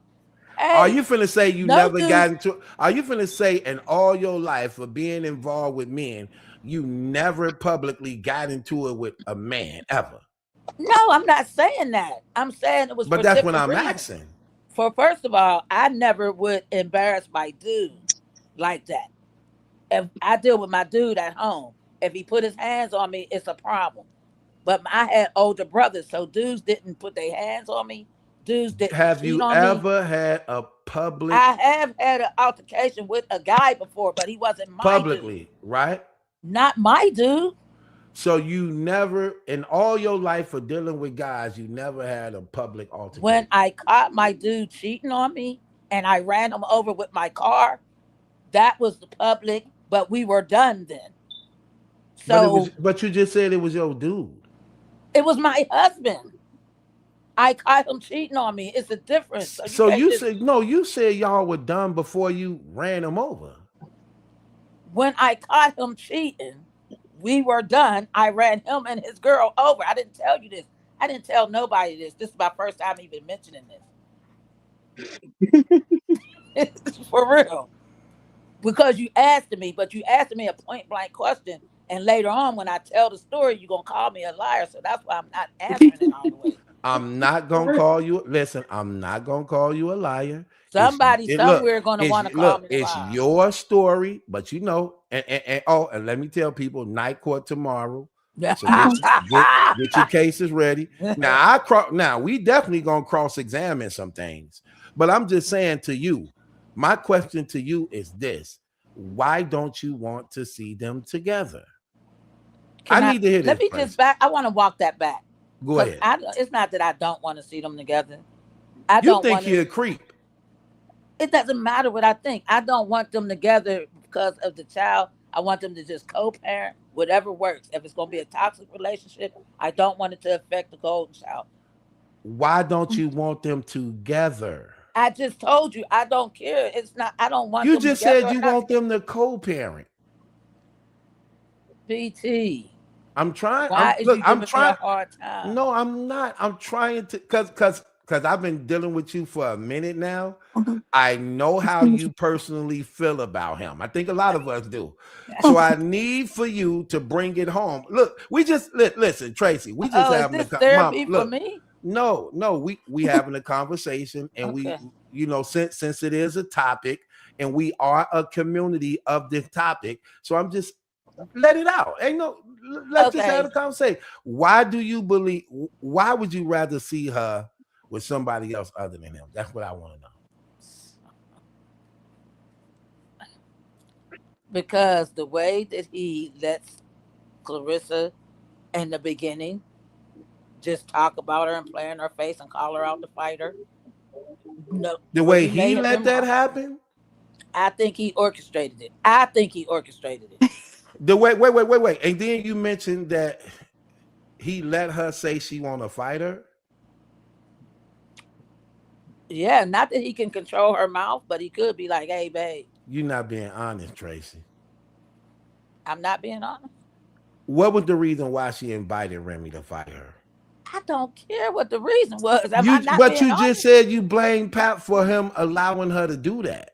Are Hey, you finna say you no never got dudes. into? Are you finna say in all your life of being involved with men, you never publicly got into it with a man ever? No, I'm not saying that. I'm saying it was But for that's what different I'm reasons. asking. For first of all, I never would embarrass my dude like that. If I deal with my dude at home, if he put his hands on me, it's a problem. But I had older brothers, so dudes didn't put their hands on me. Dudes didn't Have cheat you on me. ever had a public I have had an altercation with a guy before, but he wasn't my dude. publicly, right? Not my dude. So you never in all your life for dealing with guys, you never had a public When altercation. I caught my dude cheating on me and I ran him over with my car, that was the public, but we were done then. So But you just said it was your dude. it was my husband. I caught him cheating on me. It's a difference. So you So can't you just, said no, you said y'all were done before you ran him over. when I caught him cheating, we were done. I ran him and his girl over. I didn't tell you this. I didn't tell nobody this. This is my first time even mentioning this. For real. Because you asked me, but you asked me a point blank question. And later on, when I tell the story, you're going to call me a liar. So that's why I'm not answering it all the way. I'm not gonna call you. Listen, I'm not gonna call you a liar. Somebody somewhere going to want to call me a It's liar. your story, but you know, and let me tell people, night court tomorrow. So get your cases ready. Now we definitely gonna cross examine some things, but I'm just saying to you, my question to you is this: why don't you want to see them together? I need to hear Let this. me just back. I want to walk that back. Go Because ahead. it's not that I don't want to see them together. I You don't think want he to. a creep? It doesn't matter what I think. I don't want them together because of the child. I want them to just co-parent, whatever works. If it's going to be a toxic relationship, I don't want it to affect the golden child. Why don't you want them together? I just told you I don't care. It's not. I don't want You them just together said or you not. want them to co-parent. PT. I'm trying. Why is you I'm giving me a trying. hard time? No, I'm not. I'm trying to because I've been dealing with you for a minute now. I know how you personally feel about him. I think a lot of us do. So I need for you to bring it home. Look, we just listen, Tracy. We just Oh, is having this mom. therapy for Look, me? no, we having a conversation, and we, Okay. you know, since it is a topic, and we are a community of this topic. So I'm just let it out. Ain't no. Let's just have Okay. a conversation. Why do you believe? Why would you rather see her with somebody else other than him? That's what I want to know. Because the way that he lets Clarissa in the beginning just talk about her and play in her face and call her out to fight her. No, The well, way you may he have let been that wrong. happen. I think he orchestrated it. I think he orchestrated it. The way, wait, and then you mentioned that he let her say she want to fight her. Yeah, not that he can control her mouth, but he could be like, "Hey, babe, You're not being honest, Tracy. I'm not being honest. What was the reason why she invited Remy to fight her? I don't care what the reason was. Am I not But being you just honest? said you blame Pat for him allowing her to do that.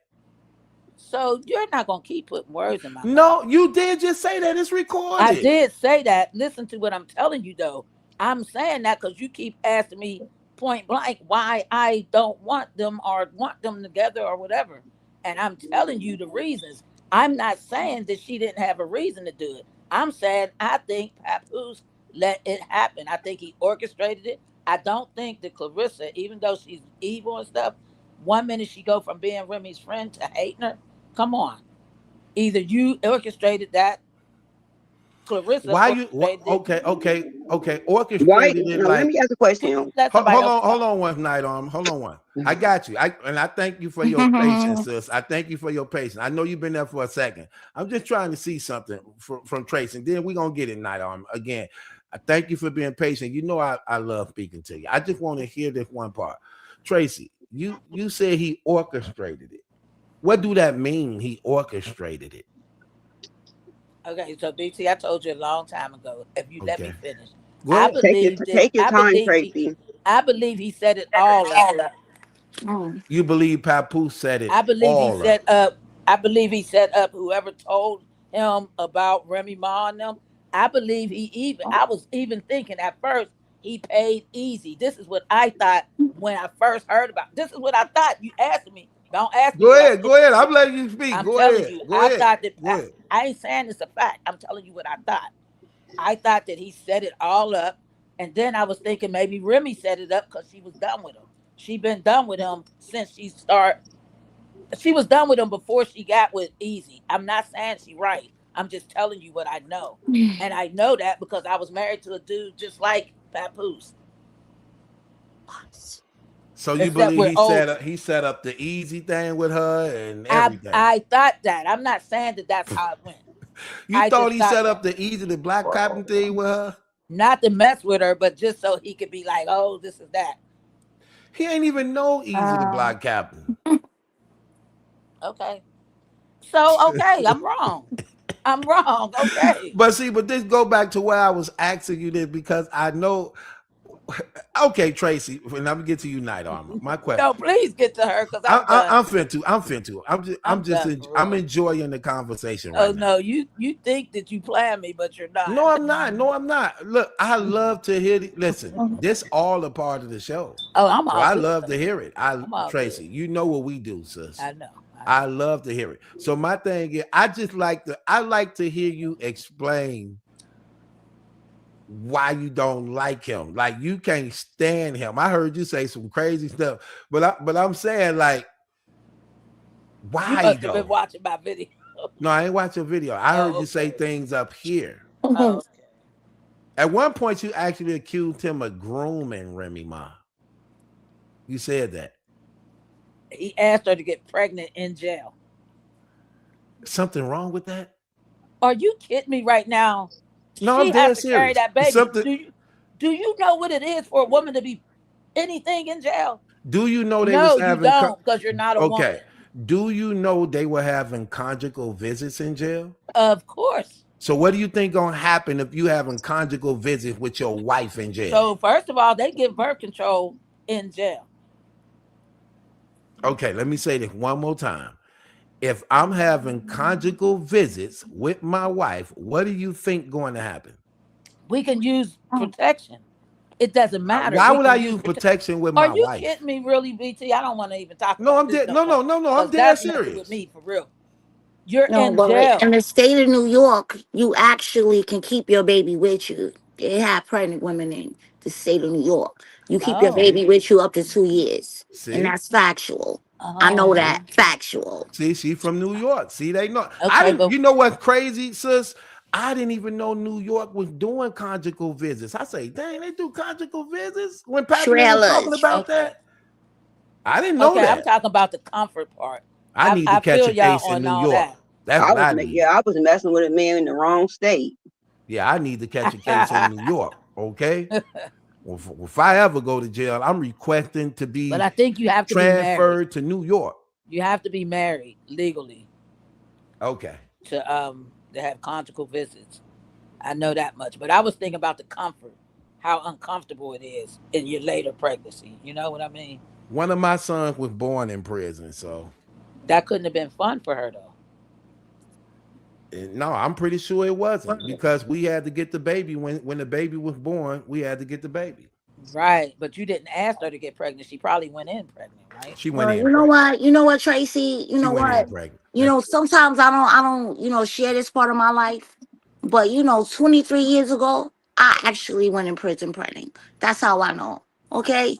So you're not gonna keep putting words in my mouth. No, you did just say that. It's I recorded. did say that. Listen to what I'm telling you, though. I'm saying that because you keep asking me point blank why I don't want them or want them together or whatever. And I'm telling you the reasons. I'm not saying that she didn't have a reason to do it. I'm saying I think Papoose let it happen. I think he orchestrated it. I don't think that Clarissa, even though she's evil and stuff, 1 minute she go from being Remy's friend to hating her. Come on. Either you orchestrated that, Clarissa Why you orchestrated it. okay, Why? orchestrated it Now, let like me ask a question. Let somebody else hold talk. on one night on. Hold on one. I got you. I thank you for your patience, sis. I thank you for your patience. I know you've been there for a second. I'm just trying to see something from Tracy, and then we're gonna get it night on again. I thank you for being patient. You know I love speaking to you. I just want to hear this one part. Tracy, you said he orchestrated it. What do that mean? He orchestrated it. Okay, so BT, I told you a long time ago. If you let me Okay. finish, Go I ahead. believe that Take your time, Tracy. I believe he set it all up. You believe Papoose set it I believe he all up. set up. I believe he set up whoever told him about Remy Ma and them. I believe he even. I was even thinking at first he paid easy. This is what I thought when I first heard about. This is what I thought. You asked me. Don't ask me Go what I ahead. think. Go ahead. I'm letting you speak. I'm Go telling ahead. you. Go I ahead. thought that. Go ahead. I ain't saying it's a fact. I'm telling you what I thought. I thought that he set it all up, and then I was thinking maybe Remy set it up because she was done with him. She been done with him since she started. She was done with him before she got with Easy. I'm not saying she right. I'm just telling you what I know, and I know that because I was married to a dude just like Papoose, So you except believe we're older. he set up the easy thing with her and I everything. I thought that. I'm not saying that that's how it went. You I thought just he thought set that. up the easy the black captain thing with her? Not to mess with her, but just so he could be like, oh, this is that. He ain't even know easy the black captain. Okay. So okay, I'm wrong. I'm wrong. Okay. But see, but this go back to where I was asking you this because I know Okay, Tracy, and I'm gonna get to you, Night Armor. My question. No, please get to her because I'm done. I'm finna. I'm done for I'm real. enjoying the conversation Oh right now. no, you think that you plan me, but you're not. No, I'm not. No, I'm not. Look, I love to hear. Listen, this all a part of the show, Oh, I'm so all I good. love to hear it. I'm all Tracy, good. you know what we do, sis. I know. I love to hear it. So my thing is, I like to hear you explain why you don't like him. Like you can't stand him. I heard you say some crazy stuff, but I'm saying like, You why must have been though? watching my video. No, I ain't watching a video. I heard Oh, you say okay. things up here. Oh, okay. At one point, you actually accused him of grooming Remy Ma. You said that. He asked her to get pregnant in jail. Something wrong with that? Are you kidding me right now? No, She I'm has dead to carry serious. that baby. Something. Do you know what it is for a woman to be anything in jail? Do you know they was No, you having? don't, because you're not a Okay. woman. Do you know they were having conjugal visits in jail? Of course. So what do you think gonna happen if you having conjugal visits with your wife in jail? So first of all, they give birth control in jail. Okay, let me say this one more time. If I'm having conjugal visits with my wife, what do you think going to happen? We can use protection. It doesn't matter. Why We would I can use use protection with Are my you wife? kidding me, really, BT? I don't want to even talk No, about I'm this dead. no No, more no, no, no. I'm because dead that's messing with serious. me for real. You're No, in but in jail. the state of New York, you actually can keep your baby with you. They have pregnant women in the state of New York. You keep your Oh, See, baby with you up to 2 years. And see, that's factual. I know oh, see, that. Factual. see. She from New York. See, they know. I okay, didn't. but You know what's crazy, sis? I didn't even know New York was doing conjugal visits. I say, dang, they do conjugal visits. When Pac-Man was talking Trailers. about okay, that, I didn't know okay. I'm that. talking about the comfort part. I need to I catch feel a y'all case in on New all York. that. That's what I need. I was messing with a man in the wrong state. Yeah, I need to catch a case in New York. Okay. Well, if I ever go to jail, I'm requesting to But be I think you have to be married. transferred to New York. You have to be married legally Okay. to have conjugal visits. I know that much. But I was thinking about the comfort, how uncomfortable it is in your later pregnancy. You know what I mean? One of my sons was born in prison, so That couldn't have been fun for her though. no, I'm pretty sure it wasn't because we had to get the baby when the baby was born. We had to get the baby. Right. But you didn't ask her to get pregnant. She probably went in pregnant, right? She went Well, in you know pregnant. what? You know what, Tracy? You She know went in what? pregnant. That's true. Sometimes I don't share this part of my life. But 23 years ago, I actually went in prison pregnant. That's how I know. Okay?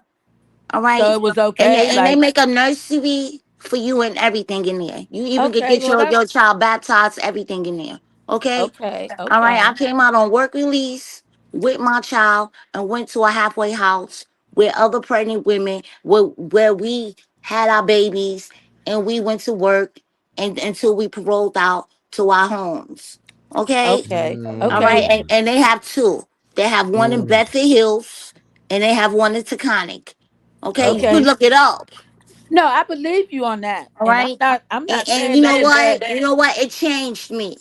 All So right. it was And okay. they Like, make a nursery for you and everything in there. You even could okay, get well your that's child baptized, everything in there. Okay. okay, All right. I okay. came out on work release with my child and went to a halfway house with other pregnant women where we had our babies and we went to work and until we paroled out to our homes. Okay. Okay. All right. Okay. And they have two. They have one in Mm. Bedford Hills and they have one in Taconic. Okay. You can Okay. Okay. look it up. No, I believe you on that. All And right. I'm And, not and saying you that know is bad. what? You know what? It changed me.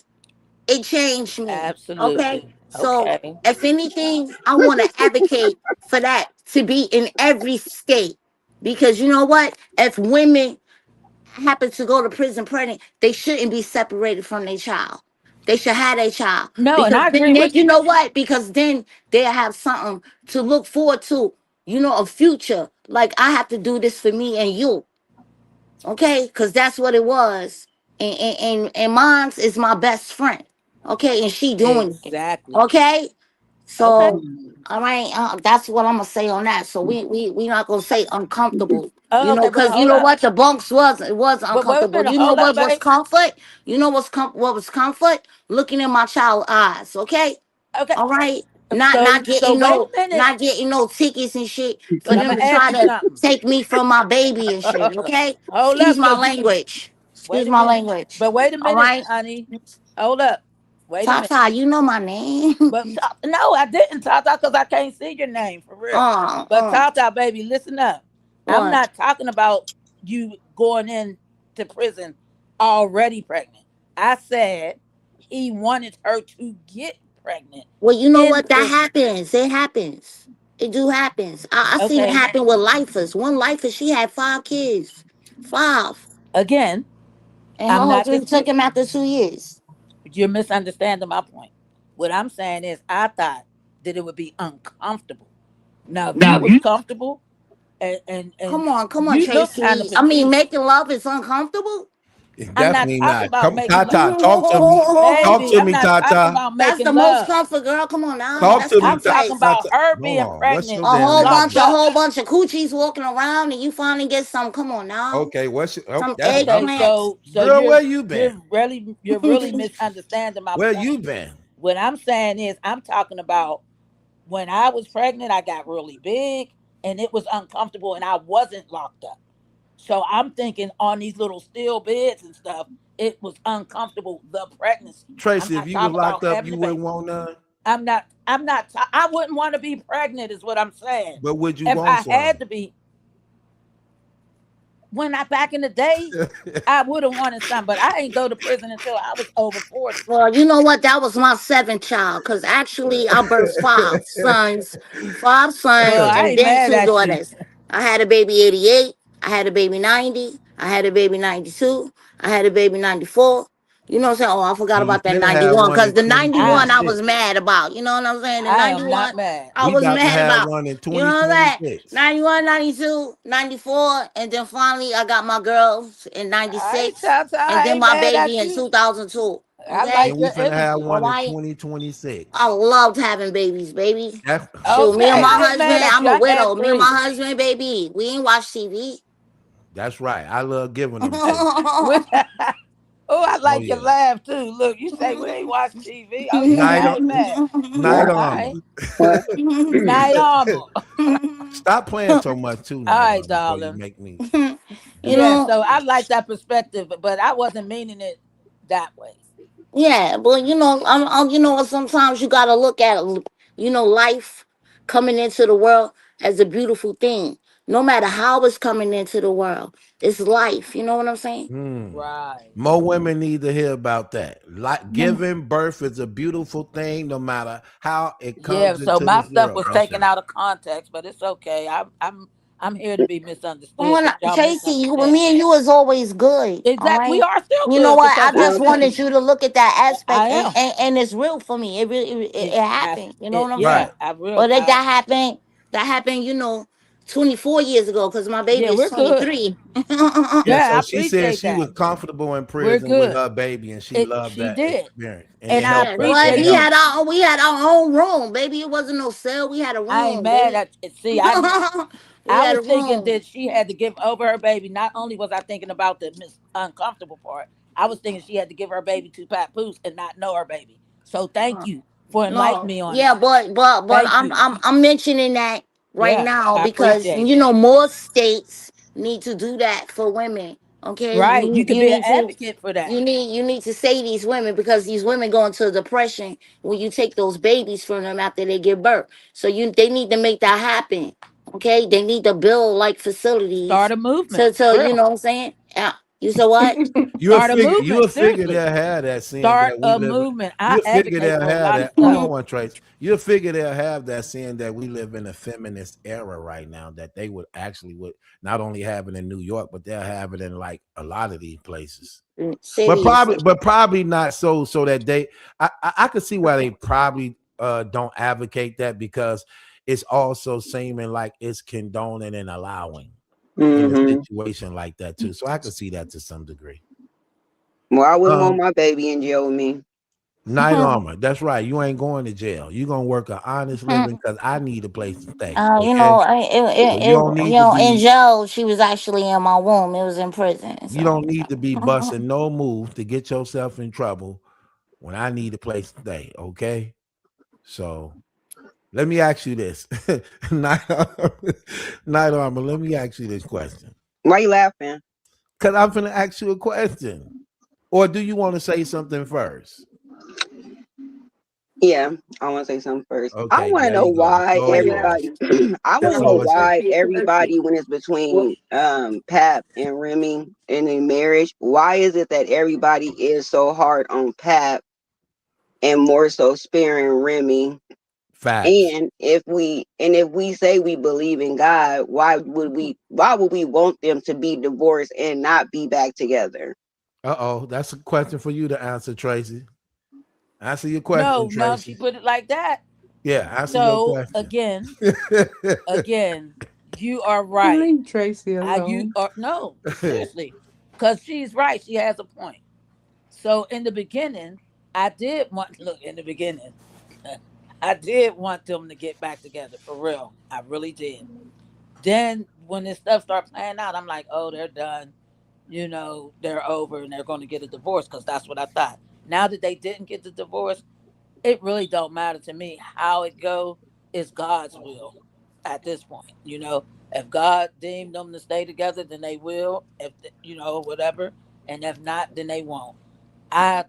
It changed me. Okay. Absolutely. So Okay. if anything, I want to advocate for that to be in every state. Because you know what? If women happen to go to prison pregnant, they shouldn't be separated from their child. They should have their child. No, and Because I then agree they, with you you. know what? Because then they'll have something to look forward to, a future. Like I have to do this for me and you. Okay? Because that's what it was. And mine's is my best friend. Okay, and she doing it. Exactly. Okay, Okay. so all right, that's what I'm gonna say on that. So we not gonna say uncomfortable, Oh, okay, but because you hold know up. what, the bunks was But wait a uncomfortable. minute, You know hold up, what was babe. comfort? You know what was comfort? Looking in my child's eyes. Okay, Okay. all right, not So not so getting wait a no minute. not getting no tickets and shit for But I'm them gonna to ask try you to something. take me from my baby and shit. Okay, Hold excuse up, my cause language. Excuse wait a my minute. language. But wait a All minute, right, honey. Hold up. Wait a minute. Tata, you know my name. But no, I didn't, Tata, because I can't see your name for real. uh, But uh, Tata, baby, listen up. I'm what? not talking about you going into prison already pregnant. I said he wanted her to get pregnant Well, you know in what? That prison. happens. It happens. It do happens. I seen it Okay. happen with lifers. One lifer, she had 5 kids. 5. Again, And her I'm not husband took disputing. him after 2 years. You're misunderstanding my point. What I'm saying is, I thought that it would be uncomfortable. Now, if you was comfortable, and Come on, you look kind of Tracy. I mean, petite. making love is uncomfortable. It's I'm not definitely talking not. about Come, making love, Tata, talk to me. Talk baby. to I'm me, not talking Tata. about That's the making most love. comfort, girl. Come on now. Talk That's to me, I'm talking comfort. about Tata. her Hold being on. What's pregnant, your damn locked name? up. A whole bunch of coochies walking around, and you finally get some. Come on now. Okay, what's your, oh, Some that's Okay, eggplants. so girl. Where you been? you're really misunderstanding my Where point. you been? What I'm saying is, I'm talking about when I was pregnant, I got really big and it was uncomfortable and I wasn't locked up. So I'm thinking on these little steel beds and stuff, it was uncomfortable, the pregnancy. I'm Tracy, if not you was talking locked about up, having you the wouldn't baby. want none. I wouldn't want to be pregnant, is what I'm saying. But would you If want I some? had to be, when I back in the day, I would have wanted some, but I ain't go to prison until I was over 40. Well, you know what? That was my seventh child. Because actually, I birthed 5 sons, Well, I and ain't then mad 2 at you. daughters. I had a baby 88. I had a baby 90. I had a baby 92. I had a baby 94. You know what I'm saying? Oh, I forgot And you about that finna have 91. one Because in the 91 I 2026. was mad about. You know what I'm saying? The I am not 91 mad. I We was about to mad have about. one in You know what I'm saying? 2026. 91, 92, 94. And then finally, I got my girls in I ain't 96. Tata, And I then ain't my mad baby at in you. 2002. I Okay? like And we your finna have energy. one in Hawaii. I 2026. loved having babies, baby. That's Shoot, me and Okay, my I ain't husband, mad at I'm you. a I had widow. Me and my 3. husband, baby, we ain't watch TV. that's right. I love giving them too. With oh, I Oh like your yeah. laugh too. Look, you say we ain't watch TV. Okay, Night I on ain't mad. night All armor. right, What? night armor. Stop playing so much too, All night right, armor, before you darling. make me You do Yeah, know, so I like that perspective, but I wasn't meaning it that way. yeah, but you know, sometimes you gotta look at, life coming into the world as a beautiful thing. No matter how it's coming into the world, it's life. You know what I'm saying? Hmm. Right. More women need to hear about that. Like giving birth is a beautiful thing, no matter how it Yeah. comes So into my this stuff world. was That's taken right. out of context, but it's okay. I'm here to be Come misunderstood on, because y'all Tracy, misunderstand me me. and you is always good. All Exactly. We right. are still You know good what? I because I just Yeah. choose wanted you. you to look at that I aspect, and, am. and, and it's real for me. It really, it happened. You know what I'm Yeah. saying? Right. I real. But that happened. That happened. 24 years ago, because my Yeah. baby is We're good. 23. Yeah, Yeah, I so she said appreciate she that. was comfortable in We're prison with good. her baby and she loved She that did, experience. And and it I helped Yeah, her. what? It appreciate We you. helped. had our own room, baby. It wasn't no cell. We had a I ain't room, mad baby. at. See, I We I had was a thinking room. that she had to give over her baby. Not only was I thinking about the uncomfortable part, I was thinking she had to give her baby to Papoose and not know her baby. So thank you for enlightening No, me on yeah, that. but Thank you. I'm mentioning that right Yeah, now I because appreciate it. more states need to do that for women. Okay, Right, you could you be an need to advocate for that. say these women, because these women go into depression when you take those babies from them after they give birth. So they need to make that happen. Okay, they need to build like Start facilities a movement, to real. what I'm saying. Yeah, you said what? Start a You'll movement. figure Seriously, they'll have that seeing start that we a live. movement. I You'll figure advocate they'll for a have lot of that. Hold stuff. on, one Trace. You'll figure they'll have that seeing that we live in a feminist era right now. That they would actually would not only have it in New York, but they'll have it in like a lot of these places. Cities. But probably not so that they. I could see why they probably don't advocate that, because it's also seeming like it's condoning and allowing in a Mm-hmm. situation like that too. So I could see that to some degree. Well, I wouldn't want Um, my baby in jail with me. Night armor. That's right. You ain't going to jail. You gonna work an honest living because I need a place to stay. Okay. So you don't need to In be. jail, she was actually in my womb. It was in prison. You So, don't need to be busting no move to get yourself in trouble when I need a place to stay. Okay. So let me ask you this, night armor. Night armor. Let me ask you this question, Why you laughing? because I'm gonna ask you a question. Or do you want to say something first? Yeah, I want to say something first. I Okay, want to there know you go. The why floor is yours. everybody. I The want to know floor is yours. why everybody, when it's between Pap and Remy in a marriage, why is it that everybody is so hard on Pap and more so sparing Remy? Facts. And if we say we believe in God, why would we want them to be divorced and not be back together? Uh-oh, that's a question for you to answer, Tracy. Answer your question, No, now if you Tracy. put it like that. Yeah, answer your So question. again, you are right. Leave Tracy You alone. are no, seriously, because she's right. She has a point. So in the beginning, I did want look in the beginning. I did want them to get back together for real. I really did. Then when this stuff started playing out, I'm like, oh, they're done. They're over and they're going to get a divorce because that's what I thought. Now that they didn't get the divorce, it really don't matter to me how it go. It's God's will at this point. If God deemed them to stay together, then they will. If whatever, and if not, then they won't. I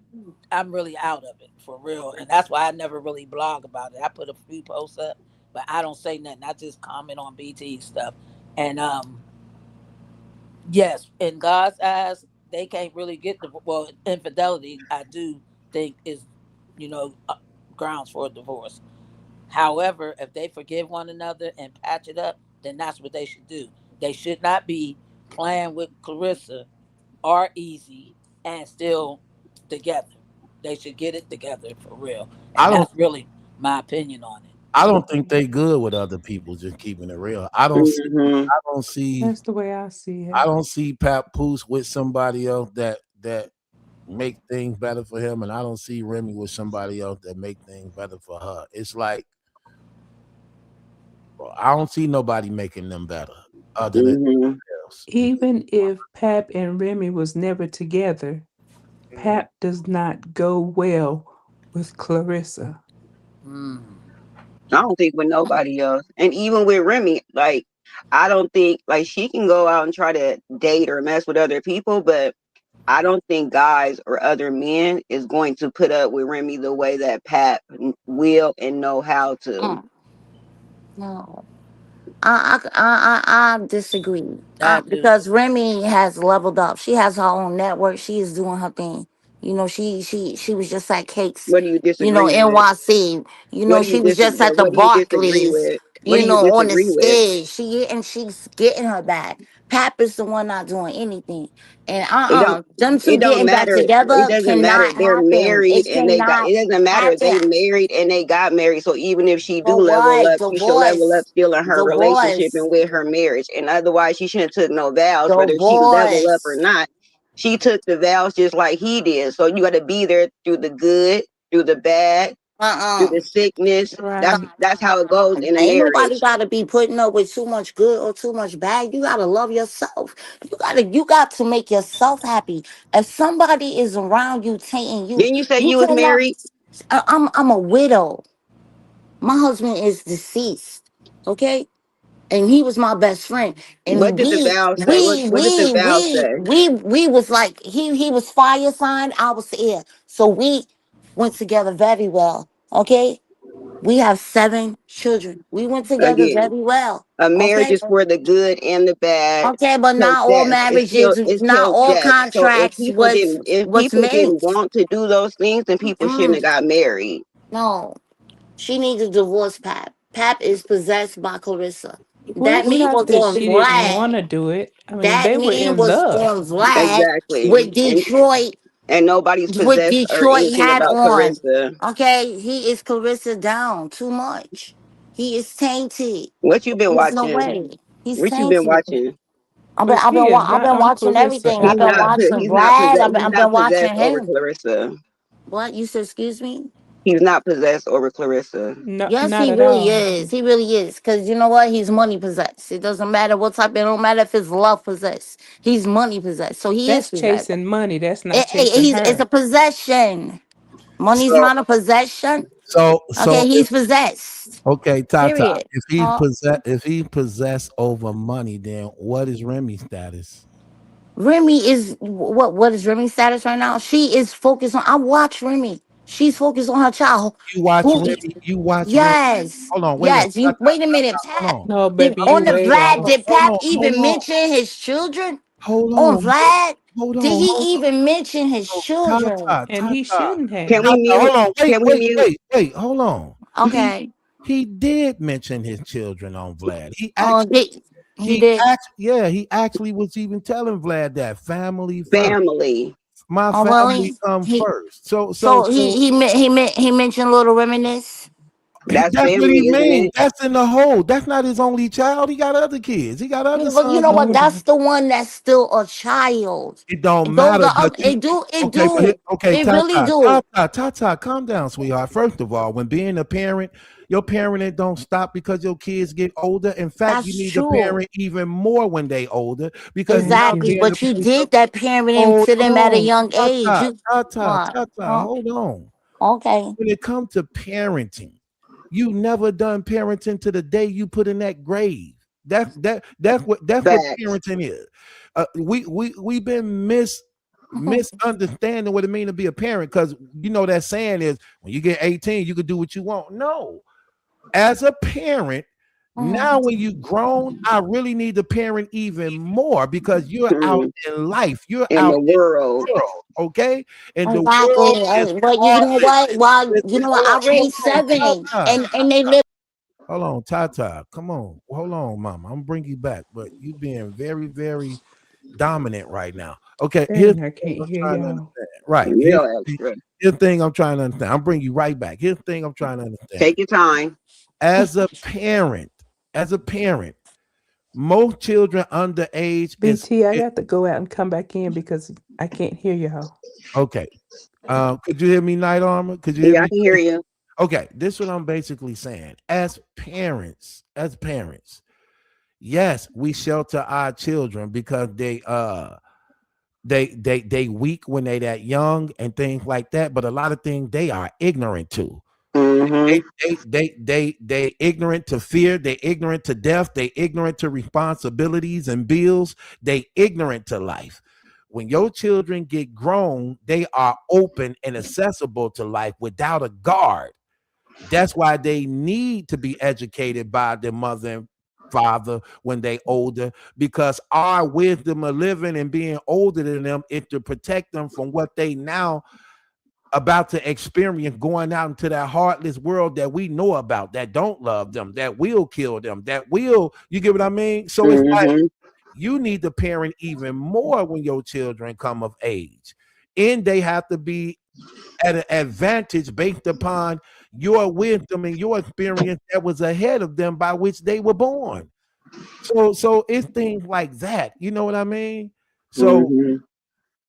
I'm really out of it for real, and that's why I never really blog about it. I put a few posts up, but I don't say nothing. I just comment on BT stuff, and yes, in God's eyes, they can't really get the well infidelity. I do think is you know uh, grounds for a divorce. However, if they forgive one another and patch it up, then that's what they should do. They should not be playing with Clarissa or Easy and still together. They should get it together for real. I And don't that's really my opinion on it. I don't think they good with other people, just keeping it real. Hmm. I don't see That's the way I see I it. don't see Pat Poose with somebody else that make things better for him, and I don't see Remy with somebody else that make things better for her. It's like I don't see nobody making them better other than Hmm. else. Even if Pap and Remy was never together, Mhm. Pap does not go well with Clarissa. Mm. I don't think with nobody else. And even with Remy, like, I don't think, like, she can go out and try to date or mess with other people, but I don't think guys or other men is going to put up with Remy the way that Pat will and know how to. Mm, no. I disagree. I do. Because Remy has leveled up. She has her own network. She is doing her thing. She was just at Cakes, What do you disagree with? NYC. What do you She was just disagree? at the What do you disagree Barclays, with? What do you on the disagree with? stage. She's getting her back. Pap is the one not doing anything. And It don't. them It two don't getting back matter. It together doesn't matter. cannot They're happen. married It and they got. cannot It doesn't matter. happen. They married and they got married. So even if she do For level what? up, she should level up Divorce. still in her relationship Divorce. and with her marriage. And otherwise, she shouldn't took no vows, whether she level up or Divorce. not. She took the vows just like he did. So you got to be there through the good, through the bad, through Uh-uh. the sickness. Right. That's how it goes in a Ain't nobody marriage. gotta be putting up with too much good or too much bad. You gotta love yourself. You got to make yourself happy. If somebody is around you tainting you, Didn't you say you you was cannot. married? I'm a widow. My husband is deceased. Okay? And he was my best friend. What And did the we vows say? What we What did the we vows we say? we we was like he was fire sign, I was air. So we went together very well. Okay? We have 7 children. We went together Again. very well. A marriage Okay. is for the good and the bad Okay, but till not all death. marriages, It's not till all death. So contracts if was people made. didn't want to do those things, then people shouldn't have Mm, got married. no, she needs a divorce. Pap. Pap is possessed by Clarissa. Well, That it's man not was that on she didn't Vlad. want to do it. I mean, That they were man in was love. on Vlad with Exactly. Detroit. And nobody's With possessed or Detroit anything hat about on. Clarissa. Okay, he is Clarissa down too much. He is tainted. What you been There's no watching? way. He's What you been tainted. watching? But she is I've not been on watching Clarissa everything. I've at been all. watching He's not Vlad. possessed. I've He's been not watching possessed over him. Clarissa. What you said? Excuse me. He's not possessed over Clarissa. No, Yes, not he at really all. is. He really is. Cause you know what? He's money possessed. It doesn't matter what type. It don't matter if it's love possessed. He's money possessed. So he is That's possessed. chasing money. That's not chasing It's a her. possession. Money's So not a possession. so Okay, if he's possessed. okay, Tata, Period. if he possessed over money, then what is Remy's status? Remy is what is Remy's status right now? She is focused on. I watch Remy. She's focused on her child. You watch Who? Remy. You watch Remy. Yes, Hold on. Wait a minute. yes. You wait a minute, Pat. Hold No, Did baby, you on the way Vlad? off. Did Pat hold even on. mention his children Hold on on. Vlad? Hold Did on. he Hold on. even mention his So, children? Tata, And he Tata, shouldn't Can have. we Tata. mute? Hold on. Can we mute? Wait. Hold on. Okay. he did mention his children on Vlad. He Oh, actually he did. he actually was even telling Vlad that family first. Family. My Oh well, family come he first. So so so so he mentioned Little Reminisce. That's that's what he family, isn't mean. it? That's in the hole. That's not his only child. He got other kids. He got other Yeah, but you sons know and what? daughters. That's the one that's still a child. It don't Those matter, are but you it okay, but do, okay, it really do. Tata, calm down, sweetheart. First of all, when being a parent, your parenting don't stop because your kids get older. In fact, you That's need to true. parent even more when they older because Thank now you. Exactly. they're in a But you place of did that parenting hold to them at a on, young age. You what? Huh? hold on. Okay. When it comes to parenting, you never done parenting to the day you put in that grave. That's what Facts. parenting is. We've been misunderstanding what it means to be a parent because you know that saying is when you get 18 you can do what you want. No, as a parent now when you grown, I really need to parent even more because you're out Mhm. in life, you're In out the in world. the world, okay, and the world Exactly. is But you know hard. what? While you know what, Hold on, I raised seven, Tata. and they live. Hold on, Tata. Come on. Hold on, mama. I'm gonna bring you back, but you being very, very dominant right now. Okay, here's Dang, the I thing can't I'm hear trying to y'all. understand. Right. Real extra. Here's the thing I'm trying to understand. I'm bringing you right back. Here's the thing I'm trying to understand. Take your time. As a parent, as a parent, most children underage is BT, I got to go out and come back in because I can't hear y'all. okay. Could you hear me, Night Armor? Could you hear Yeah, I me? can hear you. Okay, this is what I'm basically saying. As parents, yes, we shelter our children because they weak when they that young and things like that, but a lot of things they are ignorant to. Mm-hmm. They ignorant to fear, they ignorant to death, they ignorant to responsibilities and bills, they ignorant to life. When your children get grown, they are open and accessible to life without a guard. That's why they need to be educated by their mother and father when they older, because our wisdom of living and being older than them is to protect them from what they now about to experience going out into that heartless world that we know about, that don't love them, that will kill them, that will, you get what I mean? So it's like Mm-hmm. you need to parent even more when your children come of age. And they have to be at an advantage based upon your wisdom and your experience that was ahead of them by which they were born. So it's things like that. You know what I mean? So Mm-hmm.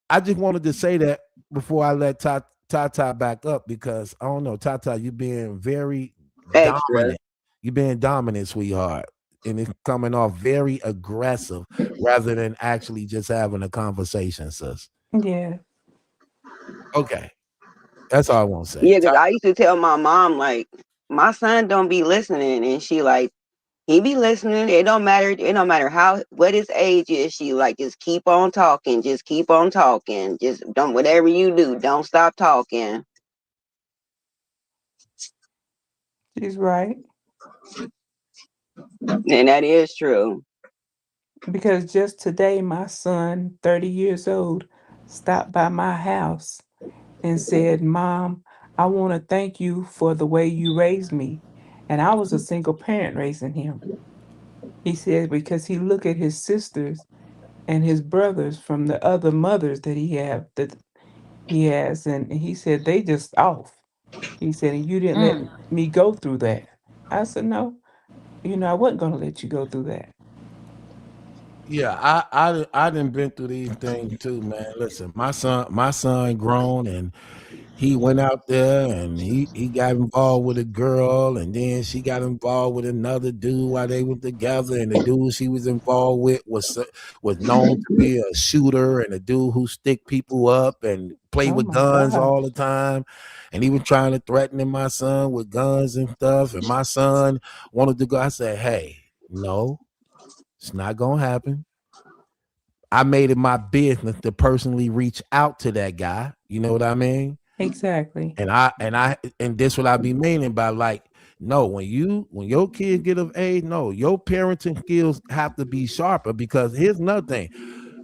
I just wanted to say that before I let Tata back up because I don't know, Tata, you being very Extra. dominant. You being dominant, sweetheart. And it's coming off very aggressive rather than actually just having a conversation, sis. Yeah. Okay. That's all I want to say. Yeah, because I used to tell my mom, like, my son don't be listening. And she like, he be listening. It don't matter. It don't matter how, what his age is. She like, just keep on talking. Just keep on talking. Just don't, whatever you do, don't stop talking. She's right. And that is true. Because just today, my son, 30 years old, stopped by my house and said, Mom, I want to thank you for the way you raised me. And I was a single parent raising him. He said, because he looked at his sisters and his brothers from the other mothers that he has, and he said, they just off. He said, and you didn't let Mm. me go through that. I said, no, I wasn't going to let you go through that. Yeah, I done been through these things too, man. Listen, my son grown and he went out there and he got involved with a girl and then she got involved with another dude while they were together and the dude she was involved with was known to be a shooter and a dude who stick people up and play Oh with my guns God. all the time, and he was trying to threaten my son with guns and stuff, and my son wanted to go. I said, hey, no, it's not gonna happen. I made it my business to personally reach out to that guy. You know what I mean? Exactly. And this what I be meaning by like, no, when your kids get of age, no, your parenting skills have to be sharper because here's another thing.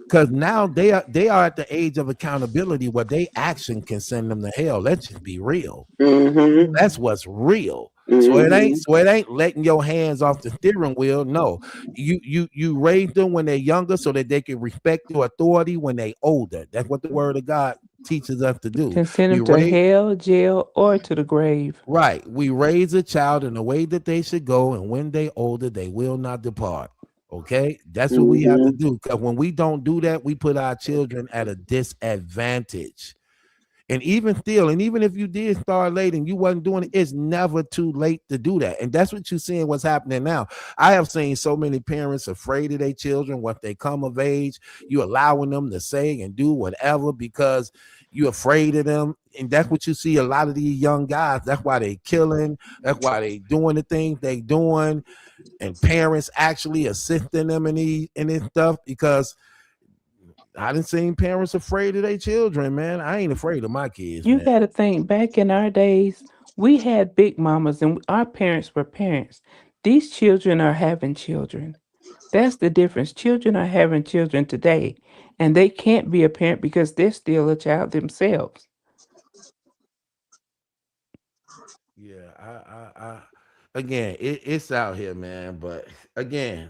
Because now they are at the age of accountability where they action can send them to hell. Let's just be real. Mm-hmm. That's what's real. Mm-hmm. So it ain't letting your hands off the steering wheel. No, you raise them when they're younger so that they can respect your authority when they older. That's what the word of God teaches us to do. Can send them You to raise hell, jail, or to the grave. right. We raise a child in the way that they should go, and when they older, they will not depart. Okay, that's what we have to Mm-hmm. do. Because when we don't do that, we put our children at a disadvantage. And even still, and even if you did start late and you wasn't doing it, it's never too late to do that. And that's what you're seeing what's happening now. I have seen so many parents afraid of their children once they come of age. You allowing them to say and do whatever because you're afraid of them. And that's what you see a lot of these young guys. That's why they killing. That's why they doing the things they doing. And parents actually assisting them in this stuff because I done seen parents afraid of their children, man. I ain't afraid of my kids, You man. got to think back in our days, we had big mamas and our parents were parents. These children are having children. That's the difference. Children are having children today, and they can't be a parent because they're still a child themselves. Yeah, again, it's out here, man. But again,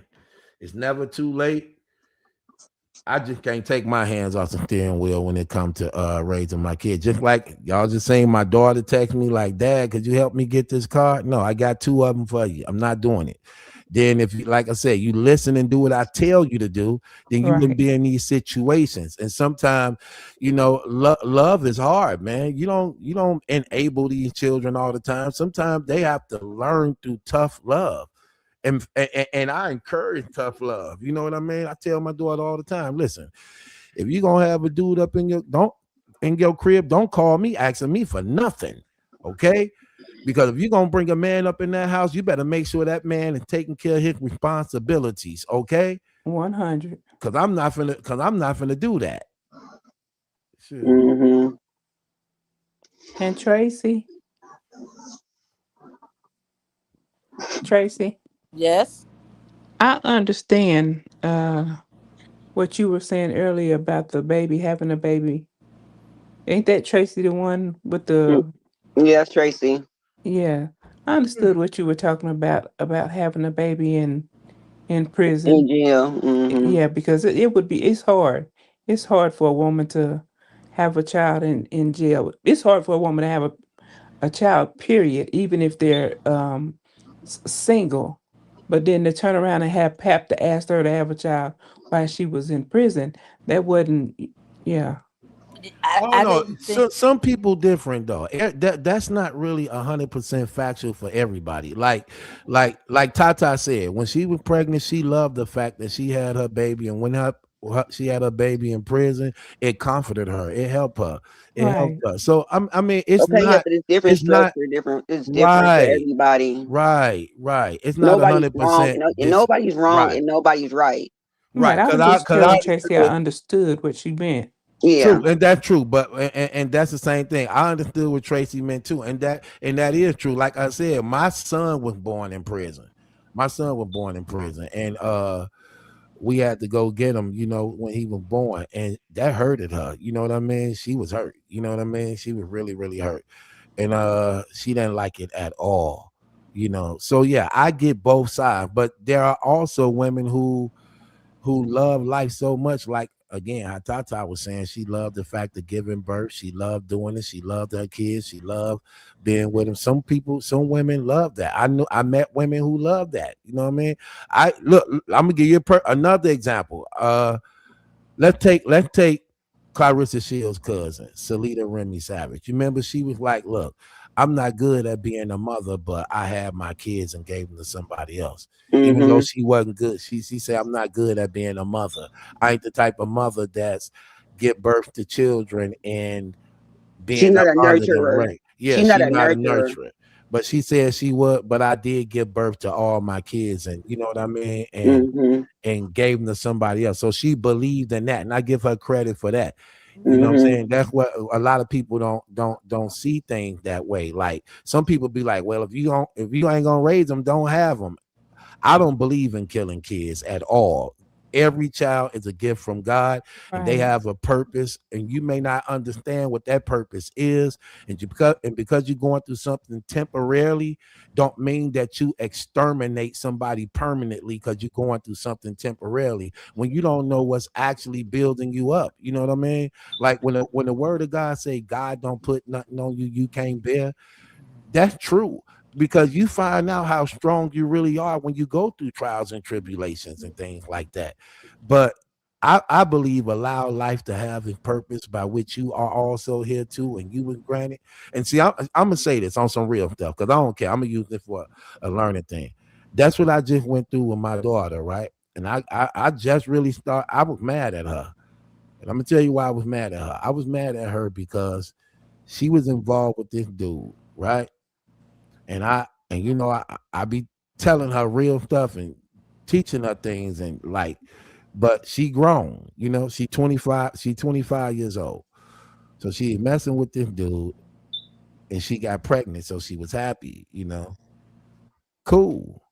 it's never too late. I just can't take my hands off the steering wheel when it comes to raising my kids. Just like y'all just saying, my daughter text me like, "Dad, could you help me get this car?" No, I got two of them for you. I'm not doing it. Then if you, like I said, you listen and do what I tell you to do, then you wouldn't Right. be in these situations. And sometimes, love is hard, man. You don't enable these children all the time. Sometimes they have to learn through tough love. And I encourage tough love. You know what I mean? I tell my daughter all the time, listen, if you're gonna have a dude up in your crib, don't call me asking me for nothing. Okay? Because if you're gonna bring a man up in that house, you better make sure that man is taking care of his responsibilities, okay? 100. Cause I'm not gonna do that. Shoot. Mm-hmm. And Tracy, Yes. I understand what you were saying earlier about the baby having a baby. Ain't that Tracy the one with the Yes, Tracy. yeah. I understood what you were talking about having a baby in In prison. jail. Mm-hmm. Yeah, because it would be it's hard. It's hard for a woman to have a child in jail. It's hard for a woman to have a child, period, even if they're single. But then to turn around and have to ask her to have a child while she was in prison, that wasn't yeah. Oh I no, didn't think. some people different though. That's not really 100% factual for everybody. Like Tata said, when she was pregnant, she loved the fact that she had her baby, and when she had her baby in prison, it comforted her, it helped her, it helped Right. her. So I mean, Okay, yeah, but it's different it's not structure, different. It's different for right, everybody. right. It's not a Nobody's hundred wrong, percent and this nobody's wrong, right, and nobody's right. Right. I because was just telling Tracy I understood what she meant. Yeah. true, and that's true, but and that's the same thing. I understood what Tracy meant too, and that is true. Like I said, my son was born in prison. My son was born in prison, and we had to go get him. When he was born, and that hurted her. You know what I mean? She was hurt. You know what I mean? She was really, really hurt, and she didn't like it at all. So yeah, I get both sides, but there are also women who love life so much. Like again, how Tata was saying, she loved the fact of giving birth. She loved doing it. She loved her kids. She loved being with them. Some women love that. I met women who love that. You know what I mean? I look. I'm gonna give you another example. Let's take Clarissa Shields' cousin, Salita Remy Savage. You remember she was like, "Look, I'm not good at being a mother, but I had my kids and gave them to somebody else." Even though Mm-hmm. she wasn't good, she said, "I'm not good at being a mother. I ain't the type of mother that's give birth to children and She's being not up a under the nurturer. ring." Yeah, She's not she's a not a nurturer. nurturer, but she said she would. But I did give birth to all my kids, and you know what I mean, Mm-hmm. and gave them to somebody else. So she believed in that, and I give her credit for that. You know what I'm Mm-hmm. saying? That's what a lot of people don't see things that way. Like some people be like, "Well, if you ain't gonna raise them, don't have them." I don't believe in killing kids at all. Every child is a gift from God, and they Right. have a purpose, and you may not understand what that purpose is. And because you're going through something temporarily, don't mean that you exterminate somebody permanently because you're going through something temporarily when you don't know what's actually building you up. You know what I mean? Like when the word of God say God don't put nothing on you you can't bear, that's true, because you find out how strong you really are when you go through trials and tribulations and things like that. But I believe allow life to have a purpose by which you are also here too, and you was granted. And see, I'm gonna say this on some real stuff because I don't care. I'm gonna use it for a learning thing. That's what I just went through with my daughter, right? And I just really start. I was mad at her, and I'm gonna tell you why I was mad at her. I was mad at her because she was involved with this dude, right? And I be telling her real stuff and teaching her things and like, but she grown, she 25 years old. So she messing with this dude and she got pregnant, so she was happy. Cool.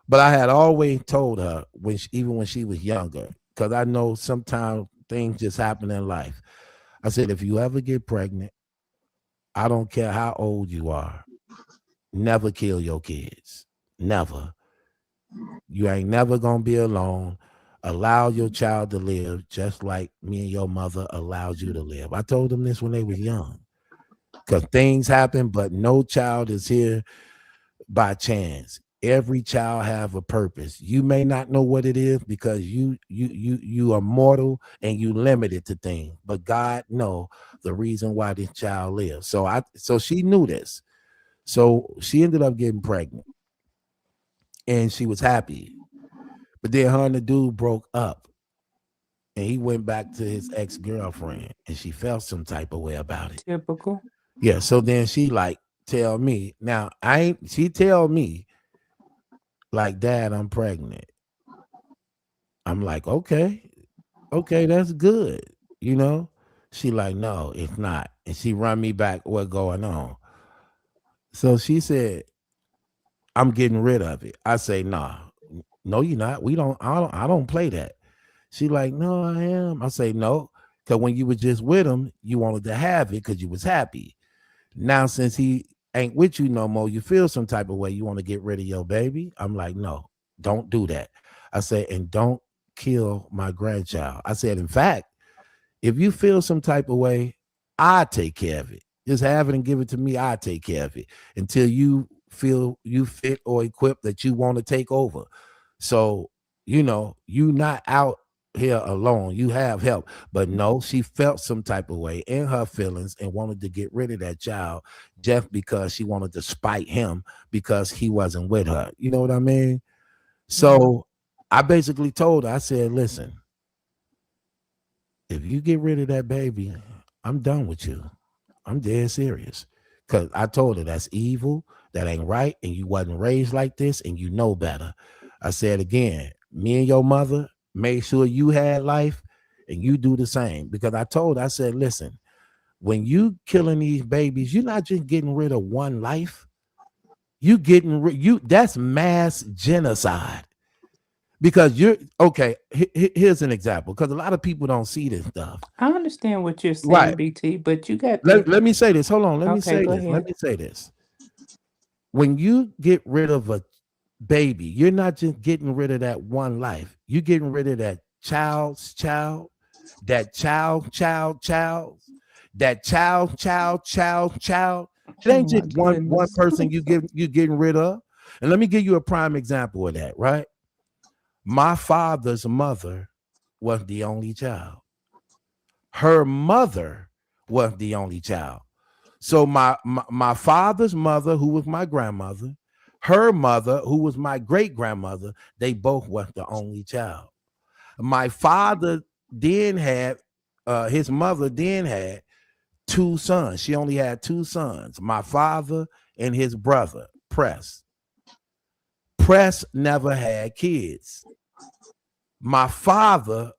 But I had always told her even when she was younger, because I know sometimes things just happen in life. I said, if you ever get pregnant, I don't care how old you are, never kill your kids. Never. You ain't never gonna be alone. Allow your child to live just like me and your mother allowed you to live. I told them this when they was young. Because things happen, but no child is here by chance. Every child have a purpose. You may not know what it is because you are mortal and you limited to things, but God know the reason why this child lives. So she knew this. So she ended up getting pregnant and she was happy. But then her and the dude broke up and he went back to his ex-girlfriend and she felt some type of way about it. Typical. Yeah. So then she like tell me, now she tell me like, Dad, I'm pregnant. I'm like, okay, that's good. You know? She like, no, it's not. And she run me back what going on. So she said, I'm getting rid of it. I say, nah, no, you're not. I don't play that. She like, no, I am. I say, no, because when you were just with him, you wanted to have it because you was happy. Now, since he ain't with you no more, you feel some type of way. You want to get rid of your baby? I'm like, no, don't do that. I said, and don't kill my grandchild. I said, in fact, if you feel some type of way, I take care of it. Just have it and give it to me. I take care of it until you feel you fit or equipped that you want to take over. So, you not out here alone. You have help. But no, she felt some type of way in her feelings and wanted to get rid of that child just because she wanted to spite him because he wasn't with her. You know what I mean? So I basically told her, I said, listen, if you get rid of that baby, I'm done with you. I'm dead serious. Cause I told her that's evil, that ain't right, and you wasn't raised like this, and you know better. I said again, me and your mother made sure you had life, and you do the same. Because I told her, I said, listen, when you killing these babies, you're not just getting rid of one life. You getting that's mass genocide. Because you're okay. Here's an example. Because a lot of people don't see this stuff. I understand what you're Right. saying, BT, but you got to. Let me say this. Hold on. Let me Okay, say go this. Let ahead. me say this. When you get rid of a baby, you're not just getting rid of that one life. You're getting rid of that child's child, that child, that child. It Oh ain't my just one goodness. person you getting rid of. And let me give you a prime example of that, right? My father's mother was the only child. Her mother was the only child. So my father's mother, who was my grandmother, her mother, who was my great grandmother, they both was the only child. My father then had his mother then had two sons. She only had two sons, my father and his brother, Press. Press never had kids. My father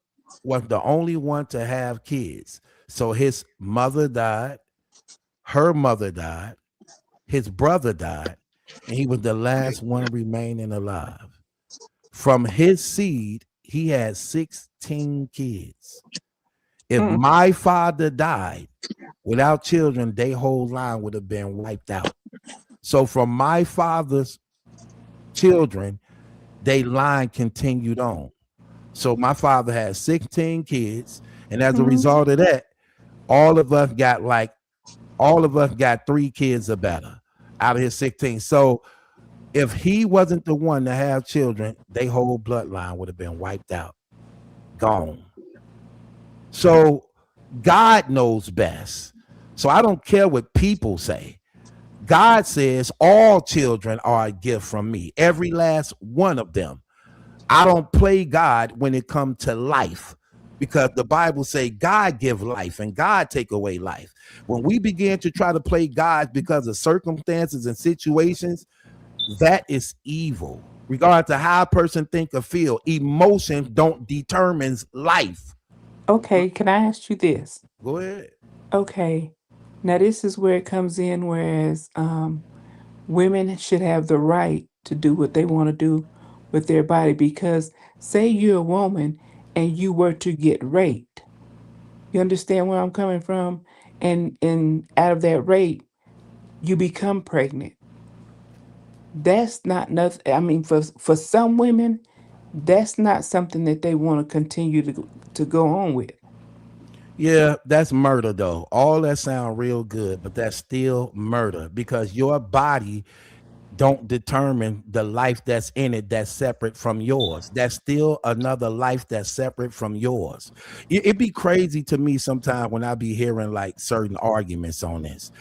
was the only one to have kids. So his mother died, her mother died, his brother died, and he was the last one remaining alive. From his seed, he had 16 kids. If Mm. my father died without children, their whole line would have been wiped out. So from my father's children, they line continued on. So my father had 16 kids, and as a Mm. result of that, all of us got like all of us got 3 kids or better out of his 16. So if he wasn't the one to have children, their whole bloodline would have been wiped out, gone. So God knows best. So I don't care what people say. God says all children are a gift from me, every last one of them. I don't play God when it comes to life, because the Bible say God give life and God take away life. When we begin to try to play God because of circumstances and situations, that is evil. Regardless of how a person think or feel, emotion don't determines life. Okay, can I ask you this? Go ahead. Okay, now this is where it comes in, whereas women should have the right to do what they want to do with their body. Because say you're a woman and you were to get raped, you understand where I'm coming from? And out of that rape, you become pregnant. That's not nothing. I mean, for some women, that's not something that they want to continue to go on with. Yeah, that's murder though. All that sound real good, but that's still murder because your body don't determine the life that's in it that's separate from yours. That's still another life that's separate from yours. It'd be crazy to me sometimes when I be hearing like certain arguments on this.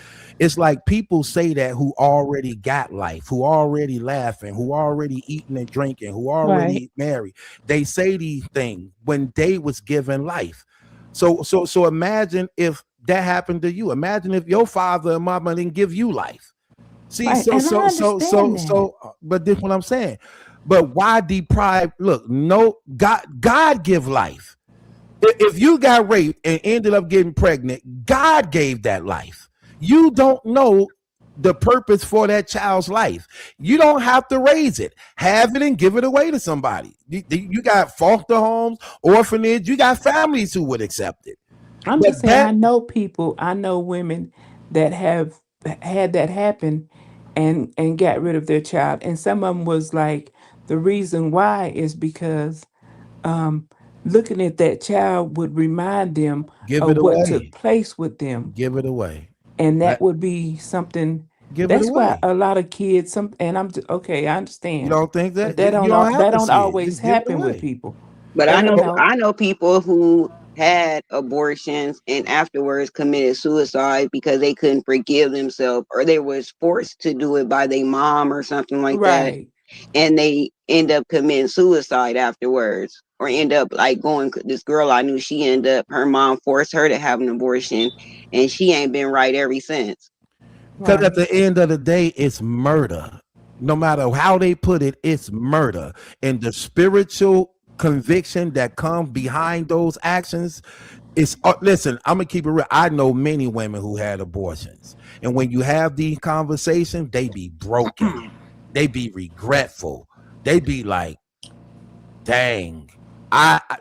It's like people say that who already got life, who already laughing, who already eating and drinking, who Right. already married. They say these things when they was given life. So imagine if that happened to you. Imagine if your father and mama didn't give you life. See, Right. And I understand that. but this is what I'm saying. But why deprive? Look, no, God give life. If you got raped and ended up getting pregnant, God gave that life. You don't know the purpose for that child's life. You don't have to raise it. Have it and give it away to somebody. You got foster homes, orphanage. You got families who would accept it. I'm But just saying, that I know people, I know women that have had that happen and got rid of their child. And some of them was like, the reason why is because um, looking at that child would remind them give it of what took away. place with them. Give it away. And That that would be something. give it That's why away. a lot of kids, and okay, I You understand, don't think but that you don't have that to don't see it. always Just give it happen with away. people. But And You know, I know people who had abortions and afterwards committed suicide because they couldn't forgive themselves or they was forced to do it by their mom or something like that, right, and they end up committing suicide afterwards or end up like going. This girl I knew, she ended up, her mom forced her to have an abortion and she ain't been right ever since. because at right. the end of the day, it's murder. No matter how they put it, it's murder. And the spiritual conviction that comes behind those actions is listen, I'm gonna keep it real. I know many women who had abortions. And when you have these conversations, they be broken. They be regretful. They be like, dang.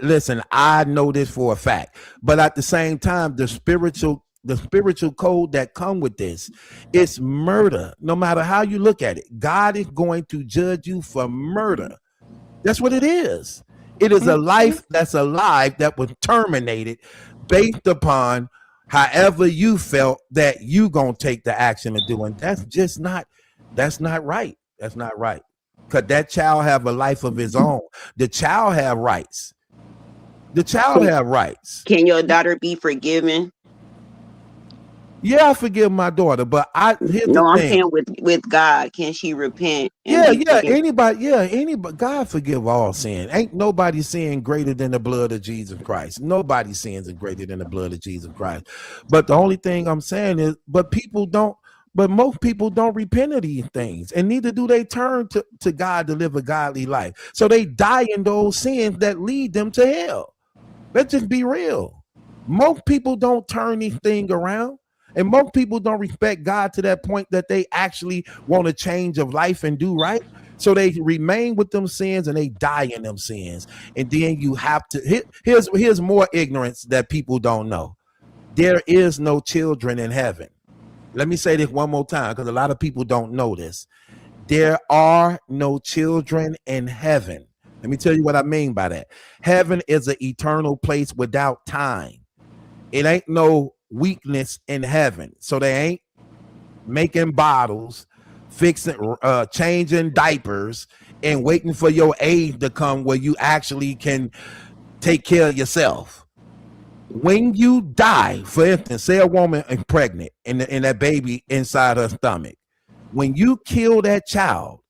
Listen, I know this for a fact. But at the same time, the spiritual code that come with this, it's murder. No matter how you look at it, God is going to judge you for murder. That's what it is. It is a Okay. life that's alive that was terminated based upon however you felt that you gonna take the action of doing. That's not right. That's not right. Cause that child have a life of his own. The child have rights. The child Can, have rights. can your daughter be forgiven? Yeah, I forgive my daughter, but here's the No, I'm thing. saying with God, can she repent and Yeah, be yeah, forgiven? anybody, yeah, anybody. God forgive all sin. Ain't nobody sin greater than the blood of Jesus Christ. Nobody's sins are greater than the blood of Jesus Christ. But the only thing I'm saying is, but most people don't repent of these things, and neither do they turn to God to live a godly life. So they die in those sins that lead them to hell. Let's just be real. Most people don't turn these things around. And most people don't respect God to that point that they actually want a change of life and do right. So they remain with them sins and they die in them sins. And then you have to here's more ignorance that people don't know. There is no children in heaven. Let me say this one more time because a lot of people don't know this. There are no children in heaven. Let me tell you what I mean by that. Heaven is an eternal place without time. It ain't no weakness in heaven. So they ain't making bottles, fixing, changing diapers, and waiting for your age to come where you actually can take care of yourself. When you die, for instance, say a woman is pregnant and that baby inside her stomach, when you kill that child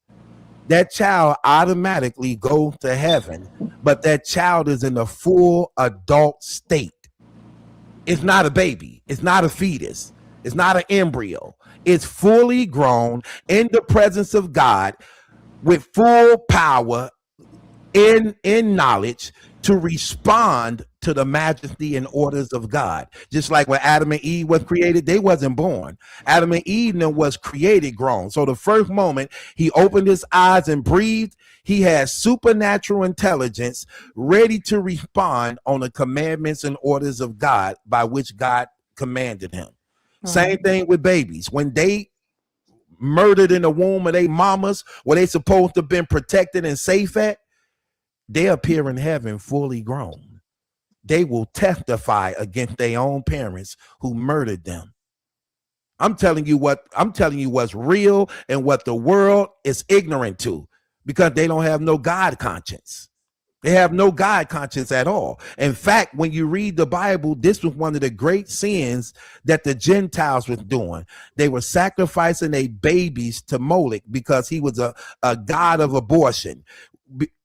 automatically goes to heaven, but that child is in a full adult state. It's not a baby. It's not a fetus. It's not an embryo. It's fully grown in the presence of God with full power in knowledge to respond to the majesty and orders of God. Just like when Adam and Eve was created, they wasn't born. Adam and Eve was created grown. So the first moment he opened his eyes and breathed, he had supernatural intelligence ready to respond on the commandments and orders of God by which God commanded him. Same thing with babies. When they murdered in the womb of their mamas, where they supposed to have been protected and safe at, they appear in heaven fully grown. They will testify against their own parents who murdered them. I'm telling you what's real and what the world is ignorant to because they don't have no God conscience. They have no God conscience at all. In fact, when you read the Bible, this was one of the great sins that the Gentiles was doing. They were sacrificing their babies to Moloch because he was a god of abortion.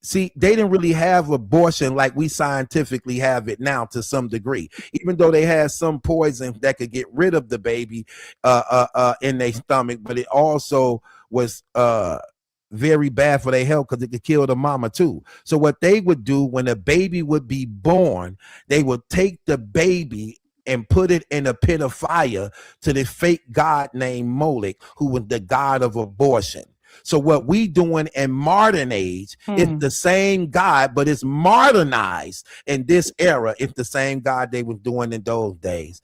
See, they didn't really have abortion like we scientifically have it now to some degree, even though they had some poison that could get rid of the baby in their stomach, but it also was very bad for their health because it could kill the mama too. So what they would do when a baby would be born, they would take the baby and put it in a pit of fire to the fake god named Moloch, who was the god of abortion. So what we doing in modern age is the same God, but it's modernized in this era. It's the same God they was doing in those days.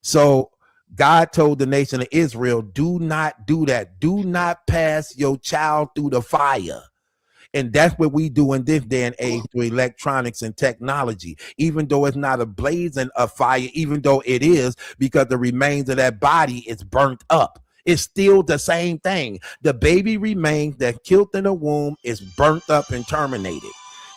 So God told the nation of Israel, do not do that. Do not pass your child through the fire. And that's what we do in this day and age through electronics and technology, even though it's not a blazing of fire, even though it is, because the remains of that body is burnt up. It's still the same thing. The baby remains that killed in the womb is burnt up and terminated.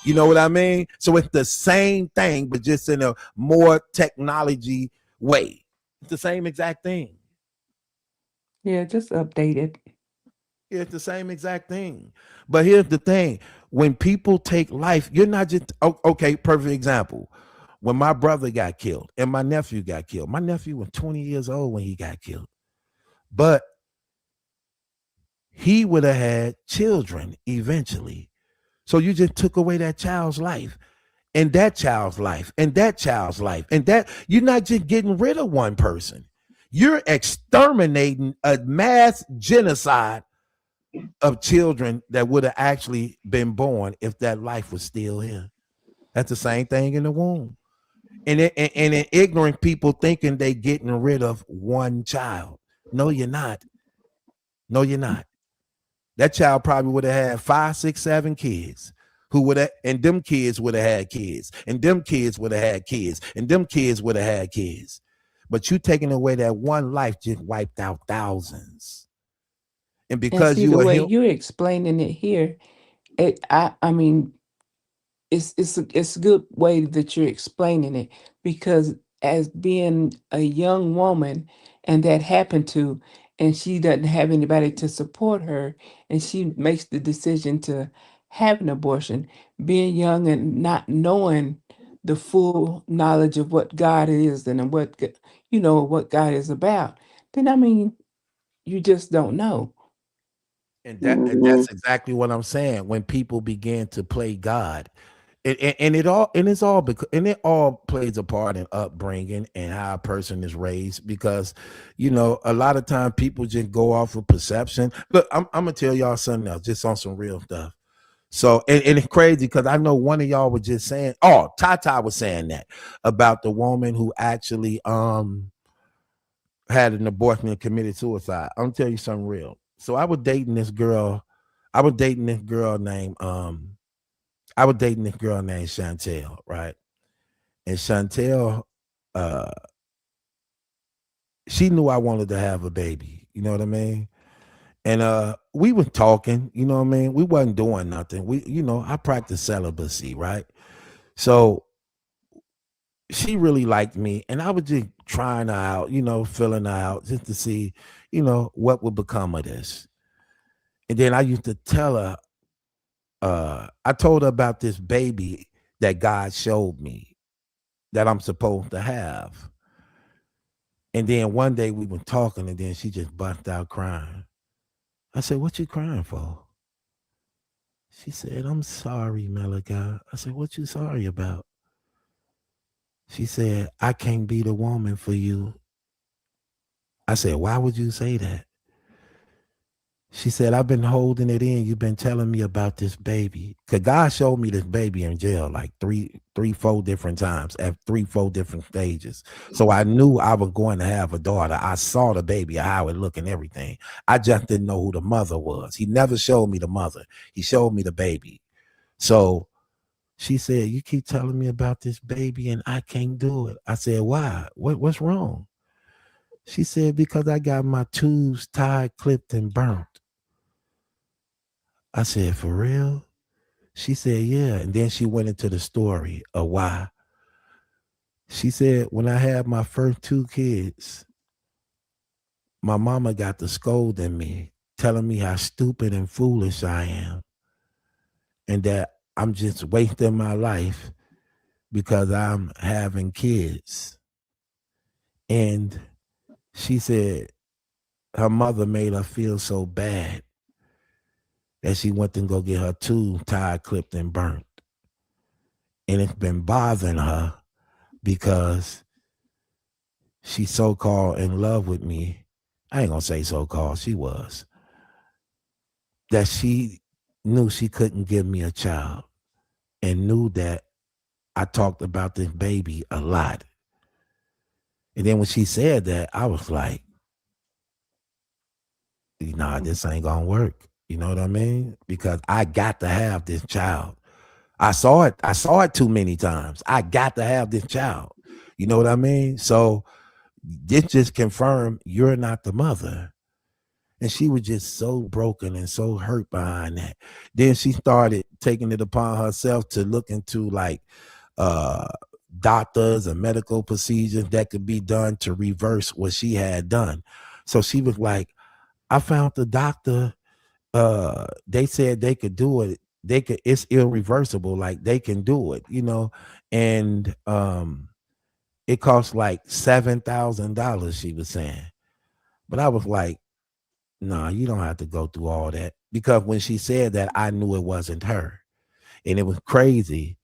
You know what I mean? So it's the same thing, but just in a more technology way. It's the same exact thing. Yeah, just update it. It's the same exact thing. But here's the thing. When people take life, you're not just, okay, perfect example. When my brother got killed and my nephew got killed, my nephew was 20 years old when he got killed. But he would have had children eventually. So you just took away that child's life and that child's life and that child's life. And that you're not just getting rid of one person. You're exterminating a mass genocide of children that would have actually been born if that life was still here. That's the same thing in the womb. And ignorant people thinking they getting rid of one child. No, you're not. No, you're not. That child probably would have had 5, 6, 7 kids who would have, and them kids would have had kids, and them kids would have had kids, and them kids would have had kids. But you taking away that one life just wiped out thousands. And And because see you the are way him, you're explaining it here, I mean, it's a good way that you're explaining it because as being a young woman and that happened to, and she doesn't have anybody to support her, and she makes the decision to have an abortion, being young and not knowing the full knowledge of what God is and what God is about, then I mean, you just don't know. and Mhm. that's exactly what I'm saying. When people begin to play God, And it's all because and it all plays a part in upbringing and how a person is raised because a lot of time people just go off of perception. Look, I'm gonna tell y'all something else just on some real stuff. So and it's crazy because I know one of y'all was just saying, oh, Tata was saying that about the woman who actually had an abortion and committed suicide. I'm gonna tell you something real. So I was dating this girl named I was dating this girl named Chantel, right? And Chantel, uh, she knew I wanted to have a baby. You know what I mean? And we were talking, you know what I mean? We wasn't doing nothing. I practiced celibacy, right? So she really liked me, and I was just trying her out, filling her out just to see, what would become of this. And then I used to tell her, I told her about this baby that God showed me that I'm supposed to have. And then one day we were talking, and then she just bust out crying. I said, "What you crying for?" She said, "I'm sorry, Malachi." I said, "What you sorry about?" She said, "I can't be the woman for you." I said, "Why would you say that?" She said, "I've been holding it in. You've been telling me about this baby. Cause God showed me this baby in jail like three, 4 different times at 3, 4 different stages. So I knew I was going to have a daughter. I saw the baby, how it looked and everything. I just didn't know who the mother was. He never showed me the mother. He showed me the baby. So she said, "You keep telling me about this baby and I can't do it." I said, "Why? What's wrong?" She said, "Because I got my tubes tied, clipped, and burnt." I said, "For real?" She said, "Yeah." And then she went into the story of why. She said, "When I had my first 2 kids, my mama got to scolding me, telling me how stupid and foolish I am, and that I'm just wasting my life because I'm having kids." And she said her mother made her feel so bad that she went and go get her tube tied, clipped, and burnt. And it's been bothering her because she's so called in love with me. I ain't gonna say so called, she was. That she knew she couldn't give me a child and knew that I talked about this baby a lot. And then when she said that, I was like, nah, this ain't gonna work. You know what I mean? Because I got to have this child. I saw it too many times. I got to have this child. You know what I mean? So this just confirmed you're not the mother. And she was just so broken and so hurt behind that. Then she started taking it upon herself to look into like uh doctors and medical procedures that could be done to reverse what she had done. So she was like, "I found the doctor, they said they could do it. They could, it's irreversible, like they can do it, and it costs like $7,000," she was saying. But I was like, "No, you don't have to go through all that." Because when she said that, I knew it wasn't her. And it was crazy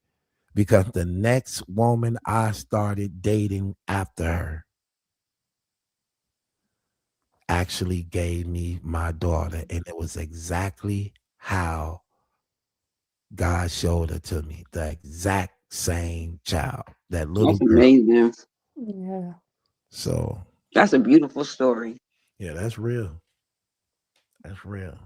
because the next woman I started dating after her actually gave me my daughter. And it was exactly how God showed her to me. The exact same child, that little That's girl. amazing. Yeah. So, That's a beautiful story. yeah, that's real. That's real.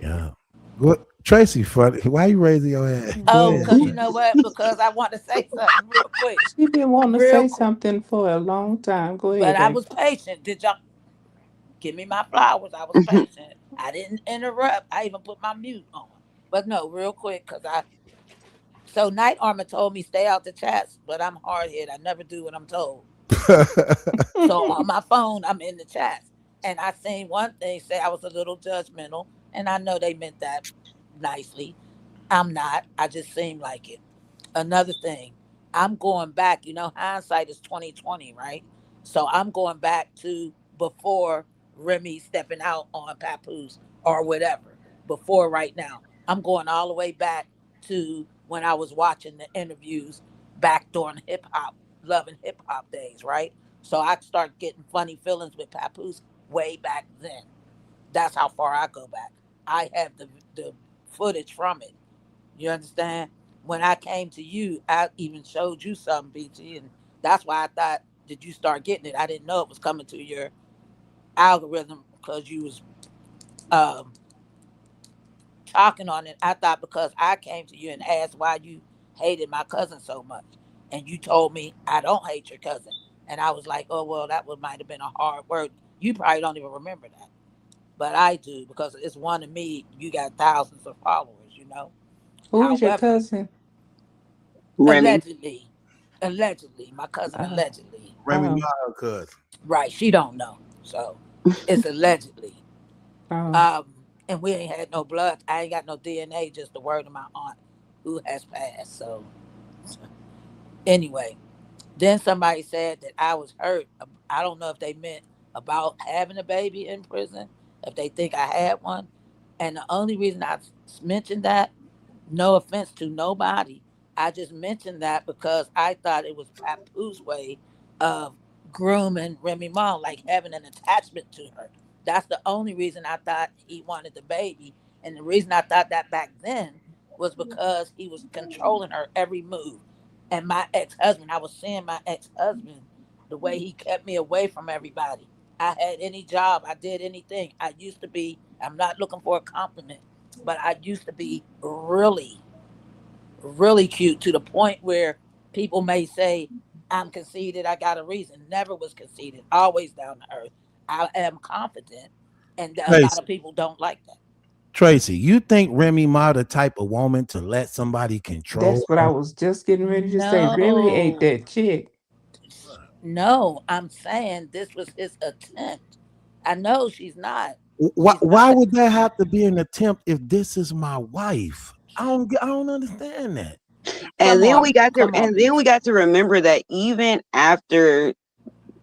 Yeah. What Tracy funny? Why you raising your hand? Go Oh, ahead, because you She know Tracy. what? Because I want to say something real quick. been wanting to Real say quick. something for a long time. Go But ahead, I baby. was patient. Did y'all give me my flowers? I was patient. I didn't interrupt. I even put my mute on. But no, real quick, because so Night Armor told me stay out the chats, but I'm hard headed. I never do what I'm told. So on my phone, I'm in the chats. And I seen one thing say I was a little judgmental, and I know they meant that nicely. I'm not. I just seem like it. Another thing, I'm going back. You know, hindsight is 2020, right? So I'm going back to before Remy stepping out on Papoose or whatever. Before right now. I'm going all the way back to when I was watching the interviews back during hip hop, loving hip hop days, right? So I start getting funny feelings with Papoose way back then. That's how far I go back. I have the footage from it. You understand? When I came to you, I even showed you something, BT, and that's why I thought, did you start getting it? I didn't know it was coming to your algorithm because you was um, talking on it. I thought because I came to you and asked why you hated my cousin so much, and you told me I don't hate your cousin, and I was like, oh well, that would might have been a hard word. You probably don't even remember that, but I do because it's one of me. You got thousands of followers, you know. Who is your However, cousin? Remy. allegedly, my cousin Uh, allegedly, Remy Ma, her cousin. right? She don't know, so it's allegedly. oh, Um, and we ain't had no blood. I ain't got no DNA, just the word of my aunt who has passed. So anyway, then somebody said that I was hurt. I don't know if they meant about having a baby in prison, if they think I had one. And the only reason I mentioned that, no offense to nobody, I just mentioned that because I thought it was Papoose way of grooming Remy Ma, like having an attachment to her. That's the only reason I thought he wanted the baby. And the reason I thought that back then was because he was controlling her every move. And my ex-husband, I was seeing my ex-husband, the way he kept me away from everybody. I had any job, I did anything. I used to be, I'm not looking for a compliment, but I used to be really, really cute to the point where people may say I'm conceited, I got a reason. Never was conceited, always down to earth. I am confident, and a lot of Tracy, people don't like that. Tracy, you think Remy Ma the type of woman to let somebody control that's what I her? was just getting ready to say. Remy ate No, that chick. no, I'm saying this was his attempt. I know she's not. Why, She's why not. would that have to be an attempt if this is my wife? I don't understand that. And Come then on, we got to come on, BT. remember that even after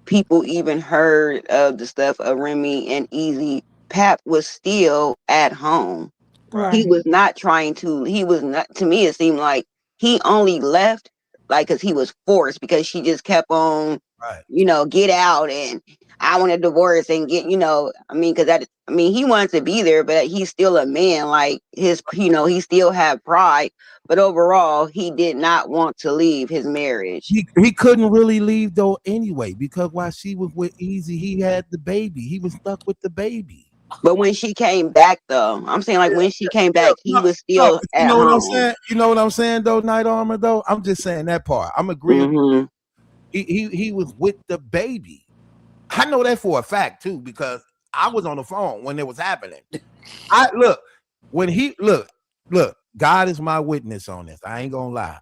people even heard of the stuff of Remy and Easy, Pap was still at home. Right, He Right. was not trying to, he was not, to me, it seemed like he only left like because he was forced because she just kept on, right. get out and I want a divorce and get, I mean, because he wanted to be there, but he's still a man. Like he still had pride, but overall, he did not want to leave his marriage. He couldn't really leave though anyway because while she was with Easy, he had the baby. He was stuck with the baby. But when she came back, though, I'm saying like when she came Yeah, back, he no, was no, still but you at know what I'm home. saying? You know what I'm saying though, Night Armor though? I'm just saying that part. I'm agreeing. Hmm. He was with the baby. I know that for a fact too, because I was on the phone when it was happening. I look when he look, God is my witness on this. I ain't gonna lie.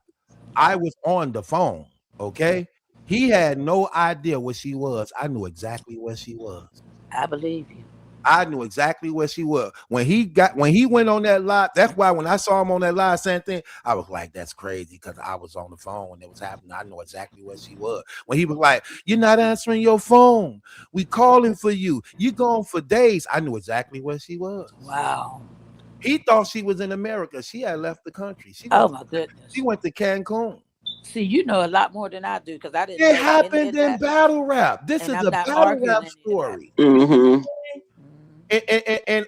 I was on the phone, okay? He had no idea where she was. I knew exactly where she was. I believe you. I knew exactly where she was. When he went on that live, that's why when I saw him on that live same thing, I was like, that's crazy because I was on the phone when it was happening. I know exactly where she was. When he was like, you're not answering your phone. We calling for you. You gone for days. I knew exactly where she was. Wow. He thought she was in America. She had left the country. Oh my She goodness. went to Cancun. See, you know a lot more than I do because I didn't It know any happened of in that, battle rap. This and is I'm a not battle arguing rap any of that. story. Hmm. Mhm.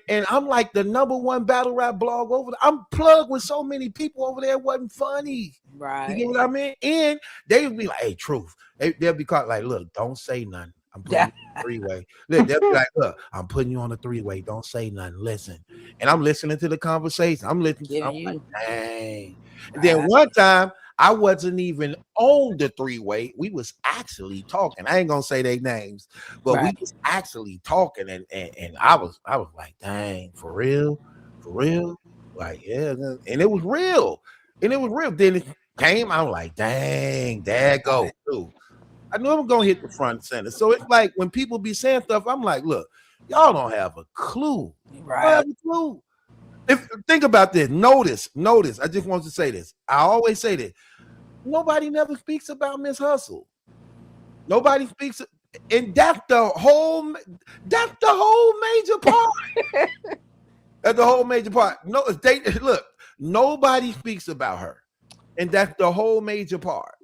And I'm like the number one battle rap blog over there. I'm plugged with so many people over there. It wasn't funny. You Right. get what I mean? And they would be like, hey, truth. They'll be caught like, look, don't say nothing. I'm putting you on a three-way. Look, they'll be like, look, I'm putting you on a three-way. Don't say nothing. Listen. And I'm listening to the conversation. I'm listening. I'm Giving like, you dang. And then right. one time I wasn't even on the three-way. We was actually talking. I ain't gonna say their names, but we Right. was actually talking, and I was like, dang, for real, for real, like yeah, and it was real, and it was real. Then it came, I was like, dang, there go Right. too. I knew I'm gonna hit the front center. So it's like when people be saying stuff, I'm like, look, y'all don't have a clue. Y'all don't have Right. a clue. If think about this, notice. I just want to say this. I always say this. Nobody never speaks about Miss Hustle. Nobody speaks, and that's the whole major part. That's the whole major part. No, they look. Nobody speaks about her, and that's the whole major part.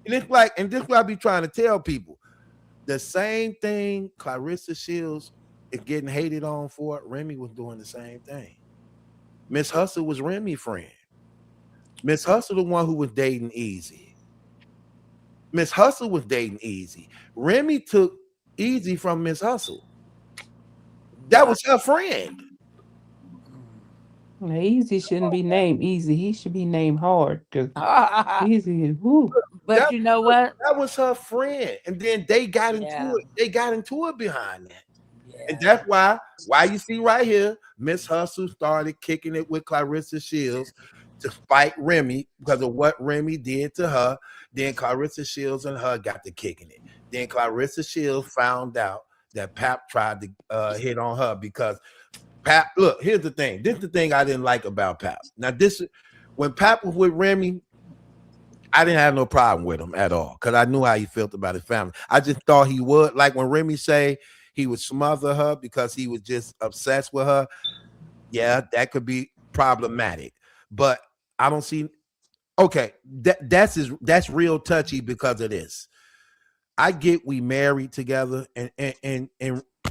And it's like, and this is what I be trying to tell people. The same thing Clarissa Shields is getting hated on for. Remy was doing the same thing. Miss Hustle was Remy's friend. Miss Hustle, the one who was dating Easy. Miss Hustle was dating Easy. Remy took Easy from Miss Hustle. That was her friend. Now, Easy shouldn't be named Easy. He should be named Hard. Cause Easy is whoo. But That, you know what? that was her friend. And then they got into Yeah. it. They got into it behind that. And Yeah. that's why you see right here, Miss Hustle started kicking it with Clarissa Shields to fight Remy because of what Remy did to her. Then Clarissa Shields and her got to kicking it. Then Clarissa Shields found out that Pap tried to hit on her because Pap, look, here's the thing. This is the thing I didn't like about Pap. Now, when Pap was with Remy, I didn't have no problem with him at all because I knew how he felt about his family. I just thought he would. Like when Remy say he would smother her because he was just obsessed with her. Yeah, that could be problematic. But I don't see. Okay, that's real touchy because of this. I get we married together, and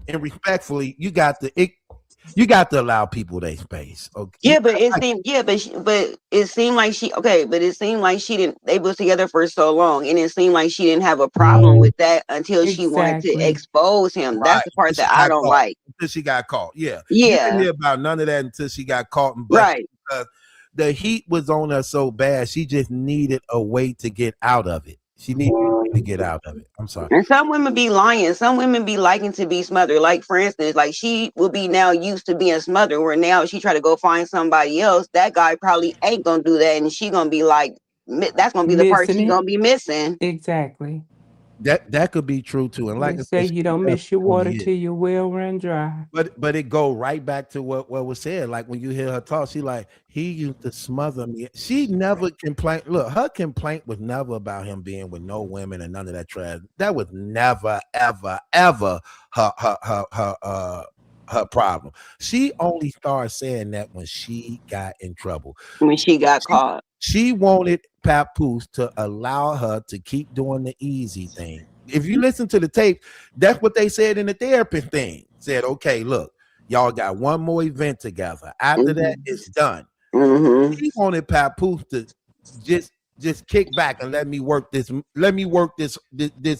respectfully, you got to allow people their space. Okay. Yeah, but it seemed but it seemed like she didn't. They was together for so long, and it seemed like she didn't have a problem with that until she wanted to Exactly. expose him. That's the part that I don't like. Until she got caught. Yeah. You didn't Yeah, hear about none of that until she got caught and busted right. because the heat was on her so bad. She just needed a way to get out of it. She needed to get out of it. I'm sorry. And some women be lying. Some women be liking to be smothered. Like for instance, like she will be now used to being smothered, where now she try to go find somebody else. That guy probably ain't gonna do that, and she gonna be like, that's gonna be the part Missing she it. gonna be missing. Exactly. That could be true too. And like They I say said, you don't miss your water till your well run dry. But it go right back to what was said. Like when you hear her talk, she like he used to smother me. She never complained. Look, her complaint was never about him being with no women and none of that trash. That was never, ever, ever her problem. She only started saying that when she got in trouble. When she got caught. She wanted Papoose to allow her to keep doing the easy thing. If you listen to the tape, that's what they said in the therapist thing. Said, okay, look, y'all got one more event together. After that, it's done. She wanted Papoose to just kick back and let me work this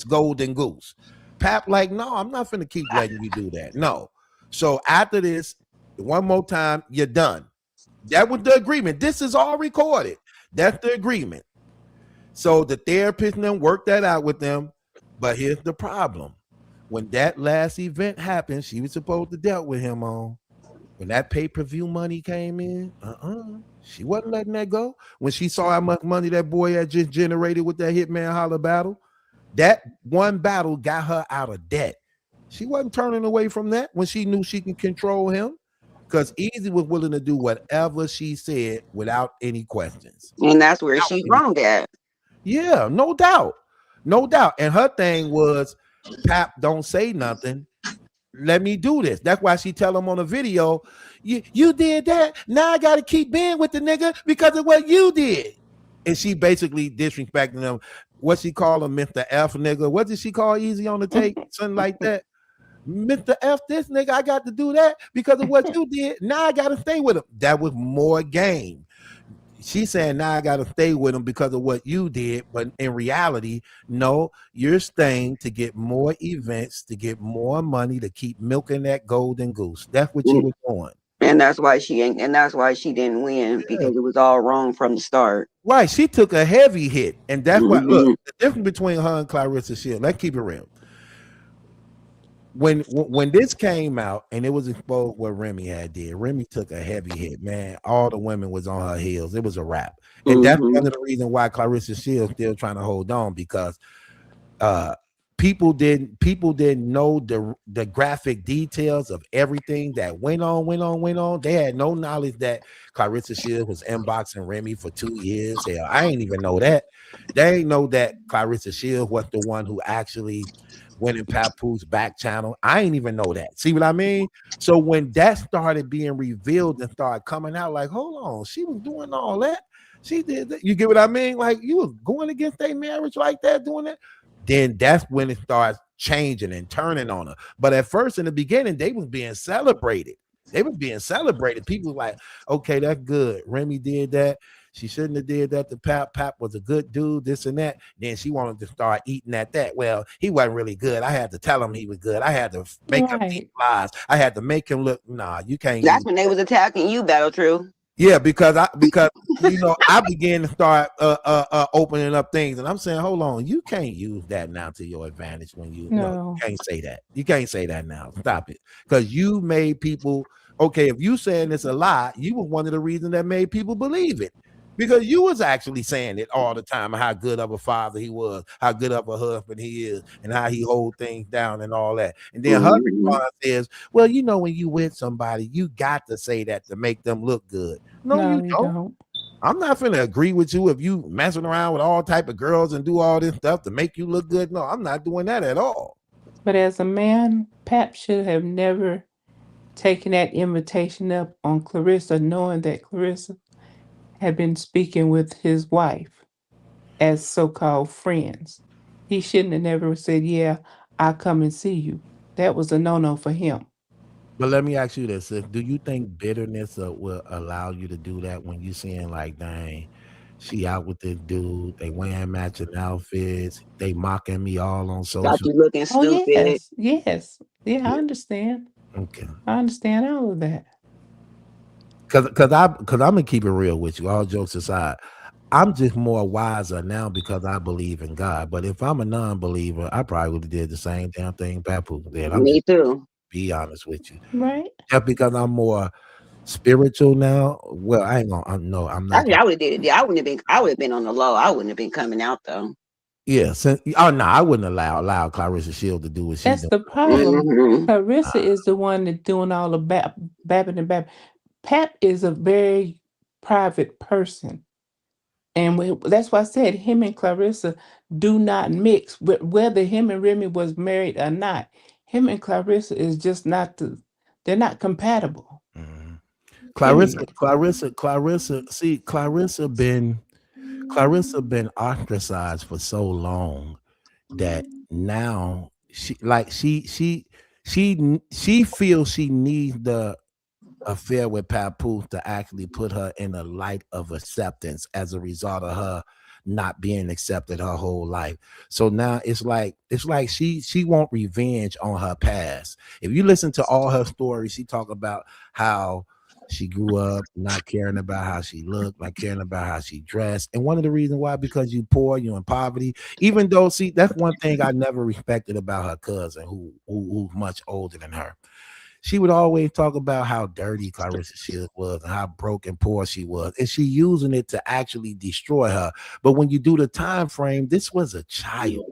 golden goose. Pap like, no, I'm not finna keep letting you do that. No. So after this, one more time, you're done. That was the agreement. This is all recorded. That's the agreement. So the therapist and them worked that out with them. But here's the problem. When that last event happened, she was supposed to deal with him on. When that pay-per-view money came in, she wasn't letting that go. When she saw how much money that boy had just generated with that Hitman Holler battle, that one battle got her out of debt. She wasn't turning away from that when she knew she can control him. Because Easy was willing to do whatever she said without any questions. And that's where she's wrong at. Yeah, no doubt. No doubt. And her thing was, Pap, don't say nothing. Let me do this. That's why she tell him on the video, you did that. Now I got to keep being with the nigga because of what you did. And she basically disrespecting him. What she call him, Mr. F nigga. What did she call Easy on the tape? Something like that. Mr. F this nigga, I got to do that because of what you did. Now I got to stay with him. That was more game. She's saying now I got to stay with him because of what you did. But in reality, no, you're staying to get more events, to get more money, to keep milking that golden goose. That's what you was doing. And that's why she didn't win, because it was all wrong from the start. Right. She took a heavy hit. And that's why, look, the difference between her and Claressa Shields, let's keep it real. When this came out and it was exposed what Remy had did, Remy took a heavy hit, man. All the women was on her heels. It was a wrap. And that's one of the reasons why Claressa Shields still trying to hold on, because people didn't know the graphic details of everything that went on. They had no knowledge that Claressa Shields was inboxing Remy for 2 years. Hell, I ain't even know that. They ain't know that Claressa Shields was the one who actually went in Papoose back channel. I ain't even know that. See what I mean? So when that started being revealed and started coming out, like, hold on, she was doing all that. She did that. You get what I mean? Like you was going against their marriage like that, doing that. Then that's when it starts changing and turning on her. But at first, in the beginning, they was being celebrated. They was being celebrated. People was like, okay, that's good. Remy did that. She shouldn't have did that to Pap. Pap was a good dude, this and that. Then she wanted to start eating at that. Well, he wasn't really good. I had to tell him he was good. I had to make him eat Right. lies. I had to make him look, nah, you can't That's use when they was attacking you, Battle True. yeah, because I began to start opening up things, and I'm saying, hold on, you can't use that now to your advantage when you no, you No. can't say that. You can't say that now. Stop it, because you made people okay. If you saying it's a lie, you were one of the reasons that made people believe it. Because you was actually saying it all the time, how good of a father he was, how good of a husband he is, and how he hold things down and all that. And then her Mm-hmm. response is, well, when you with somebody, you got to say that to make them look good. No, No, you you don't. don't. I'm not finna agree with you if you messing around with all type of girls and do all this stuff to make you look good. No, I'm not doing that at all. But as a man, Pap should have never taken that invitation up on Clarissa, knowing that Clarissa had been speaking with his wife as so-called friends. He shouldn't have never said, "Yeah, I'll come and see you." That was a no-no for him. But let me ask you this: do you think bitterness will allow you to do that when you seeing like, dang, she out with this dude, they wearing matching outfits, they mocking me all on Got social. you looking Oh stupid. yes, yes, yeah. Yeah, I understand. okay. I understand all of that. Because I'm gonna keep it real with you. All jokes aside, I'm just more wiser now because I believe in God. But if I'm a non-believer, I probably would have did the same damn thing Papu did. I'm Me just too. be honest with you. Right? Just because I'm more spiritual now, well, I ain't gonna. No, I'm not Actually, gonna. I would have did it. Yeah, I wouldn't have been. I would have been on the low. I wouldn't have been coming out though. Yeah, oh no, I wouldn't allow Clarissa Shield to do what she That's doing. the problem. Mm-hmm. Clarissa is the one that's doing all the babbing and babbing. Pap is a very private person. And that's why I said him and Clarissa do not mix. Whether him and Remy was married or not, him and Clarissa is just not they're not compatible. Mhm. Period. Clarissa. See, Clarissa been ostracized for so long that now she feels she needs the affair with Papoose to actually put her in a light of acceptance as a result of her not being accepted her whole life. So now it's like she want revenge on her past. If you listen to all her stories, she talk about how she grew up not caring about how she looked, not caring about how she dressed. And one of the reasons why, because you poor, you in poverty. Even though, see, that's one thing I never respected about her cousin, who's much older than her. She would always talk about how dirty Clarissa Shields was and how broke and poor she was, and she using it to actually destroy her. But when you do the time frame, this was a child.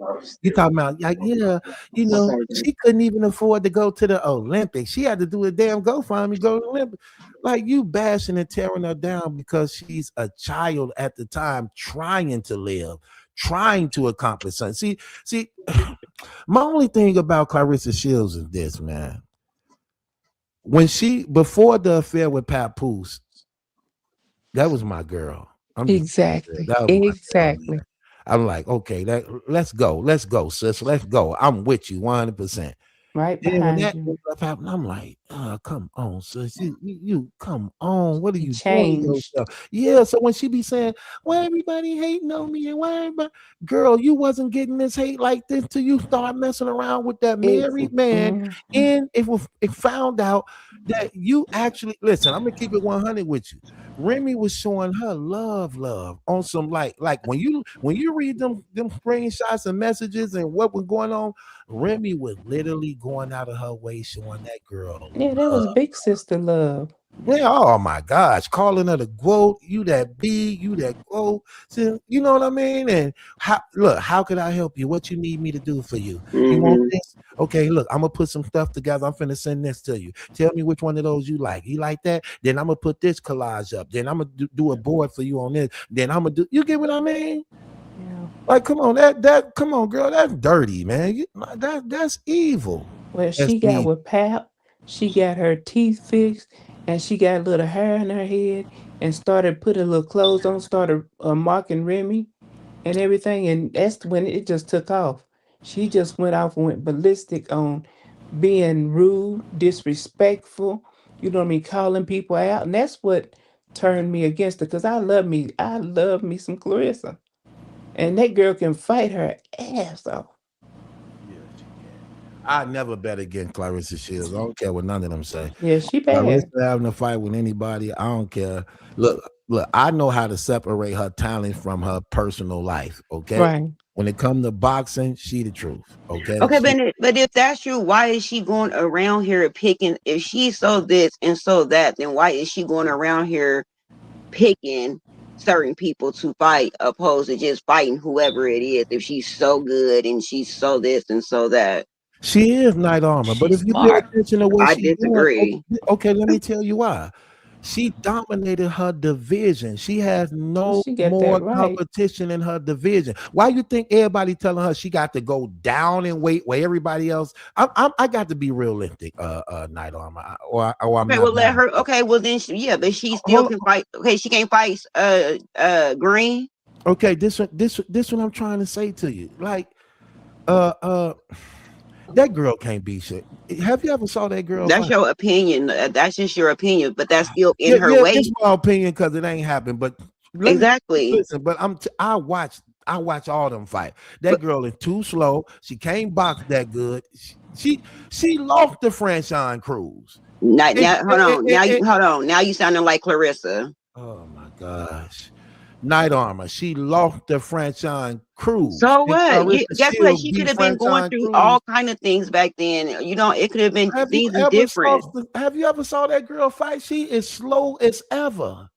You talking about like, yeah, she couldn't even afford to go to the Olympics. She had to do a damn GoFundMe go to the Olympics. Like you bashing and tearing her down because she's a child at the time trying to live, trying to accomplish something. See, my only thing about Clarissa Shields is this, man. When she before the affair with Papoose, that was my girl. I'm just Exactly. that was my girl, man. Exactly. I'm like, okay, let's go, sis, let's go. I'm with you 100%. Right Then when behind that you. stuff happened, I'm like, come on, sis. You come on. What are He you doing to changed. yourself? Yeah. So when she be saying, why everybody hating on me and why everybody girl, you wasn't getting this hate like this till you start messing around with that married man. Mhm. And it found out that you actually listen, I'm gonna keep it 100 with you. Remy was showing her love on some like when you read them screenshots and messages and what was going on. Remy was literally going out of her way showing that girl Yeah, that was love. big sister love. Yeah, oh my gosh, calling her the quote, you that B, you that quote. So, you know what I mean? And how could I help you? What you need me to do for you? You want Mm-hmm. this? Okay, look, I'm gonna put some stuff together. I'm finna send this to you. Tell me which one of those you like. You like that? Then I'm gonna put this collage up. Then I'm gonna do a board for you on this. Then I'm gonna do. You get what I mean? Yeah. Like, come on, that come on, girl, that's dirty, man. That's evil. Well, That's she got me. with Pap, she got her teeth fixed, and she got a little hair in her head, and started putting little clothes on, started mocking Remy and everything, and that's when it just took off. She just went off and went ballistic on being rude, disrespectful, you know what I mean, calling people out, and that's what turned me against her, because I love me some Clarissa. And that girl can fight her ass off. Yeah, she can. I never bet against Clarissa Shields. I don't care what none of them say. Yeah, she Clarissa bad. having a fight with anybody, I don't care. Look, I know how to separate her talent from her personal life. Okay. Right. When it comes to boxing, she the truth. Okay. Okay, but if that's true, why is she going around here picking? If she's so this and so that, then why is she going around here picking certain people to fight, opposed to just fighting whoever it is? If she's so good and she's so this and so that, She is Night Armor, but if She's you pay smart. attention to what I she doing, disagree. okay, let me tell you why. She dominated her division. She has Well, no she got more that right. competition in her division. Why you think everybody telling her she got to go down in weight where everybody else? I got to be realistic, Night Armor, or I'm Okay, not well let balanced. her. Okay, well then, yeah, but she still Hold can on. fight. Okay, she can't fight. Green. Okay, this what I'm trying to say to you. Like, uh, uh, that girl can't be shit. Have you ever saw that girl That's fight? your opinion. That's just your opinion, but that's still in Yeah, her yeah, it's weight. my opinion because it ain't happened. But let me Exactly. listen. But I watch all them fight. That But girl is too slow. She can't box that good. She lost the franchise cruise. now, hold on. Now you hold on. Now you sounding like Clarissa. Oh my gosh. Night Armor. She lost the franchise cruise. So And what? Clarissa Guess what? Shields She could beat have been going franchise through cruise. all kind of things back then. You know, it could have been Have you things is ever different. have you ever saw that girl fight? She is slow as ever.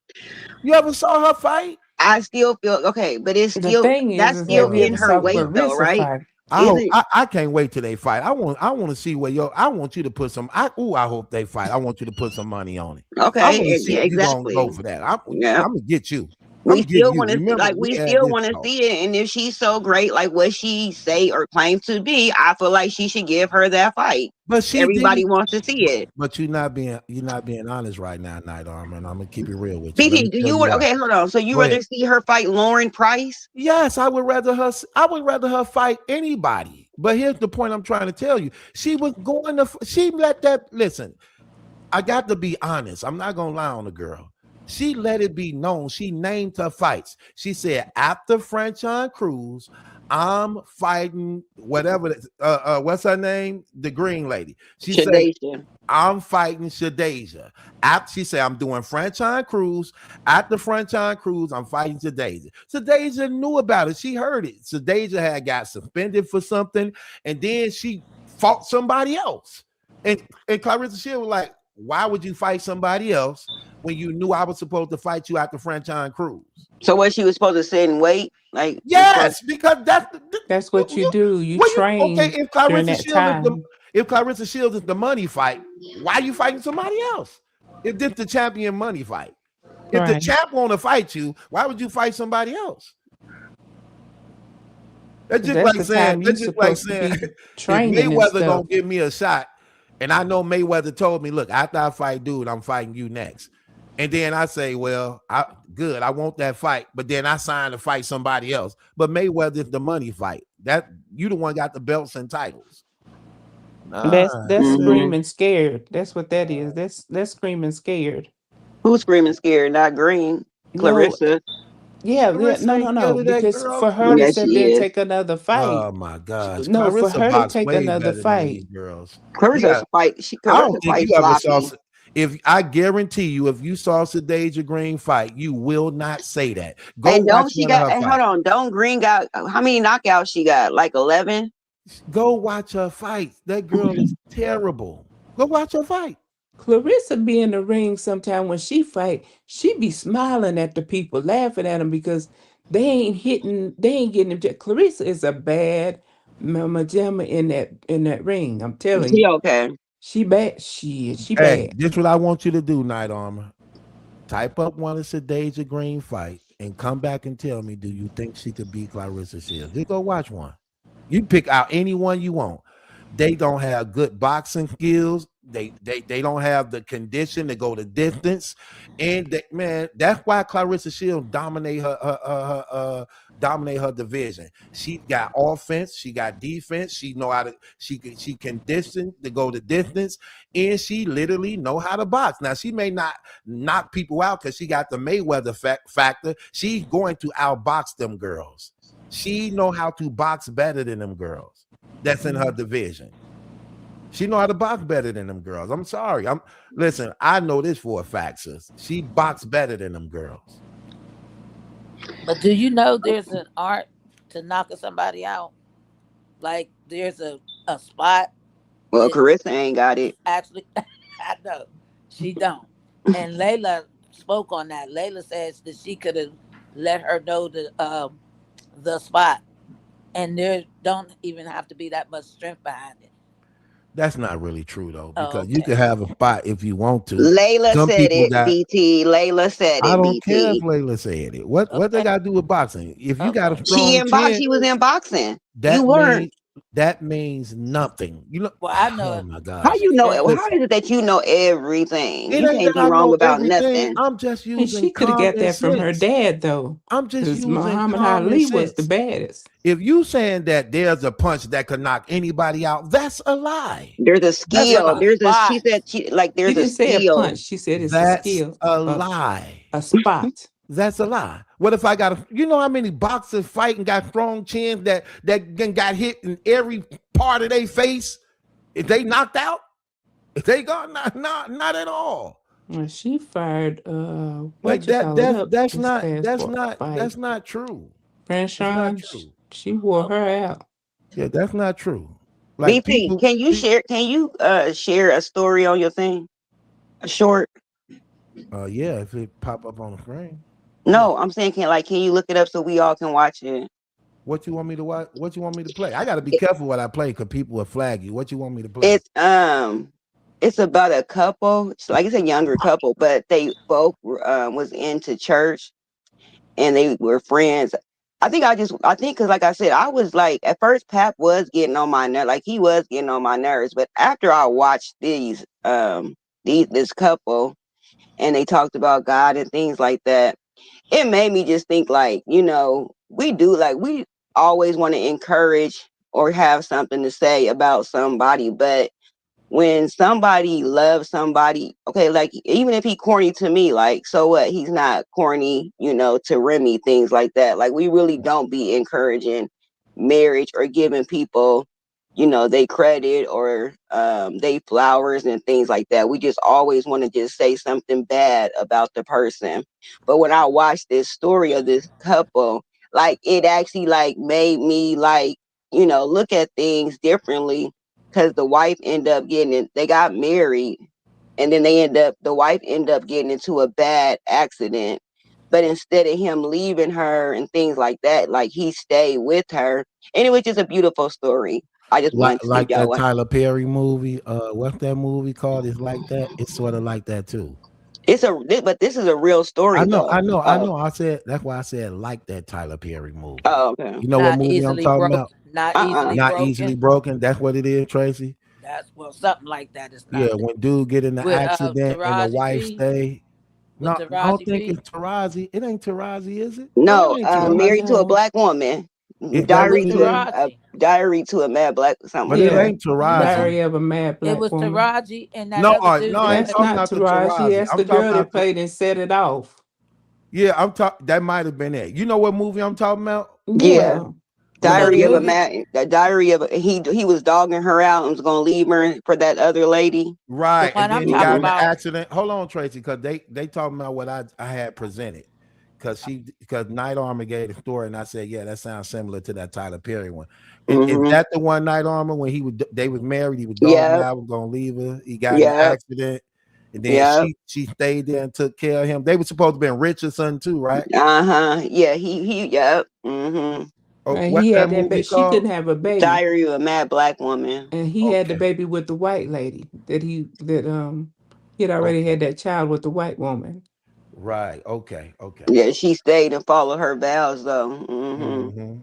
You ever saw her fight? I still feel okay, but it's The still thing that's is still have you Oh in ever my her saw weight god. though, Clarissa right? fight? I hope Isn't I can't wait till they fight. I want to see where I want you to put some I hope they fight. I want you to put some money on it. I want to okay? see Yeah, if you're gonna exactly. go for that. Yeah. I'm gonna get you. We I'm getting still you. want to Remember, we we had still this want to talk. see it, and if she's so great, like what she say or claim to be, I feel like she should give her that fight. But she Everybody didn't wants to see it. but you're not being honest right now, Night Armor, and I'm gonna keep it real with you. Let BT, me do tell you you want? why. Okay, hold on. So you Go ahead. rather see her fight Lauren Price? Yes, I would rather her fight anybody. But here's the point I'm trying to tell you. She was going to she let that listen. I got to be honest. I'm not gonna lie on the girl. She let it be known. She named her fights. She said, after Franchon Cruz, I'm fighting whatever. What's her name? The Green Lady. She said, Shadation. I'm fighting Shadeja. After she said, I'm doing Franchon Cruz. After Franchon Cruz, I'm fighting Shadeja. Shadeja knew about it. She heard it. Shadeja had got suspended for something, and then she fought somebody else. And Clarissa Shield was like, why would you fight somebody else when you knew I was supposed to fight you after Franchon Cruz? So what she was supposed to sit and wait? Like was supposed Yes, because That's what you do. You well, you okay. train during that time. If Clarissa Shields is the money fight, why are you fighting somebody else? If this the champion money fight, if the Right. champ want to fight you, why would you fight somebody else? Because that's the time you That's just like supposed to saying be if training and Mayweather gonna stuff. give me a shot, and I know Mayweather told me, look, after I fight dude, I'm fighting you next. And then I say, well, I want that fight, but then I sign to fight somebody else. But Mayweather is the money fight. That you the one got the belts and titles. Nah, That's mm-hmm. screaming scared. That's what that is. That's screaming scared. Who's screaming scared? Not Green. No, Clarissa. yeah, yeah, Clarissa no, ain't no, scared no. of that Because girl. for her to Yeah, sit she there and is. take another fight, Oh my gosh, no, for Clarissa her to box take way another better than these fight, girls. You Clarissa got. fight. I don't Clarissa think fight you ever saw. sloppy. If I guarantee you, if you saw Sadeja Green fight, you will not say that. Go And watch don't she one of got? her And hold fights. on, don't Green got how many knockouts she got? Like 11. Go watch her fight. That girl is terrible. Go watch her fight. Clarissa be in the ring sometime when she fight, she be smiling at the people, laughing at them because they ain't getting them. Clarissa is a bad mama jamma in that ring. I'm telling She you, okay? she bad. She Hey, bad. this what I want you to do, Night Armor. Type up one of Sadeja Green fight and come back and tell me, do you think she could beat Clarissa Shields? Just go watch one. You pick out anyone you want. They don't have good boxing skills. They don't have the condition to go the distance. And man, that's why Clarissa Shields dominate her division. She got offense, she got defense, she know how to she conditioned to go the distance, and she literally know how to box. Now she may not knock people out because she got the Mayweather factor. She's going to outbox them girls. She know how to box better than them girls that's in her division. She know how to box better than them girls. I'm sorry. Listen, I know this for a fact, sis. She boxed better than them girls. But do you know there's an art to knocking somebody out? Like there's a spot Well, that Carissa ain't got it. actually I know she don't. And Layla spoke on that. Layla says that she could have let her know the spot, and there don't even have to be that much strength behind it. That's not really true though, Oh, because you okay. can have a spot if you want to. Layla Some said people it, got. BT. Layla said I it, don't care if BT. Layla said it. What they Okay. got to do with boxing? If you got a Okay. She strong in box. chin, She was in boxing. You that weren't. means that means nothing. You know. Well, I know Oh it. my How gosh! you She know? said How Listen, is it that you know everything? it You ain't can't that be I wrong know about everything. nothing. I'm just And using she could have got common that from her sense. dad though, I'm just because using Muhammad common Ali was the sense. baddest. If you saying that there's a punch that could knock anybody out, that's a lie. There's a That's a it's skill. the lie. There's a. She spot. said she like. She There's a didn't say a skill. punch. She said it's a That's skill, a lie. a spot. That's a lie. What if I got you know how many boxers fight and got strong chins that got hit in every part of their face? If they knocked out, if they got not at all. And she fired Like what you call it up this past fight. that's not true. That's not Franchon, true. she wore her Okay. out. Yeah, that's not true. Like BT, people, can you share? Can you share a story on your thing? A short? yeah, if it pop up on the screen. Yeah. No, I'm saying can you look it up so we all can watch it? What you want me to watch? What you want me to play? I got to be It- careful what I play because people will flag you. What you want me to play? It's about a couple. It's like it's a younger couple, but they both was into church and they were friends. I think because like I said, I was like at first Pap was getting on my nerve, like he was getting on my nerves, but after I watched this couple and they talked about God and things like that, it made me just think like, we always want to encourage or have something to say about somebody, but when somebody loves somebody, okay, like even if he corny to me, like so what? He's not corny, to Remy, things like that. Like we really don't be encouraging marriage or giving people, they credit or they flowers and things like that. We just always want to just say something bad about the person. But when I watched this story of this couple, like it actually like made me like, look at things differently because the wife ended up getting it. They got married, and then the wife ended up getting into a bad accident. But instead of him leaving her and things like that, like he stayed with her, and it was just a beautiful story. I just wanted to see if Like y'all that want. Tyler Perry movie. What's that movie called? It's like that. It's sort of like that too. But this is a real story though. I know. I said that's why I said like that Tyler Perry movie. Okay. You know what Not movie I'm easily talking broke. about? Not Uh-uh. easily Not easily broken. broken. That's what it is, Tracy. That's well, something like that. It's Yeah, not when dude get in the with accident and the Taraji wife P. stay. With No, I don't Taraji think P. it's Tarazi. It ain't Tarazi, is it? No, it No, ain't Tarazi. married to a No, black woman. Is It that what was Diary it to is? a Taraji. diary to a mad black something But like it yeah, that. ain't Tarazi. No, Diary of a Mad it Black was Woman. Taraji and that No, other dude no, I that ain't That's played. talking not about the Taraji. Tarazi. That's I'm the talking girl about that played and set it off. yeah, I'm talking that might have been it. You know what movie I'm talking about? Yeah. Yeah, What So that the Diary of a is? movie, man, the diary of he was dogging her out and was gonna leave her for that other lady. the Right. And one I'm then he talking got Hmm. in the about, accident. Hold on, Tracy, because they talking about what I had presented. Because Night Armor gave the story, and I said, yeah, that sounds similar to that Tyler Perry one. Is Hmm. that the one Night Armor when they was married? He was dogging her Yeah, out, was gonna leave her. He got in the yeah, accident, and then yeah. she stayed there and took care of him. They were supposed to be rich or something too, right? Uh-huh. Yeah, he yep. Hmm. Oh, and what's he that had that. movie She called? couldn't have a baby, Diary of a mad black woman. and he had the Okay, baby with the white lady. He had already okay. had that child with the white woman. Right. Okay. Okay. Yeah, she stayed and followed her vows though. Hmm.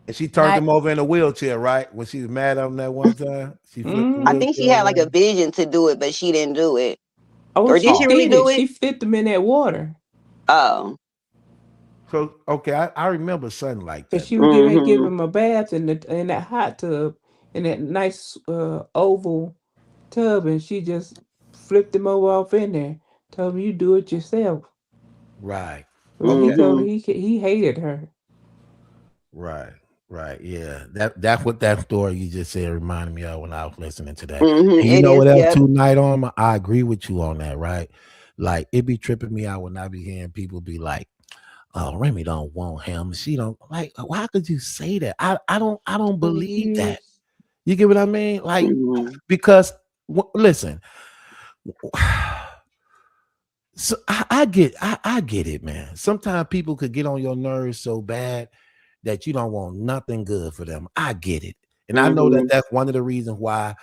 And she turned Night. him over in a wheelchair, right? When she was mad at him that one time, she flipped the I Mm. think wheelchair she had over. like a vision to do it, but she didn't do it. Oh, Or did she she Oh, really did do it. it? She flipped them in that water. Oh. so okay, I remember something like Cause that she though. was getting ready to give Mm-hmm. him a bath in that hot tub, in that nice oval tub, and she just flipped him over off in there. Told him you do it yourself. Right. But he Okay. told Mm-hmm. her he hated her. Right. Right. Yeah. That's what that story you just said reminded me of when I was listening to that. Mm-hmm. And you It know is, what else yep. too, Night on? I agree with you on that, right? Like it be tripping me out when I be hearing people be like, "Oh, Remy don't want him. She don't like." Why could you say that? I don't For believe that. years. You get what I mean? Like Mm-hmm. because listen, so I get it, man. Sometimes people could get on your nerves so bad that you don't want nothing good for them. I get it. And I know that Mm-hmm. that's one of the reasons why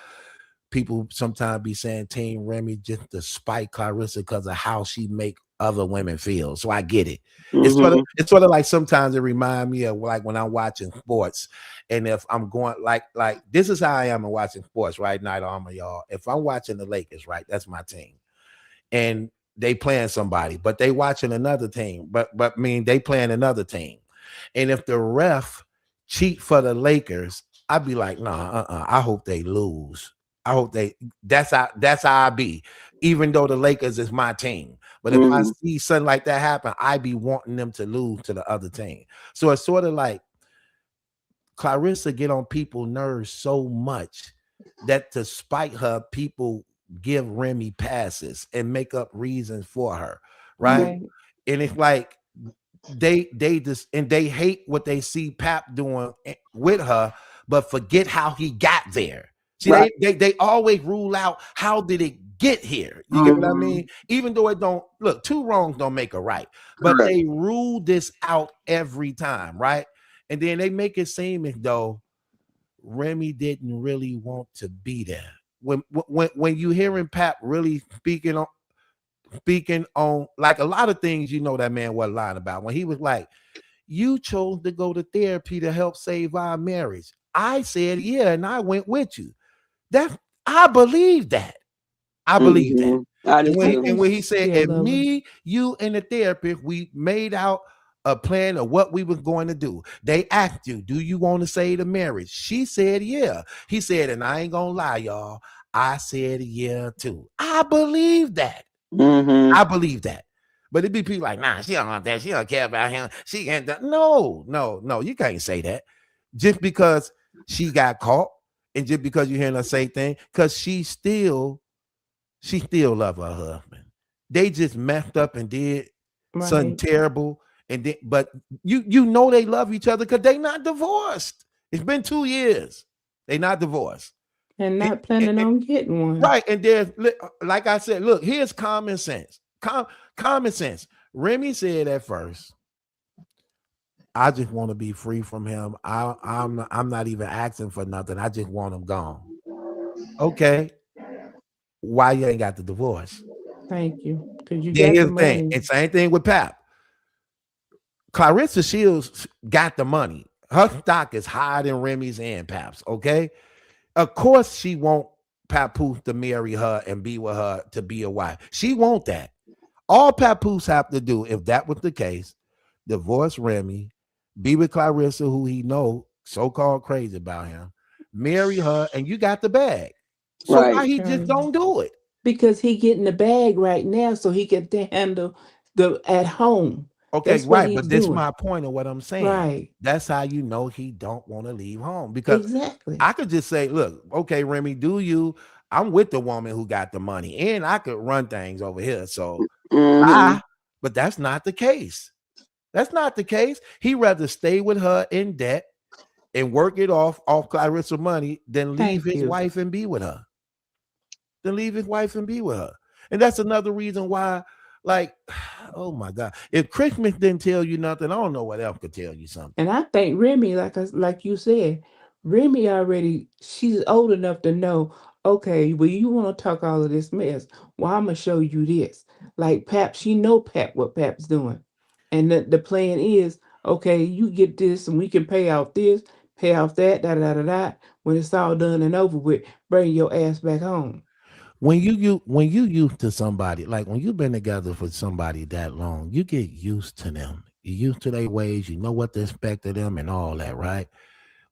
people sometimes be saying Team Remy just to spite Clarissa because of how she make other women feel. So I get it. Mm-hmm. It's sort of like sometimes it remind me of like when I'm watching sports, and if I'm going like this is how I am in watching sports right Night Armor, y'all. If I'm watching the Lakers, right, that's my team, and they playing somebody, but they watching another team, but mean they playing another team, and if the ref cheat for the Lakers, I'd be like, nah, I hope they lose. I hope they. That's how I be. Even though the Lakers is my team, but if I Mm-hmm. see something like that happen, I be wanting them to lose to the other team. So it's sort of like Clarissa get on people's nerves so much that to spite her, people give Remy passes and make up reasons for her, right? Right. And it's like they just and they hate what they see Pap doing with her, but forget how he got there. See, Right. they always rule out how did it get here. You get what I Mm-hmm. mean? Even though it don't look, two wrongs don't make a right, but Correct. they rule this out every time, right? And then they make it seem as though Remy didn't really want to be there. When you hearing Pap really speaking on like a lot of things, you know that man was lying about when he was like, "You chose to go to therapy to help save our marriage." I said, "Yeah," and I went with you. That I believe that. I believe that. Mm-hmm. I do And when I he, too. and think when he she said, still "And love her. me, you, and the therapist, we made out a plan of what we was going to do." They asked you, "Do you want to save the marriage?" She said, "Yeah." He said, "And I ain't gonna lie, y'all. I said yeah too." I believe that. Mm-hmm. I believe that. But it be people like, nah, she don't want that. She don't care about him. She can't. No, no, no. You can't say that just because she got caught, and just because you hearing her say things, because she still love her husband. They just messed up and did something Right. terrible, and then but you know they love each other because they not divorced. It's been 2 years. They not divorced. And And- not planning and- on getting one. right, and there's like I said, look, here's common sense. Common sense. Remy said at first, "I just want to be free from him. I'm not even asking for nothing. I just want him gone." Okay, why you ain't got the divorce? Thank you. Because you Then got here's the the thing. money. And same thing with Pap. Clarissa Shields got the money. Her stock is higher than Remy's and Pap's. Okay. Of course, she want Papoose to marry her and be with her to be a wife. She want that. All Papoose have to do, if that was the case, divorce Remy, be with Clarissa, who he know so-called crazy about him, marry her, and you got the bag. So Right. why he just Right. don't do it? Because he getting the bag right now so he can handle the at home. Okay, That's what right. he's But this is doing. my point of what I'm saying. Right. That's how you know he don't want to leave home. Because Exactly. I could just say, look, okay, Remy, do you? I'm with the woman who got the money, and I could run things over here. So Mm-hmm. bye. But that's not the case. That's not the case. He rather stay with her in debt and work it off Clarissa money than leave Thank his you. wife and be with her. Than leave his wife and be with her. And that's another reason why, like, oh my God. If Christmas didn't tell you nothing, I don't know what else could tell you something. And I think Remy, like you said, Remy already she's old enough to know, okay, well, you want to talk all of this mess. Well, I'm gonna show you this. like Pap, she know Pap what Pap's doing. And the plan is, okay, you get this and we can pay off this, pay off that, da da da da. When it's all done and over with, bring your ass back home. When you used to somebody, like when you've been together for somebody that long, you get used to them. You used to their ways, you know what to expect of them and all that, right?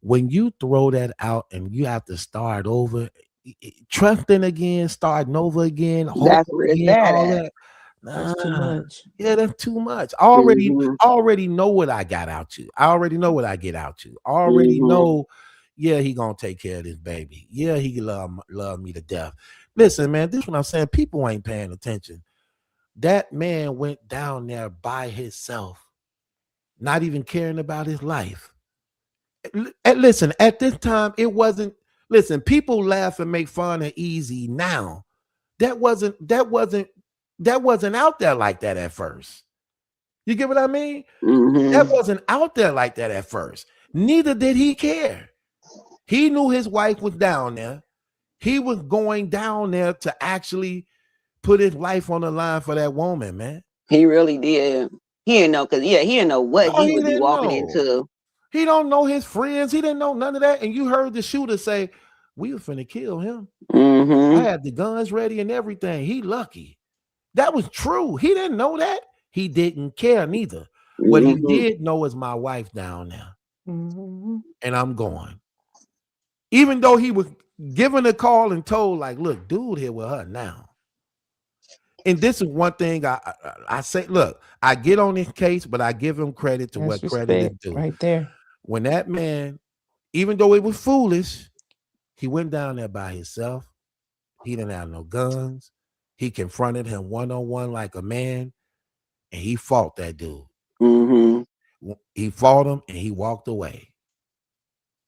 When you throw that out and you have to start over, trusting again, starting over again, That's hoping where it's again, at. all that. That's too Nah, much. yeah, that's too much. Mm-hmm. I already know what I got out you. I already know what I get out you. I already Mm-hmm. know. Yeah, he gonna take care of this baby. Yeah, he love me to death. Listen, man, this is what I'm saying. People ain't paying attention. That man went down there by himself, not even caring about his life. And listen, at this time, it wasn't. Listen, people laugh and make fun of Easy now. That wasn't out there like that at first. You get what I mean? That Mm-hmm. wasn't out there like that at first. Neither did he care. He knew his wife was down there. He was going down there to actually put his life on the line for that woman, man. He really did. He didn't know, cause yeah, he didn't know what No, he he would be didn't walking know. into. He don't know his friends. He didn't know none of that. And you heard the shooter say, "We were finna kill him. I Mm-hmm. had the guns ready and everything." He lucky. That was true. He didn't know that. He didn't care neither. What he Mm-hmm. did know is my wife down there, Hmm. and I'm going. Even though he was given a call and told, like, "Look, dude, here with her now." And this is one thing I say. Look, I get on this case, but I give him credit to That's what credit is respect due. right there. When that man, even though it was foolish, he went down there by himself. He didn't have no guns. He confronted him one on one like a man, and he fought that dude. Mm-hmm. He fought him, and he walked away.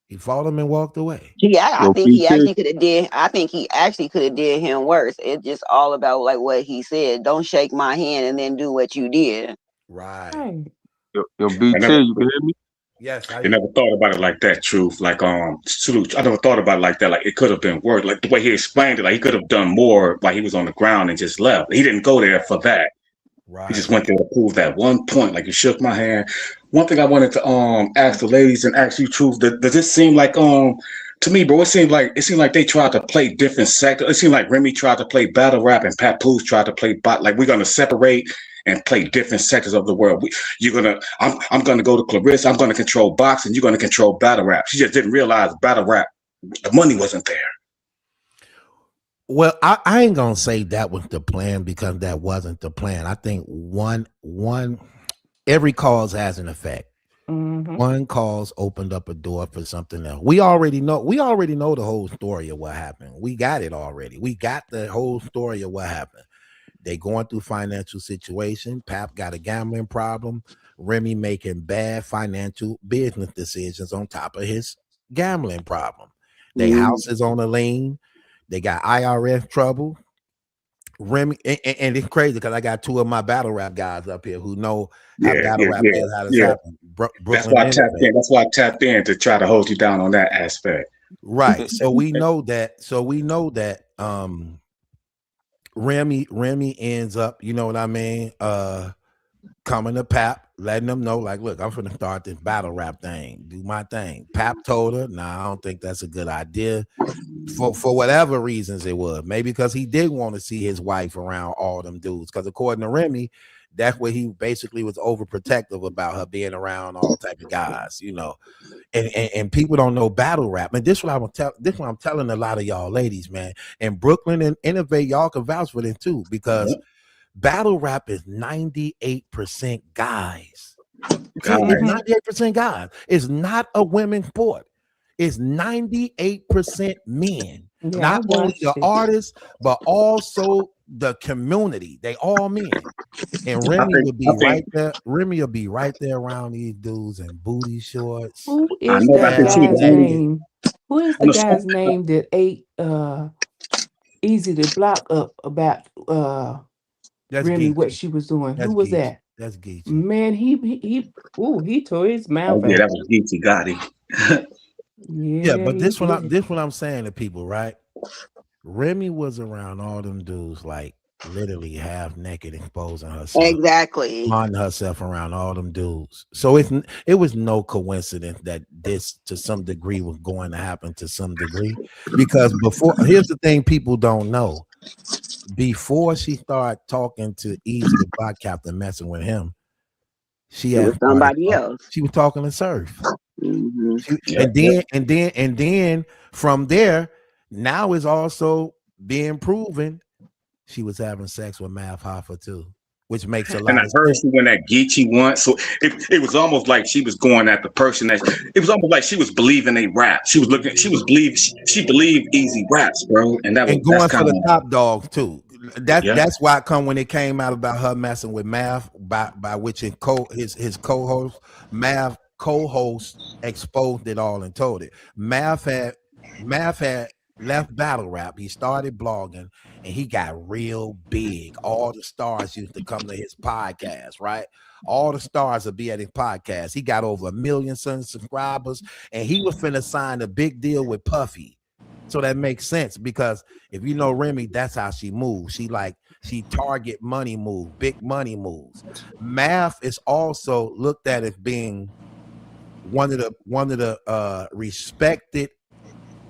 He fought him and walked away. I Yo, think he PT. actually could have did. I think he actually could have did him worse. It's just all about like what he said. Don't shake my hand and then do what you did. Right. Right. Yo, I BT, never, you can hear me? Yes, I never thought about it like that. Truth, like salute. I never thought about it like that. Like it could have been worse. Like the way he explained it, like he could have done more. Like he was on the ground and just left. He didn't go there for that. He just right. went there to prove that one point. Like he shook my hand. One thing I wanted to ask the ladies and ask you, Truth. Does it seem like to me, bro? It seemed like they tried to play different sectors. It seemed like Remy tried to play battle rap and Papoose tried to play bot. Like we're gonna separate and play different sectors of the world. I'm gonna go to Clarissa. I'm gonna control boxing. You're gonna control battle rap. She just didn't realize battle rap. The money wasn't there. Well, I ain't gonna say that was the plan because that wasn't the plan. I think one every cause has an effect. Hmm. One cause opened up a door for something else. We already know the whole story of what happened. We got it already. We got the whole story of what happened. They going through financial situation. Pap got a gambling problem. Remy making bad financial business decisions on top of his gambling problem. They Mm-hmm. house is on a lien. They got IRS trouble. Remy, and it's crazy because I got two of my battle rap guys up here who know how Yeah, battle yeah, rap yeah, is, how this yeah. happened. That's Brooklyn why I tapped Innovate. in. That's why I tapped in to try to hold you down on that aspect. Right. So we know that. Remy ends up, you know what I mean? Coming to Pap, letting them know, like, look, I'm gonna start this battle rap thing, do my thing. Pap told her, nah, I don't think that's a good idea. For whatever reasons it was. Maybe because he did want to see his wife around all them dudes. Because according to Remy, that's what he basically was overprotective about her being around all type of guys, you know. And people don't know battle rap. And this is what I'm telling a lot of y'all ladies, man. And Brooklyn and Innovate, y'all can vouch for this too, because battle rap is 98% guys. See, it's Guys, Hmm. 98% guys. It's not a women's sport. It's 98% men. Yeah, I Not only the watched it. artists, but also the community. They all men. And I Remy think, would I be think, right there. Remy would be right there around these dudes in booty shorts, Who I is know about that this too. guy's The only naked. name? Who is on the the song, guy's name that ate Easy to block up about That's Remy what Geechee. she was doing? Who That's was Geechee. that? That's Geechee. Man, he tore his oh mouth yeah, out. that was Geechee Gotti. Yeah, Yeah, but he this one, did. this what I'm saying to people, right? Remy was around all them dudes like literally half naked, exposing herself, Exactly. finding herself around all them dudes. So it was no coincidence that this, to some degree, was going to happen to some degree, because before, here's the thing people don't know: before she started talking to Easy the Block Captain, messing with him, she It had was started somebody else. she was talking to Surf. Hmm. And then from there, now is also being proven she was having sex with Math Hoffa too, which makes a And lot I of heard sense. she went at Geechee once, so it was almost like she was going at the person that it was almost like she was believing they rap. She was looking, she was believe she believed Easy raps, bro, and And that's going for kind the of top dogs too. yeah, That's why it come when it came out about her messing with Math, by which his co-host, Math co-host, exposed it all and told it. Math had left battle rap. He started blogging and he got real big. All the stars used to come to his podcast, right? All the stars would be at his podcast. He got over 1 million subscribers, and he was finna sign a big deal with Puffy. So that makes sense, because if you know Remy, that's how she moves. She target money move, big money moves. Math is also looked at as being one of the respected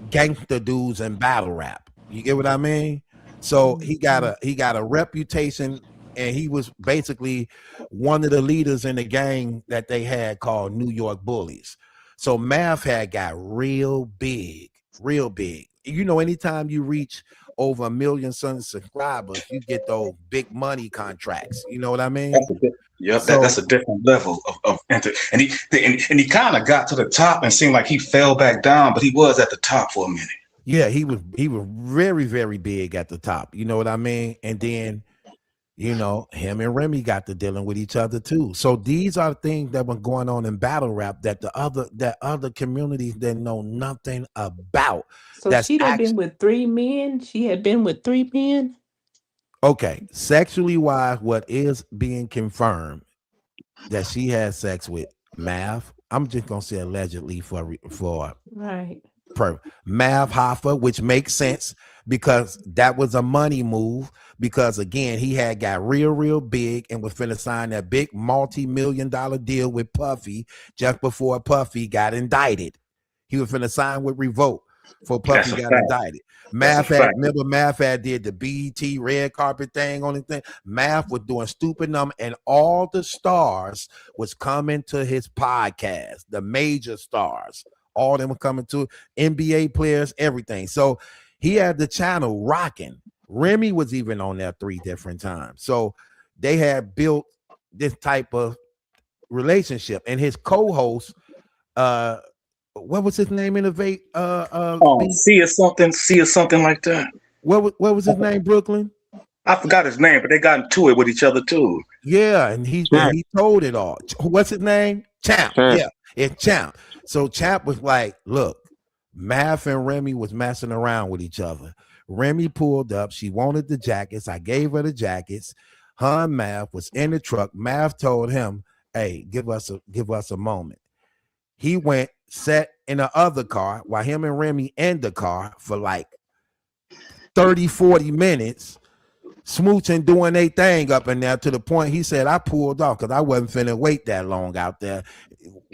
gangster dudes in battle rap. You get what I mean? So he got a reputation, and he was basically one of the leaders in the gang that they had called New York Bullies. So Math had got real big, real big. You know, anytime you reach over 1 million subscribers, you get those big money contracts. You know what I mean? that's a yep, that's So a different level of enter. And he kind of got to the top and seemed like he fell back down, but he was at the top for a minute. yeah, he was very, very big at the top. You know what I mean? And then, him and Remy got to dealing with each other too. So these are things that were going on in battle rap that other communities didn't know nothing about. So That's she'd have been actually with 3 men. She had been with 3 men. okay. Sexually wise, what is being confirmed that she had sex with Math. I'm just gonna say allegedly for Right. Mav Hoffa, which makes sense because that was a money move. Because again, he had got real big and was finna sign that big multi-million-dollar deal with Puffy just before Puffy got indicted. He was finna sign with Revolt before That's Puffy a got fact. indicted. That's a fact. Remember Math had did the BET red carpet thing on the thing. Math was doing stupid number, and all the stars was coming to his podcast. The major stars, all of them were coming to NBA players, everything. So he had the channel rocking. Remy was even on there 3 different times. So they had built this type of relationship. And his co-host, what was his name in the speak? See or something like that. What was his name, Brooklyn? I forgot his name, but they got into it with each other too. Yeah, and he told it all. What's his name? Champ. Champ. Yeah, it's Champ. So Champ was like, look, Math and Remy was messing around with each other. Remy pulled up. She wanted the jackets. I gave her the jackets. Her and Math was in the truck. Math told him, hey, give us a moment. He went, sat in the other car while him and Remy in the car for like 30, 40 minutes, smooching, doing their thing up in there, to the point he said I pulled off because I wasn't finna wait that long out there.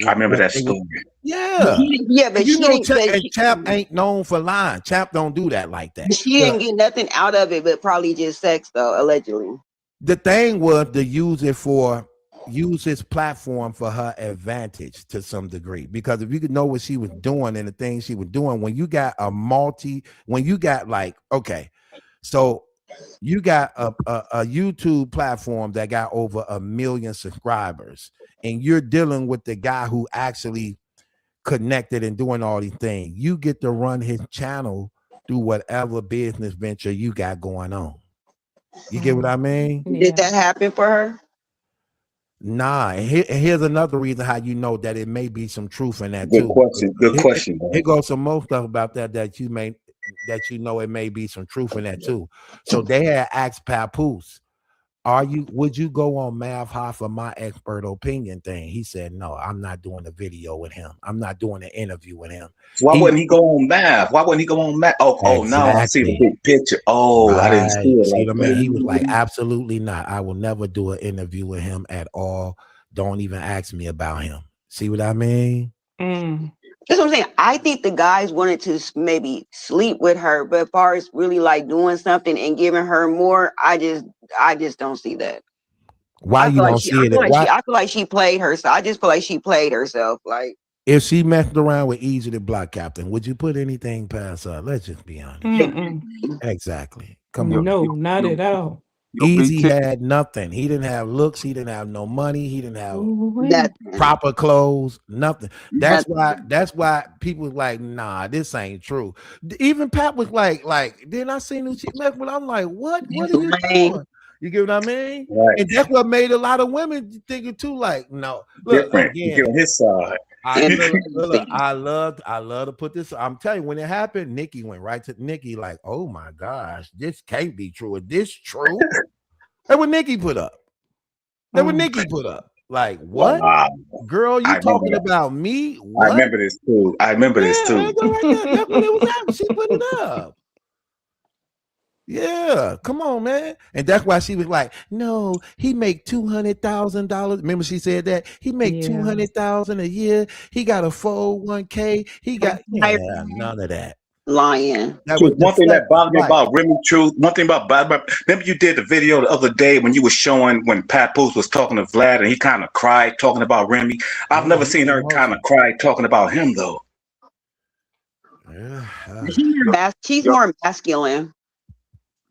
I remember that story. Yeah. Yeah, but she didn't. Champ ain't known for lying. Champ don't do that like that. She didn't get nothing out of it, but probably just sex, though, allegedly. The thing was to use his platform for her advantage to some degree, because if you could know what she was doing and the things she was doing, when you got like, okay, so you got a YouTube platform that got over 1 million subscribers, and you're dealing with the guy who actually connected and doing all these things. You get to run his channel through whatever business venture you got going on. You get what I mean? Did that happen for her? Nah, and here's another reason how you know that it may be some truth in that Good too. question. Good question, bro. Here goes some more stuff about that you know it may be some truth in that too. So they had asked Papoose, Would you go on Mav High for my expert opinion thing? He said, no, I'm not doing a video with him. I'm not doing an interview with him. So why wouldn't he go on Mav? Why wouldn't he go on Mav? Oh, now I see the Exactly. big picture. Oh, I didn't see Right. it See like what I mean? He was like, that. absolutely not. I will never do an interview with him at all. Don't even ask me about him. See what I mean? That's what I'm saying. I think the guys wanted to maybe sleep with her, but as far as really like doing something and giving her more, I just don't see that. Why you don't see it? Why I feel like she played herself. I just feel like she played herself. Like if she messed around with Easy the Block Captain, would you put anything past her? Let's just be honest. Exactly. Come on. No, not at all. Easy had nothing. He didn't have looks. He didn't have no money. He didn't have proper clothes. Nothing. That's why people was like, nah, this ain't true. Even Pat was like, then I seen who she met with. I'm like, what? What are you doing? You get what I mean? Right. And that's what made a lot of women thinking too. Like, no, look Different. again. Get on his side. I love to put this. I'm telling you, when it happened, Nikki went right to Nikki, like, oh my gosh, this can't be true. Is this true? That's what Nikki put up. Like, what? Wow. Girl, you talking about me? What? I remember this too. This too. That's what it was. She put it up. Yeah, come on, man. And that's why she was like, no, he make $200,000. Remember she said that? He make $200,000 a year. He got a 401k. He got none of that. Lying. That was one thing that bothered me about Remy Truth. One thing about remember you did the video the other day when you were showing when Pat Poose was talking to Vlad and he kind of cried talking about Remy. I've never seen her kind of cry talking about him though. Yeah, she's more masculine.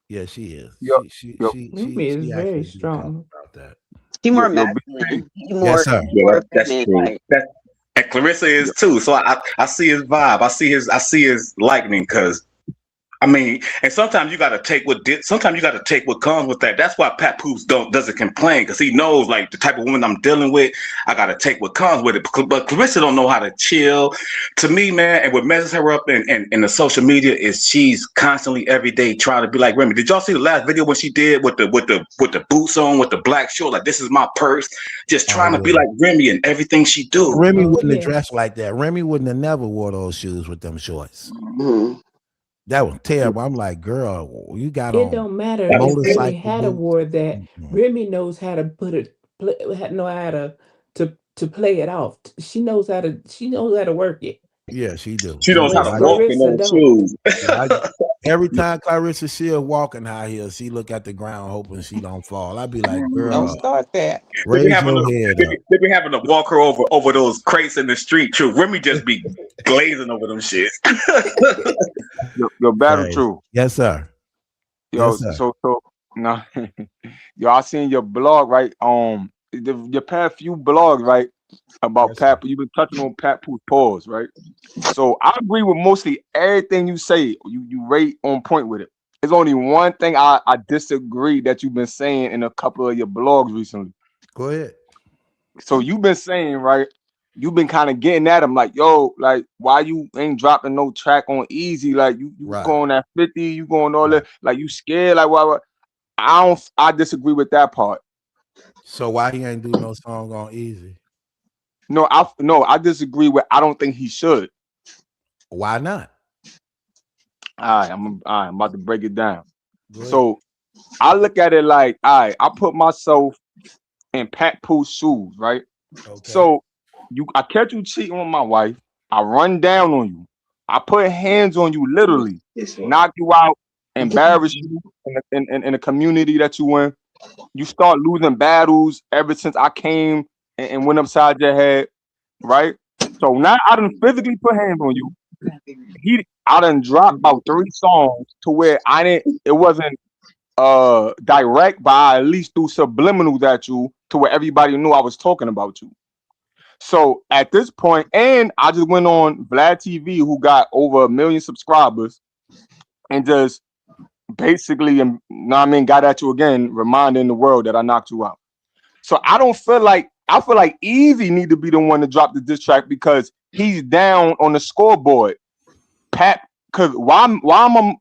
Yeah, she is. She is very strong. About that. She's more masculine. Yes, sir. That's true. And Claressa is too. So I see his vibe. I see his lightning because I mean, and sometimes you got to take what comes with that. That's why Pat Poose doesn't complain because he knows like the type of woman I'm dealing with. I got to take what comes with it. But Claressa don't know how to chill. To me, man, and what messes her up in the social media is she's constantly every day trying to be like Remy. Did y'all see the last video when she did with the boots on with the black short? Like this is my purse. Just trying to be like Remy in everything she do. Remy wouldn't have dressed like that. Remy wouldn't have never wore those shoes with them shorts. Mm-hmm. That was terrible. I'm like, girl, you got on. It don't matter if Remy had a wore that. Remy knows how to to play it off. She knows how to work it. Yeah, she do. She knows how to walk in those shoes. Every time Claressa she'll walk in high heels, she look at the ground hoping she don't fall. I'd be like, girl, don't start that. Raise your head up. They be having to walk her over those crates in the street. True, Remy just be glazing over them shit. Your battle true. Yes, sir. Yo, yes, sir. so no, yo, I seen your blog right. Your past few blogs right about Pat. You've been touching on Pat Poo's pause, right? So I agree with mostly everything you say. You rate on point with it. There's only one thing I disagree that you've been saying in a couple of your blogs recently. Go ahead. So you've been saying, right? You've been kind of getting at him like, yo, like, why you ain't dropping no track on Easy? Like, you going at 50, you going all that, like, you scared? Like, why? I disagree with that part. So why he ain't do no song on Easy? No, I disagree with. I don't think he should. Why not? All right, I'm about to break it down. So I look at it like, all right, I put myself in Pat Pooh's shoes, right? Okay. So I catch you cheating on my wife. I run down on you. I put hands on you, literally, knock you out, embarrass you in the community that you in. You start losing battles ever since I came and went upside your head, right? So now I done physically put hands on you. I done dropped about 3 songs to where it wasn't direct, but I at least threw subliminals at you to where everybody knew I was talking about you. So at this point, and I just went on Vlad TV, who got over 1 million subscribers, and just basically, got at you again, reminding the world that I knocked you out. So I feel like Easy need to be the one to drop the diss track because he's down on the scoreboard. Pat, because why I'm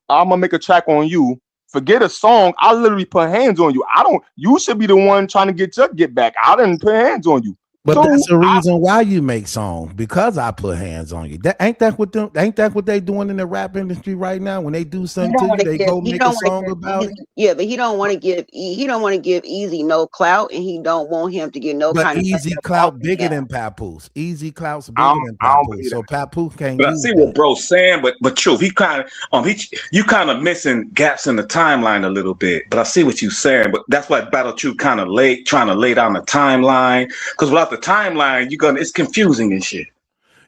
gonna make a track on you forget a song. I literally put hands on you. I don't. You should be the one trying to get your get back. I didn't put hands on you. But So that's the reason why you make songs, because I put hands on you. Ain't that what they doing in the rap industry right now? When they do He something don't to want you, to they give. go He make a don't want to song give about it. Easy. Yeah, but he don't want to give. He don't want to give Easy no clout, and he don't want him to get no But kind of Easy credit off Clout of bigger that. than Papoose. Easy Clout's I bigger don't, than I don't Papoose. believe So that. Papoose can't But I use see what that. bro's saying, but truth, he kind of you kind of missing gaps in the timeline a little bit. But I see what you're saying. But that's why Battle Truth kind of trying to lay down the timeline. Because without the timeline, it's confusing and shit.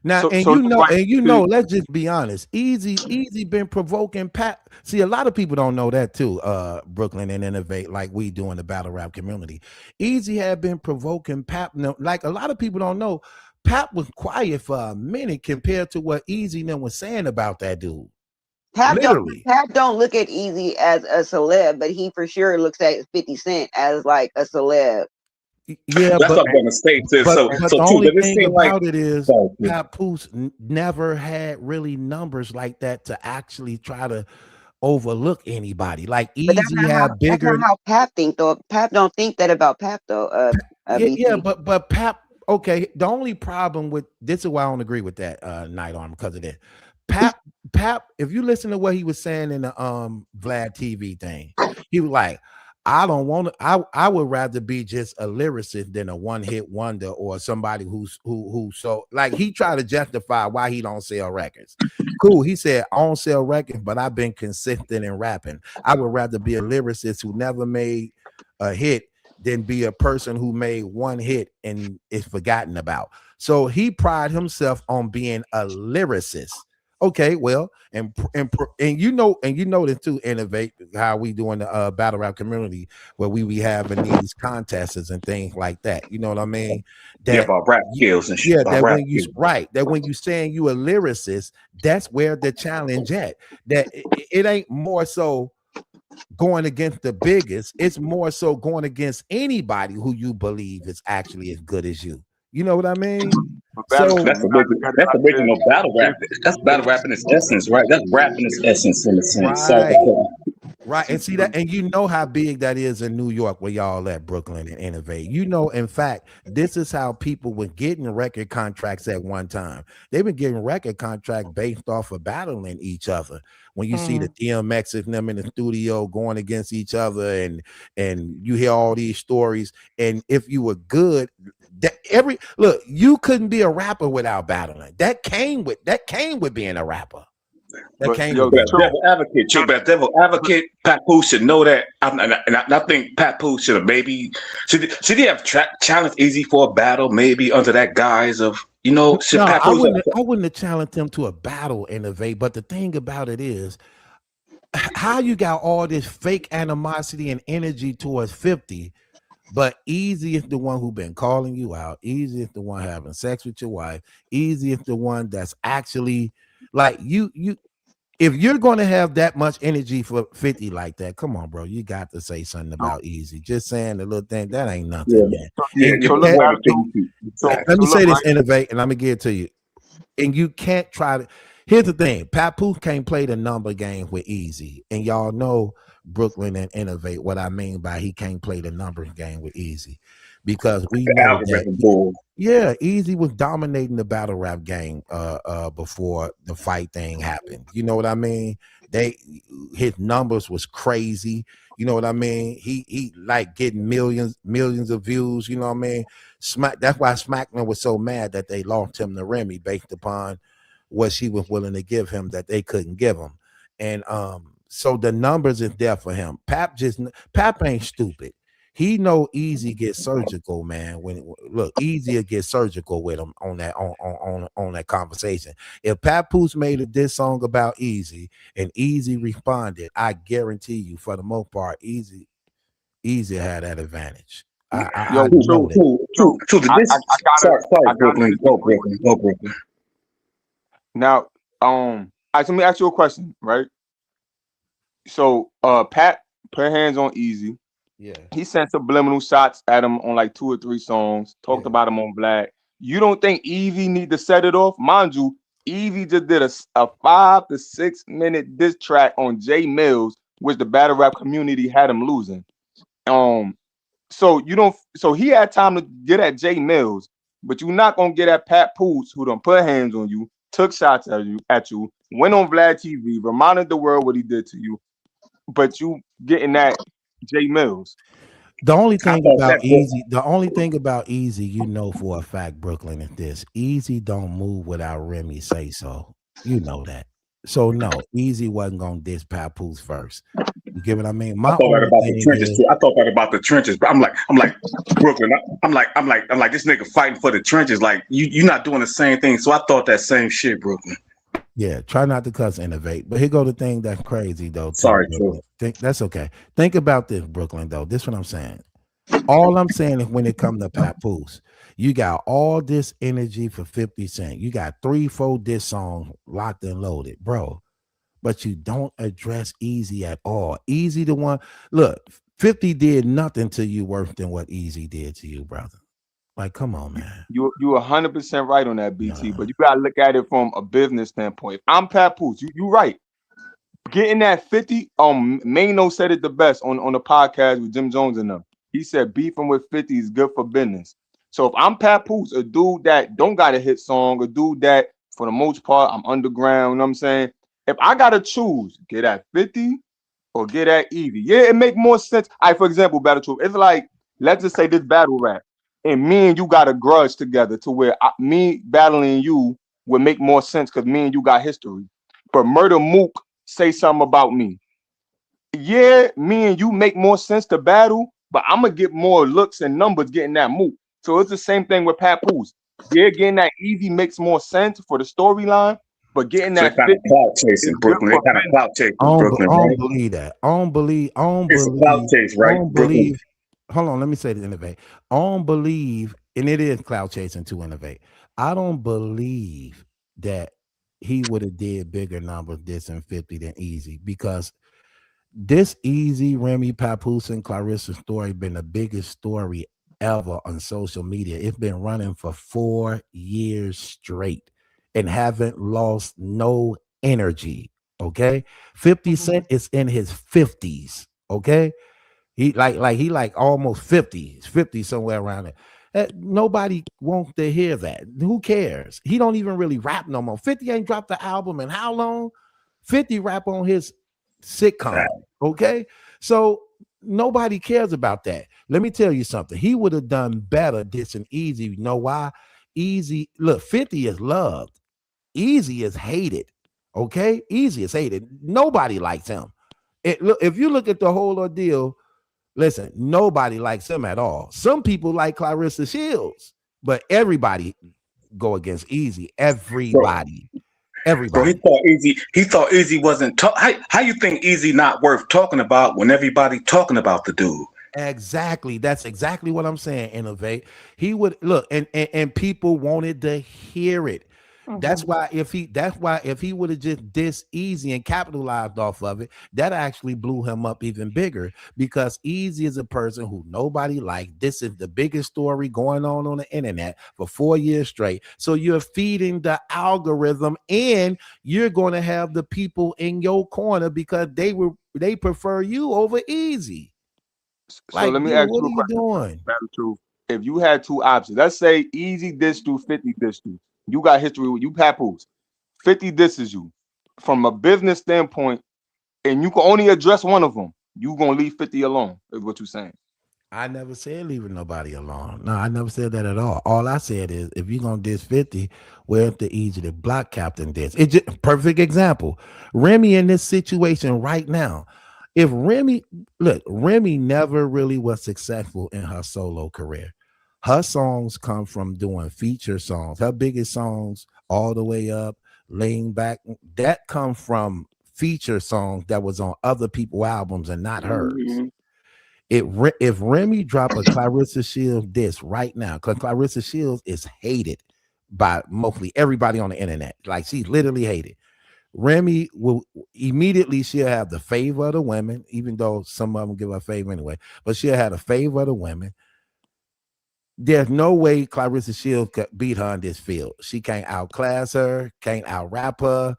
Now, So look, right. See, let's just be honest. Easy been provoking Pat. See, a lot of people don't know that too. Brooklyn and Innovate, like we do in the battle rap community. Easy had been provoking Pat. No, like a lot of people don't know. Pat was quiet for a minute compared to what Easy then was saying about that dude. Literally. Pap don't look at Easy as a celeb, but he for sure looks at 50 Cent as like a celeb. Yeah, That's what I'm gonna say. Too. So but the true. only Does it thing seem like? about it is Oh, yeah. Papoose never had really numbers like that to actually try to overlook anybody. Like But Easy had that's not bigger. how Pap think though. Pap don't think that about Pap though. Yeah, BC. but Pap. Okay, the only problem with this is why I don't agree with that Night Arm because of that. Pap, if you listen to what he was saying in the Vlad TV thing, he was like, I don't want to. I would rather be just a lyricist than a one hit wonder or somebody who so like he tried to justify why he don't sell records. Cool. He said I don't sell records, but I've been consistent in rapping. I would rather be a lyricist who never made a hit than be a person who made one hit and is forgotten about. So he prided himself on being a lyricist. Okay, well, and you know this too. Innovate how we do in the battle rap community where we be having these contests and things like that. You know what I mean? Yeah, That about rap skills and shit. yeah, About that rap when you skills. right, that when you saying you a lyricist, that's where the challenge at. That it ain't more so going against the biggest, it's more so going against anybody who you believe is actually as good as you. You know what I mean? but Battle So Truth, you gotta look at it That's like this. original battle rap. If That's battle rap in its essence, right? That's rap in its essence, in a sense. So right. Right, and see that, and you know how big that is in New York, where y'all at Brooklyn and Innovate. You know, in fact, this is how people were getting record contracts at one time. They've been getting record contracts based off of battling each other. When you see the DMX and them in the studio going against each other, and you hear all these stories, and if you were good, that you couldn't be a rapper without battling. That came with being a rapper. That but came yo, with the being a rapper. Devil advocate, true, but devil advocate, Papoose should know that. I think Papoose should have maybe should he have challenged Easy for a battle, maybe under that guise of should No, Papoose I wouldn't have challenged him to a battle, Innovate. But the thing about it is, how you got all this fake animosity and energy towards 50, but Easy is the one who been calling you out. Easy is the one having sex with your wife. Easy is the one that's actually like you. If you're going to have that much energy for 50 like that, come on, bro. You got to say something about Easy. Just saying the little thing, that ain't nothing, man. And you so look, can't, Battle Truth. let me So say look, this, right. Innovate, and let me give it to you. And you can't try to. Here's the thing: Papoose can't play the number game with Easy, and y'all know Brooklyn and Innovate. What I mean by he can't play the numbers game with Easy, because we the know that. algorithm bull. Yeah, Easy was dominating the battle rap game before the fight thing happened. You know what I mean? His numbers was crazy. You know what I mean? He like getting millions of views. You know what I mean? That's why SmackDown was so mad that they lost him to Remy based upon what she was willing to give him that they couldn't give him. And so the numbers is there for him. Pap ain't stupid. He know Easy get surgical, man. Easy will get surgical with him on that conversation. If Papoose made a diss song about Easy and Easy responded, I guarantee you, for the most part, Easy had that advantage. I know that. True. Sorry, I gotta Brooklyn. disagree with Go, Brooklyn. now. All right, so let me ask you a question, right? So, Pat put hands on Easy. Yeah. He sent subliminal shots at him on like 2 or 3 songs. Talked about him on Black. You don't think Evie need to set it off? Mind you, Evie just did a 5 to 6 minute diss track on Jay Mills which the battle rap community had him losing. Um, so you don't. So he had time to get at Jay Mills, but you're not gonna get at Pat Poots, who done put hands on you, took shots at you, went on Vlad TV, reminded the world what he did to you, but you getting at Jay Mills. The only I thing thought that about book. Easy, the only thing about Easy, you know for a fact, Brooklyn, is this: Easy don't move without Remy say so. You know that. So no, Easy wasn't gonna diss Papoose first. You get what I mean? I My thought that only about the thing trenches is, too. I thought that about the trenches, but I'm like Brooklyn. I'm like this nigga fighting for the trenches. Like you not doing the same thing. So I thought that same shit, Brooklyn. yeah, try not to cuss, innovate. But here go the thing that's crazy though, too, Sorry, Brooklyn. true. Think that's okay. Think about this, Brooklyn, though. This is what I'm saying. All I'm saying is when it comes to Papoose, you got all this energy for 50 Cent. You got 3, 4 diss songs locked and loaded, bro. But you don't address Easy at all. Easy the one. Look, 50 did nothing to you worse than what Easy did to you, brother. Like, come on, man. You 100% right on that, BT. Nah. But you gotta look at it from a business standpoint. If I'm Papoose, you right. Getting that 50, Mano said it the best on the podcast with Jim Jones and them. He said beefing with 50 is good for business. So if I'm Papoose, a dude that don't got a hit song, a dude that for the most part I'm underground, you know what I'm saying? If I gotta choose, get at 50 or get at Evie. Yeah, it make more sense. For example, Battle Troop. It's like, let's just say this battle rap, and me and you got a grudge together to where me battling you would make more sense because me and you got history. But Murder Mook say something about me. Yeah, me and you make more sense to battle, but I'm gonna get more looks and numbers getting that Mook. So it's the same thing with Papoose. Yeah, getting that Evie makes more sense for the storyline, but getting So they that kind of 50 clout chasing is good Brooklyn. for They kind of business. clout chasing Brooklyn, I don't right? believe that. I don't It's a clout believe, chase, I right, don't Brooklyn? believe. Hold on, let me say this, innovate. I don't believe, and it is cloud chasing to innovate. I don't believe that he would have did bigger numbers this and 50 than Easy because this Easy, Remy, Papoose, and Clarissa story been the biggest story ever on social media. It's been running for 4 years straight and haven't lost no energy. Okay. 50 Mhm. Cent is in his 50s. Okay. He like almost 50, 50 somewhere around there. Nobody wants to hear that. Who cares? He don't even really rap no more. 50 ain't dropped the album in how long? 50 rap on his sitcom. Okay. So nobody cares about that. Let me tell you something. He would have done better dissing Easy. You know why? Easy, look, 50 is loved. Easy is hated. Okay. Easy is hated. Nobody likes him. Look, if you look at the whole ordeal, listen, nobody likes him at all. Some people like Clarissa Shields, but everybody go against Easy. Bro, Everybody. bro, he Everybody. thought Easy. He thought Easy wasn't. How you think Easy not worth talking about when everybody talking about the dude? Exactly. That's exactly what I'm saying. Innovate. He would look, and people wanted to hear it. Mhm. That's why if he would have just this easy and capitalized off of it, that actually blew him up even bigger because Easy is a person who nobody liked. This is the biggest story going on the internet for 4 years straight. So you're feeding the algorithm, and you're going to have the people in your corner because they prefer you over Easy. So Like, let me dude, ask what you are a you question, doing? Battle Truth. If you had two options, let's say Easy diss through 50 diss through. You got history with you Papoose. 50 disses you. From a business standpoint, and you can only address one of them, you gonna leave 50 alone, is what you're saying. I never said leaving nobody alone. No, I never said that at all. All I said is if you're gonna diss 50, where's the easy to block captain diss? It's just perfect example. Remy in this situation right now. If Remy, look, Remy never really was successful in her solo career. Her songs come from doing feature songs. Her biggest songs, all the way up, laying back, that come from feature songs that was on other people's albums and not hers. Mhm. If Remy drop a Clarissa Shields disc right now, because Clarissa Shields is hated by mostly everybody on the internet, like she's literally hated. Remy will immediately she'll have the favor of the women, even though some of them give her favor anyway. But she'll have the favor of the women. There's no way Clarissa Shields could beat her in this field. She can't outclass her, can't out rap her,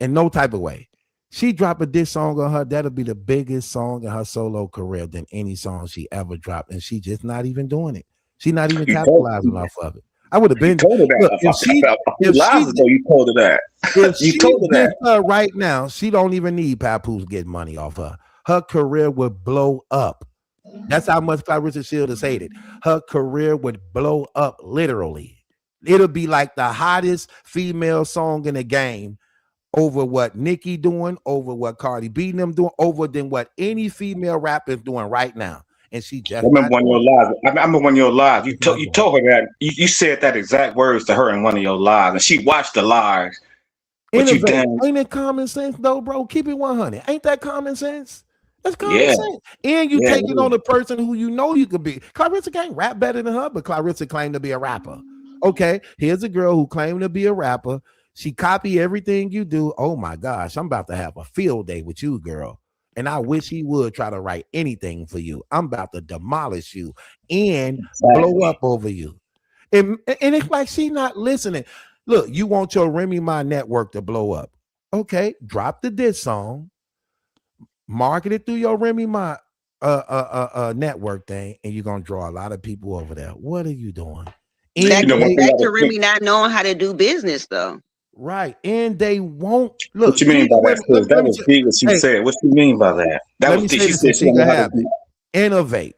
in no type of way. She drop a diss song on her, that'll be the biggest song in her solo career than any song she ever dropped. And she just not even doing it. She not even You told, capitalizing off of it. I would have you been told her that look a few lives ago. You told her that. if You she told her did that. her right now, she don't even need Papoose getting money off her. Her career would blow up. That's how much Clarissa Shields is hated. Her career would blow up literally. It'll be like the hottest female song in the game over what Nicki doing, over what Cardi B and them doing, over than what any female rapper is doing right now. And she I just remember not one of doing your it. lives. I remember one of your lives. Just not You doing it. told her that. You said that exact words to her in one of your lives, and she watched the lives. But you Innovate. damn Ain't it common sense though, bro? Keep it 100. Ain't that common sense? That's common yeah, sense. And you yeah. taking on a person who you know you could be. Clarissa can't rap better than her, but Clarissa claimed to be a rapper. Okay, here's a girl who claimed to be a rapper. She copy everything you do. Oh my gosh, I'm about to have a field day with you, girl. And I wish he would try to write anything for you. I'm about to demolish you and blow Exactly. up over you. And it's like she not listening. Look, you want your Remy Ma network to blow up. Okay, drop the diss song, market it through your Remy Ma network thing, and you're gonna draw a lot of people over there. What are you doing? That And You know one goes they thing I back was to Remy thinking. not knowing how to do business, though. right, and they won't What look. you mean These by that, women, let sis? me That let me was say, deep what she hey, said. What you mean by that? That let was me deep. say She this, and said she she don't can know how to have it. do. Innovate.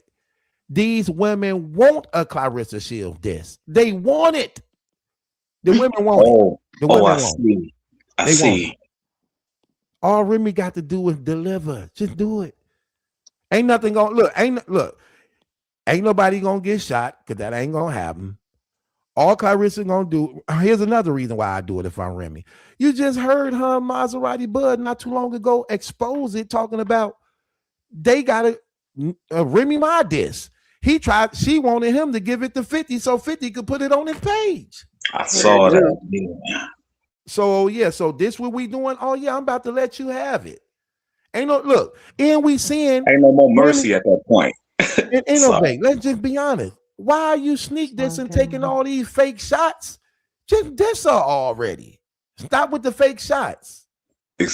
These women want a Clarissa Shields diss. They want it. The women want it. Oh, The oh, I women want it. see. I They want it. see. All Remy got to do is deliver. Just do it. Ain't nothing gonna look. Ain't nobody gonna get shot because that ain't gonna happen. All Clarissa gonna do. Here's another reason why I do it if I'm Remy. You just heard her Maserati Bud not too long ago expose it, talking about they got a Remy Ma diss. He tried. She wanted him to give it to 50 so 50 could put it on his page. I Sure saw that. do. Yeah. So yeah. So this what we doing? Oh yeah, I'm about to let you have it. Ain't no look. And we seeing Ain't no more Remy mercy at that point. and Sorry. innovate. Let's just be honest. Why are you sneak this and taking Okay. all these fake shots? Just diss her already. Stop with the fake shots.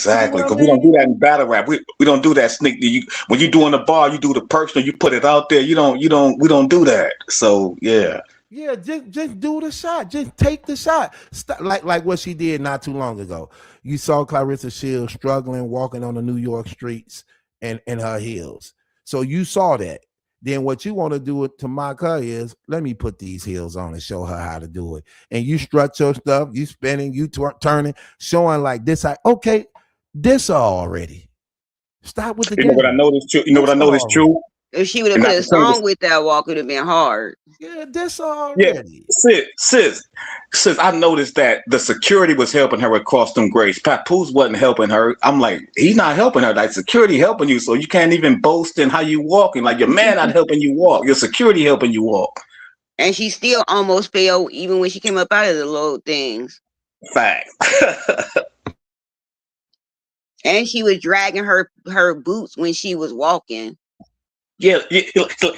You know Exactly. what I Because we don't mean? do that in battle rap. We don't do that sneak. When you do in the bar, you do the personal. You put it out there. We don't do that. So yeah. Yeah, just do the shot. Just take the shot. Stop, like what she did not too long ago. You saw Clarissa Shields struggling, walking on the New York streets and in her heels. So you saw that. Then what you want to do it to mock her is let me put these heels on and show her how to do it. And you strut your stuff, you spinning, you turning, showing like this. Okay, this already. Stop with the You know what I game. noticed? True. You know what This I noticed? already. True. If she would have And put not a to say this. song with that walk, it would have been hard. Yeah, this Yeah, already. sis, I noticed that the security was helping her across them grades. Papoose wasn't helping her. I'm like, he's not helping her. Like security helping you, so you can't even boast in how you walking. Like your man not helping you walk. Your security helping you walk. And she still almost failed even when she came up out of the low things. Fact. And she was dragging her boots when she was walking. Yeah,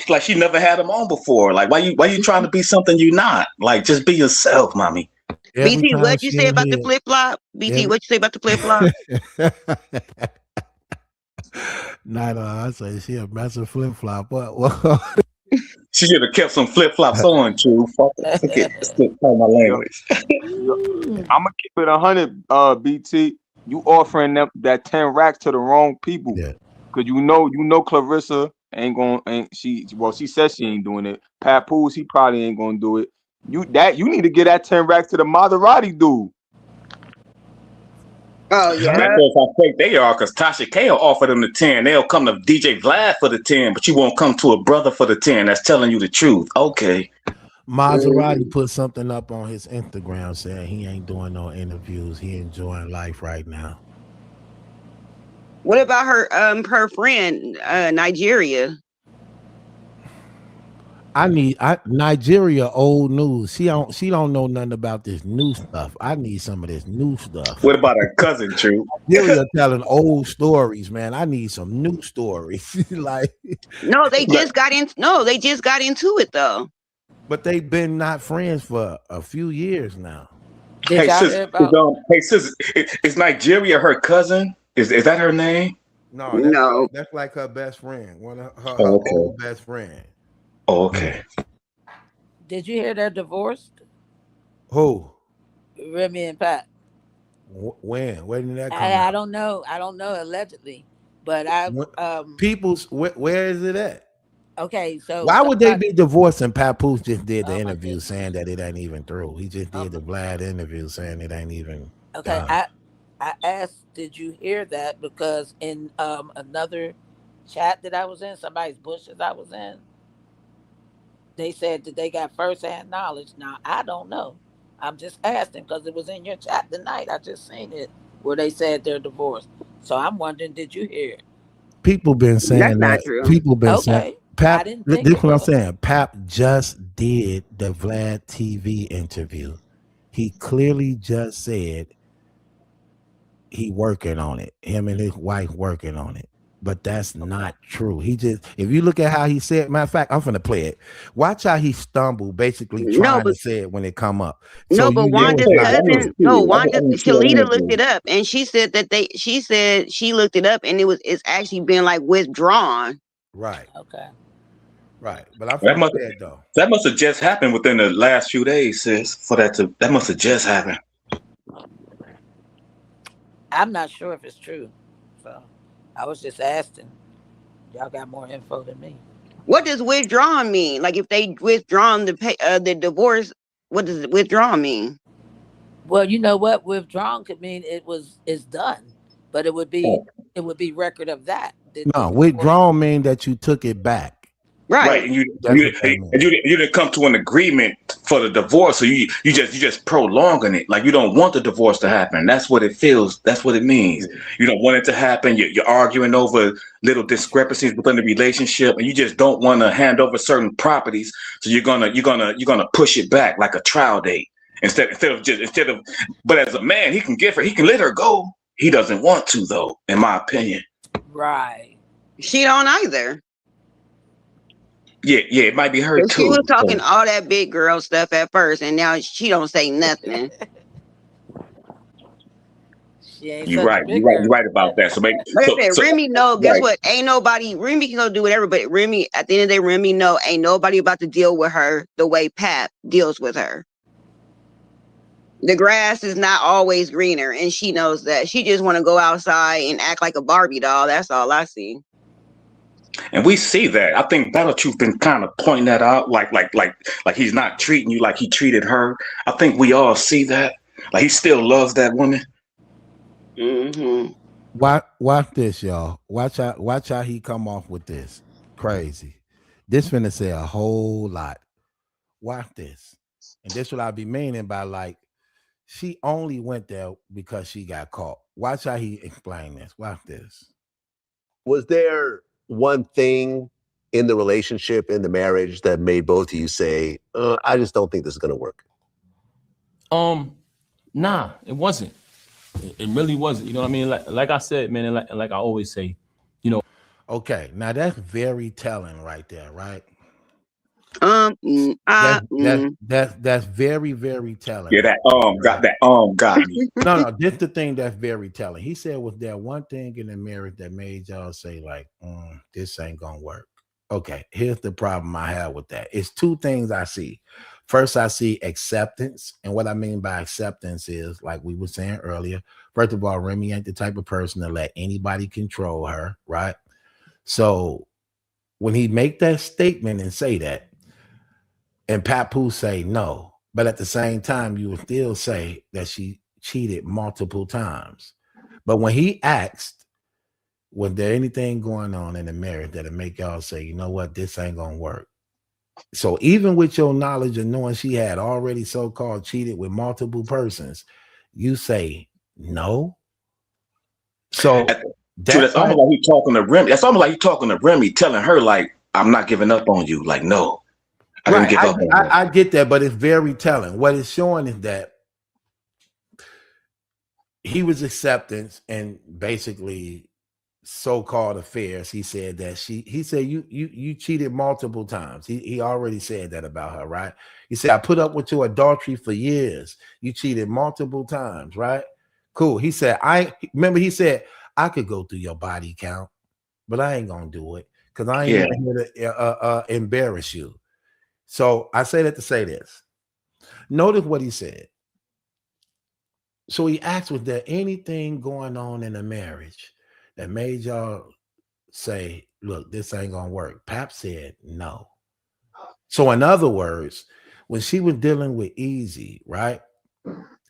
like she never had them on before. Like why you trying to be something you not? Like just be yourself, mommy. Every BT, time what you she say in about the here, flip flop? BT, every what you say about the flip flop? Night I say she a massive flip flop. What? She should have kept some flip flops on, True. Fuck it. Skip my Yo, language. yo, I'm gonna keep it 100. BT, you offering them that 10 racks to the wrong people, Yeah. cause you know Clarissa ain't she? Well, she says she ain't doing it. Papoose, he probably ain't gonna do it. You need to get that 10 racks to the Maserati dude. Oh I'm not yeah. sure how fake they are because Tasha K will offer them the 10. They'll come to DJ Vlad for the 10, but you won't come to a brother for the 10 that's telling you the truth. Okay. Maserati put something up on his Instagram saying he ain't doing no interviews. He enjoying life right now. What about her friend, Nigeria? Nigeria old news. She don't know nothing about this new stuff. I need some of this new stuff. What about her cousin, True? Nigeria telling old stories, man. I need some new stories. Like, No, they Like, just got in. No, they just got into it though. but they've been not friends for a few years now. Did hey y'all sis, hear about? is Nigeria her cousin? Is that her name? No, No. that's like her best friend, one of her Oh, okay. old best friend. Oh, okay. Did you hear they're divorced? Who? Remy and Pat. When? When did that come I out? don't know. I don't know allegedly, but I When, um people's where is it at? okay. So Why would they somebody. be divorced? And Papoose just did the Oh my interview goodness. saying that it ain't even through. He just Oh did the Vlad interview saying it ain't even okay, done. I asked, did you hear that? Because in another chat that I was in, somebody's bushes I was in, they said that they got firsthand knowledge. Now I don't know. I'm just asking because it was in your chat tonight. I just seen it where they said they're divorced. So I'm wondering, did you hear it? People been That's saying not that. true. People been saying Okay, I Pap. didn't think This it is what I'm was. saying. Pap just did the Vlad TV interview. He clearly just said he working on it. Him and his wife working on it. But that's Okay. not true. He just, if you look at how he said, matter of fact, I'm finna play it. Watch how he stumbled, basically No, trying but to say it when it come up. So no, but you Yeah, I'm know gonna it's Wanda's play it. not I need to cousin, true. see no, it. Wanda I need to see that Shalita looked interview. it up, and she said that she said she looked it up, and it's actually been like withdrawn. Right, Okay. right. But I'm That finna must play it though. that must have just happened within the last few days, sis. For that must have just happened. I'm not sure if it's true. So I was just asking. Y'all got more info than me. What does withdrawn mean? Like if they withdrawn the divorce, what does withdrawn mean? Well, you know what? Withdrawn could mean it's done, but it would be record of that. The No, divorce. withdrawn mean that you took it back. Right, Right. and That's what that means. you didn't come to an agreement for the divorce, so you just prolonging it, like you don't want the divorce to happen. That's what it feels. That's what it means. You don't want it to happen. You're arguing over little discrepancies within the relationship, and you just don't want to hand over certain properties. So you're gonna push it back like a trial date instead of. But as a man, he can let her go. He doesn't want to though, in my opinion. Right. She don't either. Yeah, yeah, it might be her 'Cause she was too. talking So all that big girl stuff at first, and now she don't say nothing. She ain't you're such a right. You're big right. girl. You're right about that. So make Like so I said, so Remy know. Guess right. what? Ain't nobody. Remy can go do whatever, but Remy, at the end of the day, Remy know ain't nobody about to deal with her the way Pap deals with her. The grass is not always greener, and she knows that. She just want to go outside and act like a Barbie doll. That's all I see. And we see that. I think Battle Truth been kind of pointing that out, like he's not treating you like he treated her. I think we all see that. Like he still loves that woman. Hmm. Watch this, y'all. Watch how he come off with this. Crazy. This finna say a whole lot. Watch this. And this what I be meaning by like she only went there because she got caught. Watch how he explain this. Watch this. Was there one thing in the relationship, in the marriage, that made both of you say, I just don't think this is going to work? Nah, it wasn't. It really wasn't. You know what I mean? Like I said, man, and like I always say, you know. Okay, now that's very telling right there, right? Mm, That's that's mm. that's very, very telling Yeah, right that there, got right? that got me. No, this the thing that's very telling. He said, was there one thing in the marriage that made y'all say, like, this ain't gonna work? Okay, here's the problem I have with that. It's two things I see. First, I see acceptance. And what I mean by acceptance is, like we were saying earlier, first of all, Remy ain't the type of person to let anybody control her, right? So when he make that statement and say that, and Papu say no, but at the same time, you would still say that she cheated multiple times. But when he asked, was there anything going on in the marriage that'll make y'all say, you know what, this ain't gonna work? So even with your knowledge of knowing she had already so-called cheated with multiple persons, you say no. So True, that that's almost right, like he talking to Remy. That's almost like he talking to Remy, telling her like, I'm not giving up on you. Like, no, I didn't right. give I, up on you. I I get that, but it's very telling. What it's showing is that he was acceptance and basically so-called affairs. He said that he said you cheated multiple times. He already said that about her, right? He said, I put up with your adultery for years. You cheated multiple times, right? Cool. He said, I remember he said, I could go through your body count, but I ain't gonna do it because I ain't Yeah. even here to embarrass you. So I say that to say this. Notice what he said. So he asked, was there anything going on in the marriage that made y'all say, look, this ain't gonna work? Pap said no. So in other words, when she was dealing with Easy, right?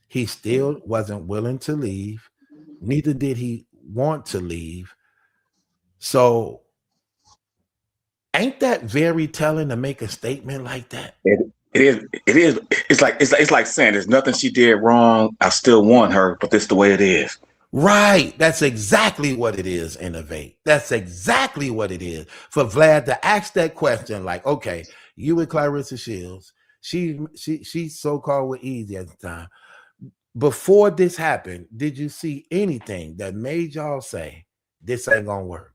He still wasn't willing to leave. Neither did he want to leave. So ain't that very telling to make a statement like that? It is. It is. It's like saying there's nothing she did wrong. I still want her, but this the way it is. Right. That's exactly what it is, Innovate. That's exactly what it is. For Vlad to ask that question, like, okay, you with Claressa Shields, she's so-called with Easy at the time. Before this happened, did you see anything that made y'all say this ain't gonna work?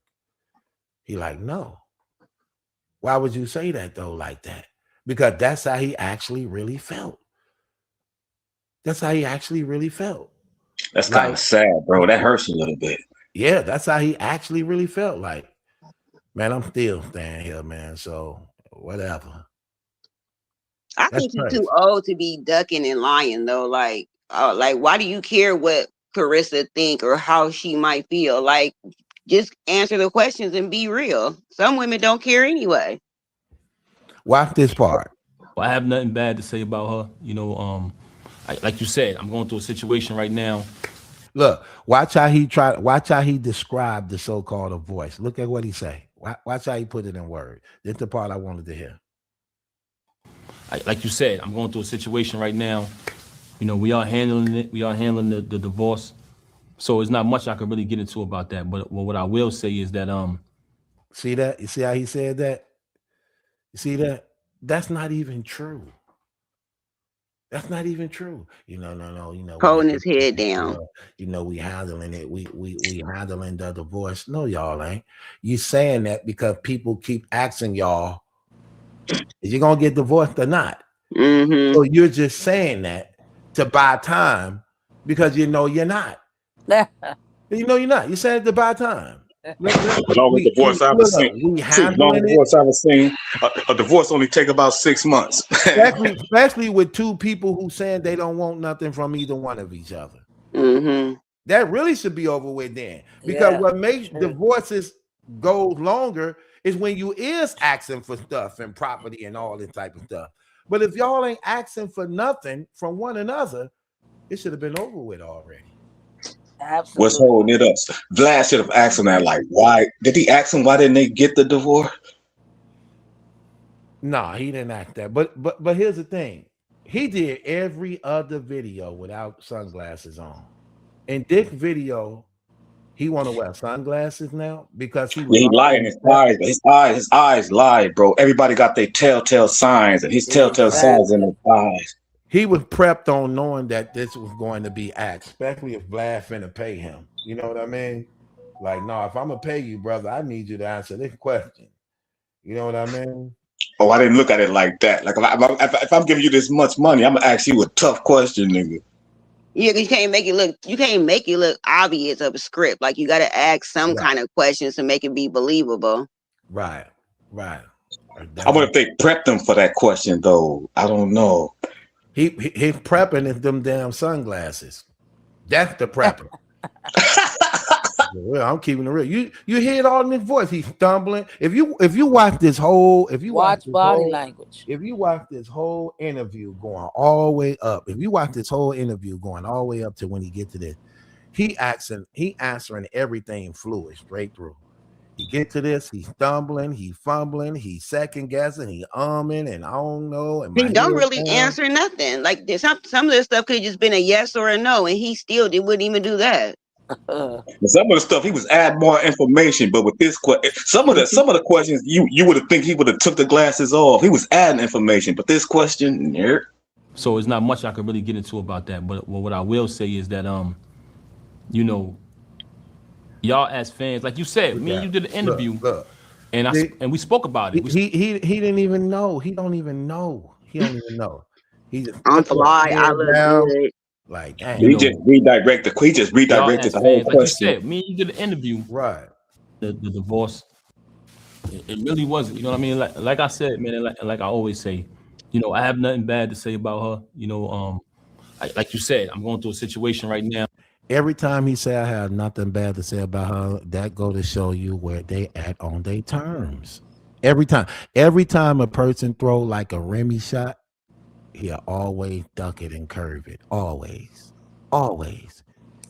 He like, no. Why would you say that though, like that? Because that's how he actually really felt. That's how he actually really felt. That's kind Like, of sad, bro. That hurts a little bit. yeah, that's how he actually really felt. Like, man, I'm still staying here, man. So whatever. I That's think he's crazy. too old to be ducking and lying though. Like why do you care what Claressa think or how she might feel? Like, just answer the questions and be real. Some women don't care anyway. Watch this part. Well, I have nothing bad to say about her. Like you said, I'm going through a situation right now. Look, watch how he described the so-called voice. Look at what he say. Watch how he put it in words. That's the part I wanted to hear. Like you said, I'm going through a situation right now. We are handling it. We are handling the divorce. So it's not much I can really get into about that. But what I will say is that see that? You see how he said that? You see that? That's not even true. That's not even true. No. Holding his head down. We handling it. We handling the divorce. No, y'all ain't. You saying that because people keep asking y'all, is you gonna get divorced or not? Mm-hmm. So you're just saying that to buy time because you're not. You're not. You're saying it to buy time. The longest divorce I ever seen. We Longest handling it. divorce I ever seen. A divorce only take about 6 months. especially with two people who saying they don't want nothing from either one of each other. Mm-hmm. That really should be over with then. Because what makes divorces go longer is when you is asking for stuff and property and all this type of stuff. But if y'all ain't asking for nothing from one another, it should have been over with already. Absolutely. What's holding it up? Vlad should have asked him that, like, why did he ask him why didn't they get the divorce? No, he didn't act that. But here's the thing. He did every other video without sunglasses on. In this video, he want to wear sunglasses now because he was He lying. His eyes lied, bro. Everybody got their telltale signs, and his telltale signs in his eyes. He was prepped on knowing that this was going to be asked, especially if Vlad finna pay him. You know what I mean? Like, no, if I'm gonna pay you, brother, I need you to answer this question. You know what I mean? Oh, I didn't look at it like that. Like, if I'm giving you this much money, I'm gonna ask you a tough question, nigga. Yeah, you can't make it look obvious of a script. Like, you got to ask some kind of questions to make it be believable. Right. I wonder if they prepped him for that question, though. I don't know. He prepping is them damn sunglasses. That's the prepping. I'm keeping it real. You hear it all in his voice. He's stumbling. If you watch this whole, watch body language. If you watch this whole interview going all the way up, if you watch this whole interview going all the way up to when he get to this, he answering everything fluid straight through. He get to this, he's stumbling, he fumbling, he's second guessing, he and I don't know. And he don't really answer nothing. Like, some of this stuff could have just been a yes or a no, and he still wouldn't even do that. Some of the stuff he was adding more information, but with this question, some of the questions you would have think he would have took the glasses off. He was adding information, but this question, yeah. So it's not much I could really get into about that. But what I will say is that y'all as fans, like you said, me and you did an interview, and we spoke about it. He didn't even know. He don't even know. He just I'm fly. I look good. Like, You dang. He just know, redirected. He just y'all redirected as the whole fans, like you question. said, me and you did an interview, Right. the divorce. It really wasn't. You know what I mean? Like I said, man, and like I always say, you know, I have nothing bad to say about her. You know, like you said, I'm going through a situation right now. Every time he say I have nothing bad to say about her, that go to show you where they at on their terms. Every time. Every time a person throw like a Remy shot, he'll always duck it and curve it. Always. Always.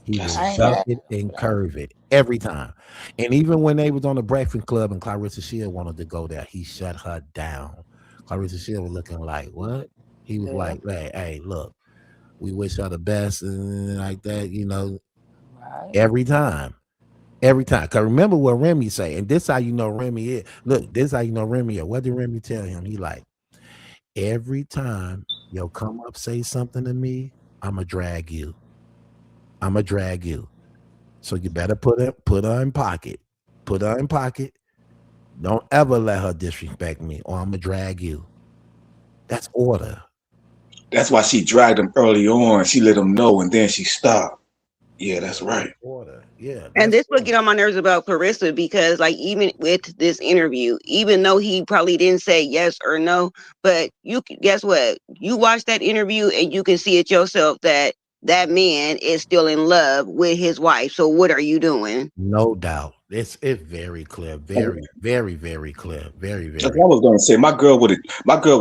He That's will a I ain't duck fact. had it and curve it every time. And even when they was on the Breakfast Club and Clarissa Shield wanted to go there, he shut her down. Clarissa Shield was looking like, what? He was yeah, like, hey, look, we wish her the best and like that, right. every time. Every time. Cause remember what Remy say, and this how you know Remy is. Look, this how you know Remy is. What did Remy tell him? He like, every time you'll come up, say something to me, I'ma drag you. I'ma drag you. So you better put her in pocket. Put her in pocket. Don't ever let her disrespect me, or I'ma drag you. That's order. That's why she dragged him early on. She let him know, and then she stopped. Yeah, Yeah, that's that's right. order. Yeah, And that's this would order. get on my nerves about Clarissa because, like, even with this interview, even though he probably didn't say yes or no, but guess what? You watch that interview and you can see it yourself that that man is still in love with his wife. So what are you doing? No doubt. It's very clear. Very, very, very clear. Very, Like very. I was gonna say, my girl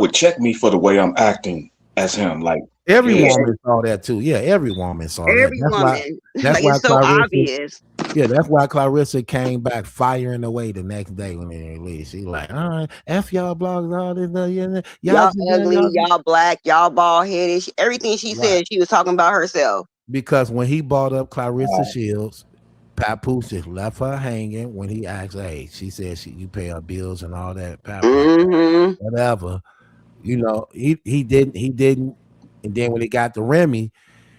would check me for the way I'm acting as him. Like, Every yeah, woman saw that too. Yeah, every woman saw that. Every That's why. woman, That's like, why it's so Clarissa. obvious. Yeah, that's why Clarissa came back firing away the next day when they released. She like, f y'all blogs, all this, y'all Y'all just ugly, y'all. y'all black, y'all bald headed. Everything she Right. said, she was talking about herself. Because when he brought up Clarissa uh, Shields, Papoose just left her hanging when he asked, hey, she said you pay her bills and all that, Hmm. whatever. He didn't. And then when it got to Remy,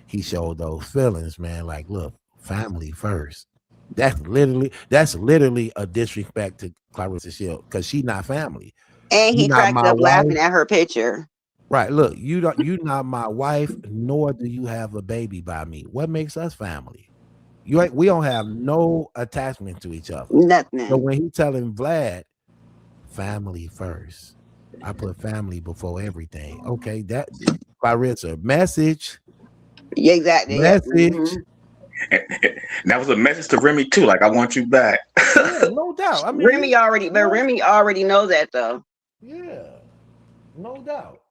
he showed those feelings, man. Like, look, family first. That's literally a disrespect to Clarissa Shield because she not family. And You he not cracked my up wife. laughing at her picture. Right. Look, you not my wife, nor do you have a baby by me. What makes us family? We don't have no attachment to each other. So Nothing. when he telling Vlad, family first. I put family before everything. Okay, that Clarissa, Yeah, exactly. Yeah. message. that was a message to Remy too. Like, I want you back. Yeah, no doubt. I mean, But Remy already know that though. yeah, no doubt.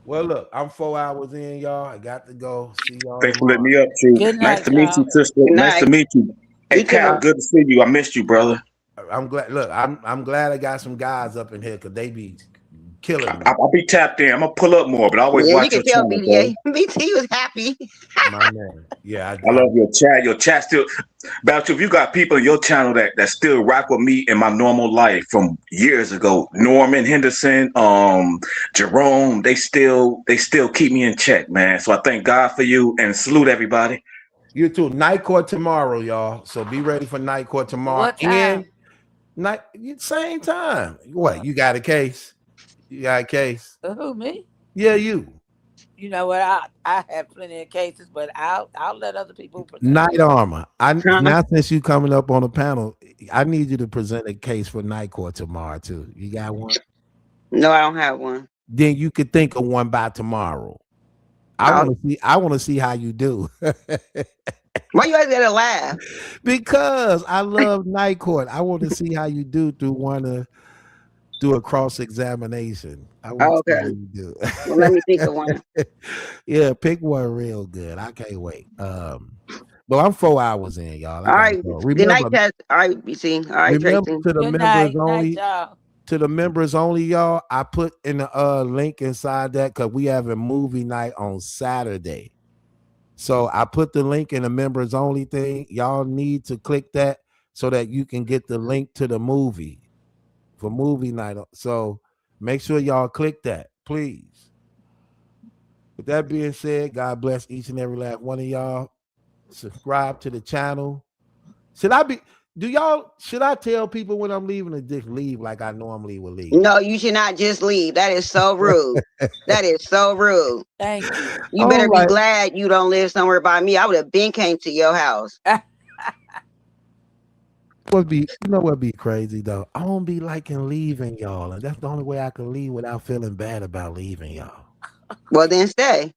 Well, look, I'm 4 hours in, y'all. I got to go. See y'all Thanks for letting tomorrow. me up, too. Good Nice night, to meet you, y'all. sister. Good Nice to night. meet you. Hey, You Pat, too. good to see you. I missed you, brother. I'm glad. Look, I'm glad I got some guys up in here because they be killing me. I'll be tapped in. I'm gonna pull up more, but I always Yeah, you watch can your tell channel, bro. BDA. BT was happy. My man. Yeah, I love your chat. Your chat still. About you, if you got people in your channel that still rock with me in my normal life from years ago, Norman Henderson, Jerome, they still keep me in check, man. So I thank God for you and salute everybody. you too. Night court tomorrow, y'all. So be ready for night court tomorrow. What time? And night same time. What? You got a case? You got a case? Who, me? Yeah, you. You know what? I have plenty of cases, but I'll let other people present Night theirs. armor. I Huh? now since you coming up on the panel, I need you to present a case for night court tomorrow too. You got one? No, I don't have one. Then you could think of one by tomorrow. I Oh, want to see. I want to see how you do. why you always gotta laugh? Because I love night court. I want to see how you do through a cross examination. I want Oh, to see okay. how you Well, let me think of one. do. Yeah, pick one real good. I can't wait. But I'm 4 hours in, y'all. I All gotta right. go. Good night, Remember, Tess. All right, BC. All right, remember Tracy. to the Good members night. Night, only. y'all. To the members only, y'all. I put in the link inside that because we have a movie night on Saturday. So I put the link in the members only thing. Y'all need to click that so that you can get the link to the movie for movie night. So make sure y'all click that, please. With that being said, God bless each and every last one of y'all. Subscribe to the channel. Should I be should I tell people when I'm leaving or just leave like I normally would leave? No, you should not just leave. That is so rude. That is so rude. Thank you. You better be glad you don't live somewhere by me. I would have been came to your house. You know what be crazy though? I don't be liking leaving y'all, and that's the only way I can leave without feeling bad about leaving y'all. Well, then stay,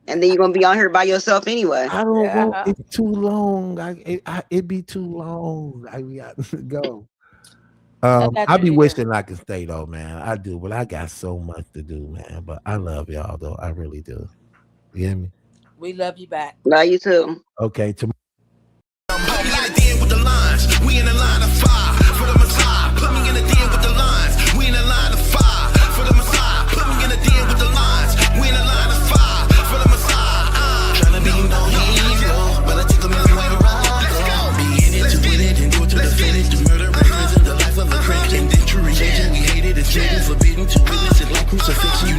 and then you're gonna be on here by yourself anyway. I don't want it too long. It'd be too long. I got to go. I be wishing I could stay though, man. I do, but I got so much to do, man. But I love y'all though. I really do. You hear me? We love you back. Love you too. Okay. We in the line of fire for the Messiah. Put me in the den with the lines. We in the line of fire for the Messiah. Put me in the den with the lines. We in the line of fire for the Messiah. Tryna be no hero, but I take them anywhere I go. Be in it to win it and do it to the finish. The murder and prison, the life of a Christian. Then true religion, we hate it, it's forbidden to witness it like crucifixion.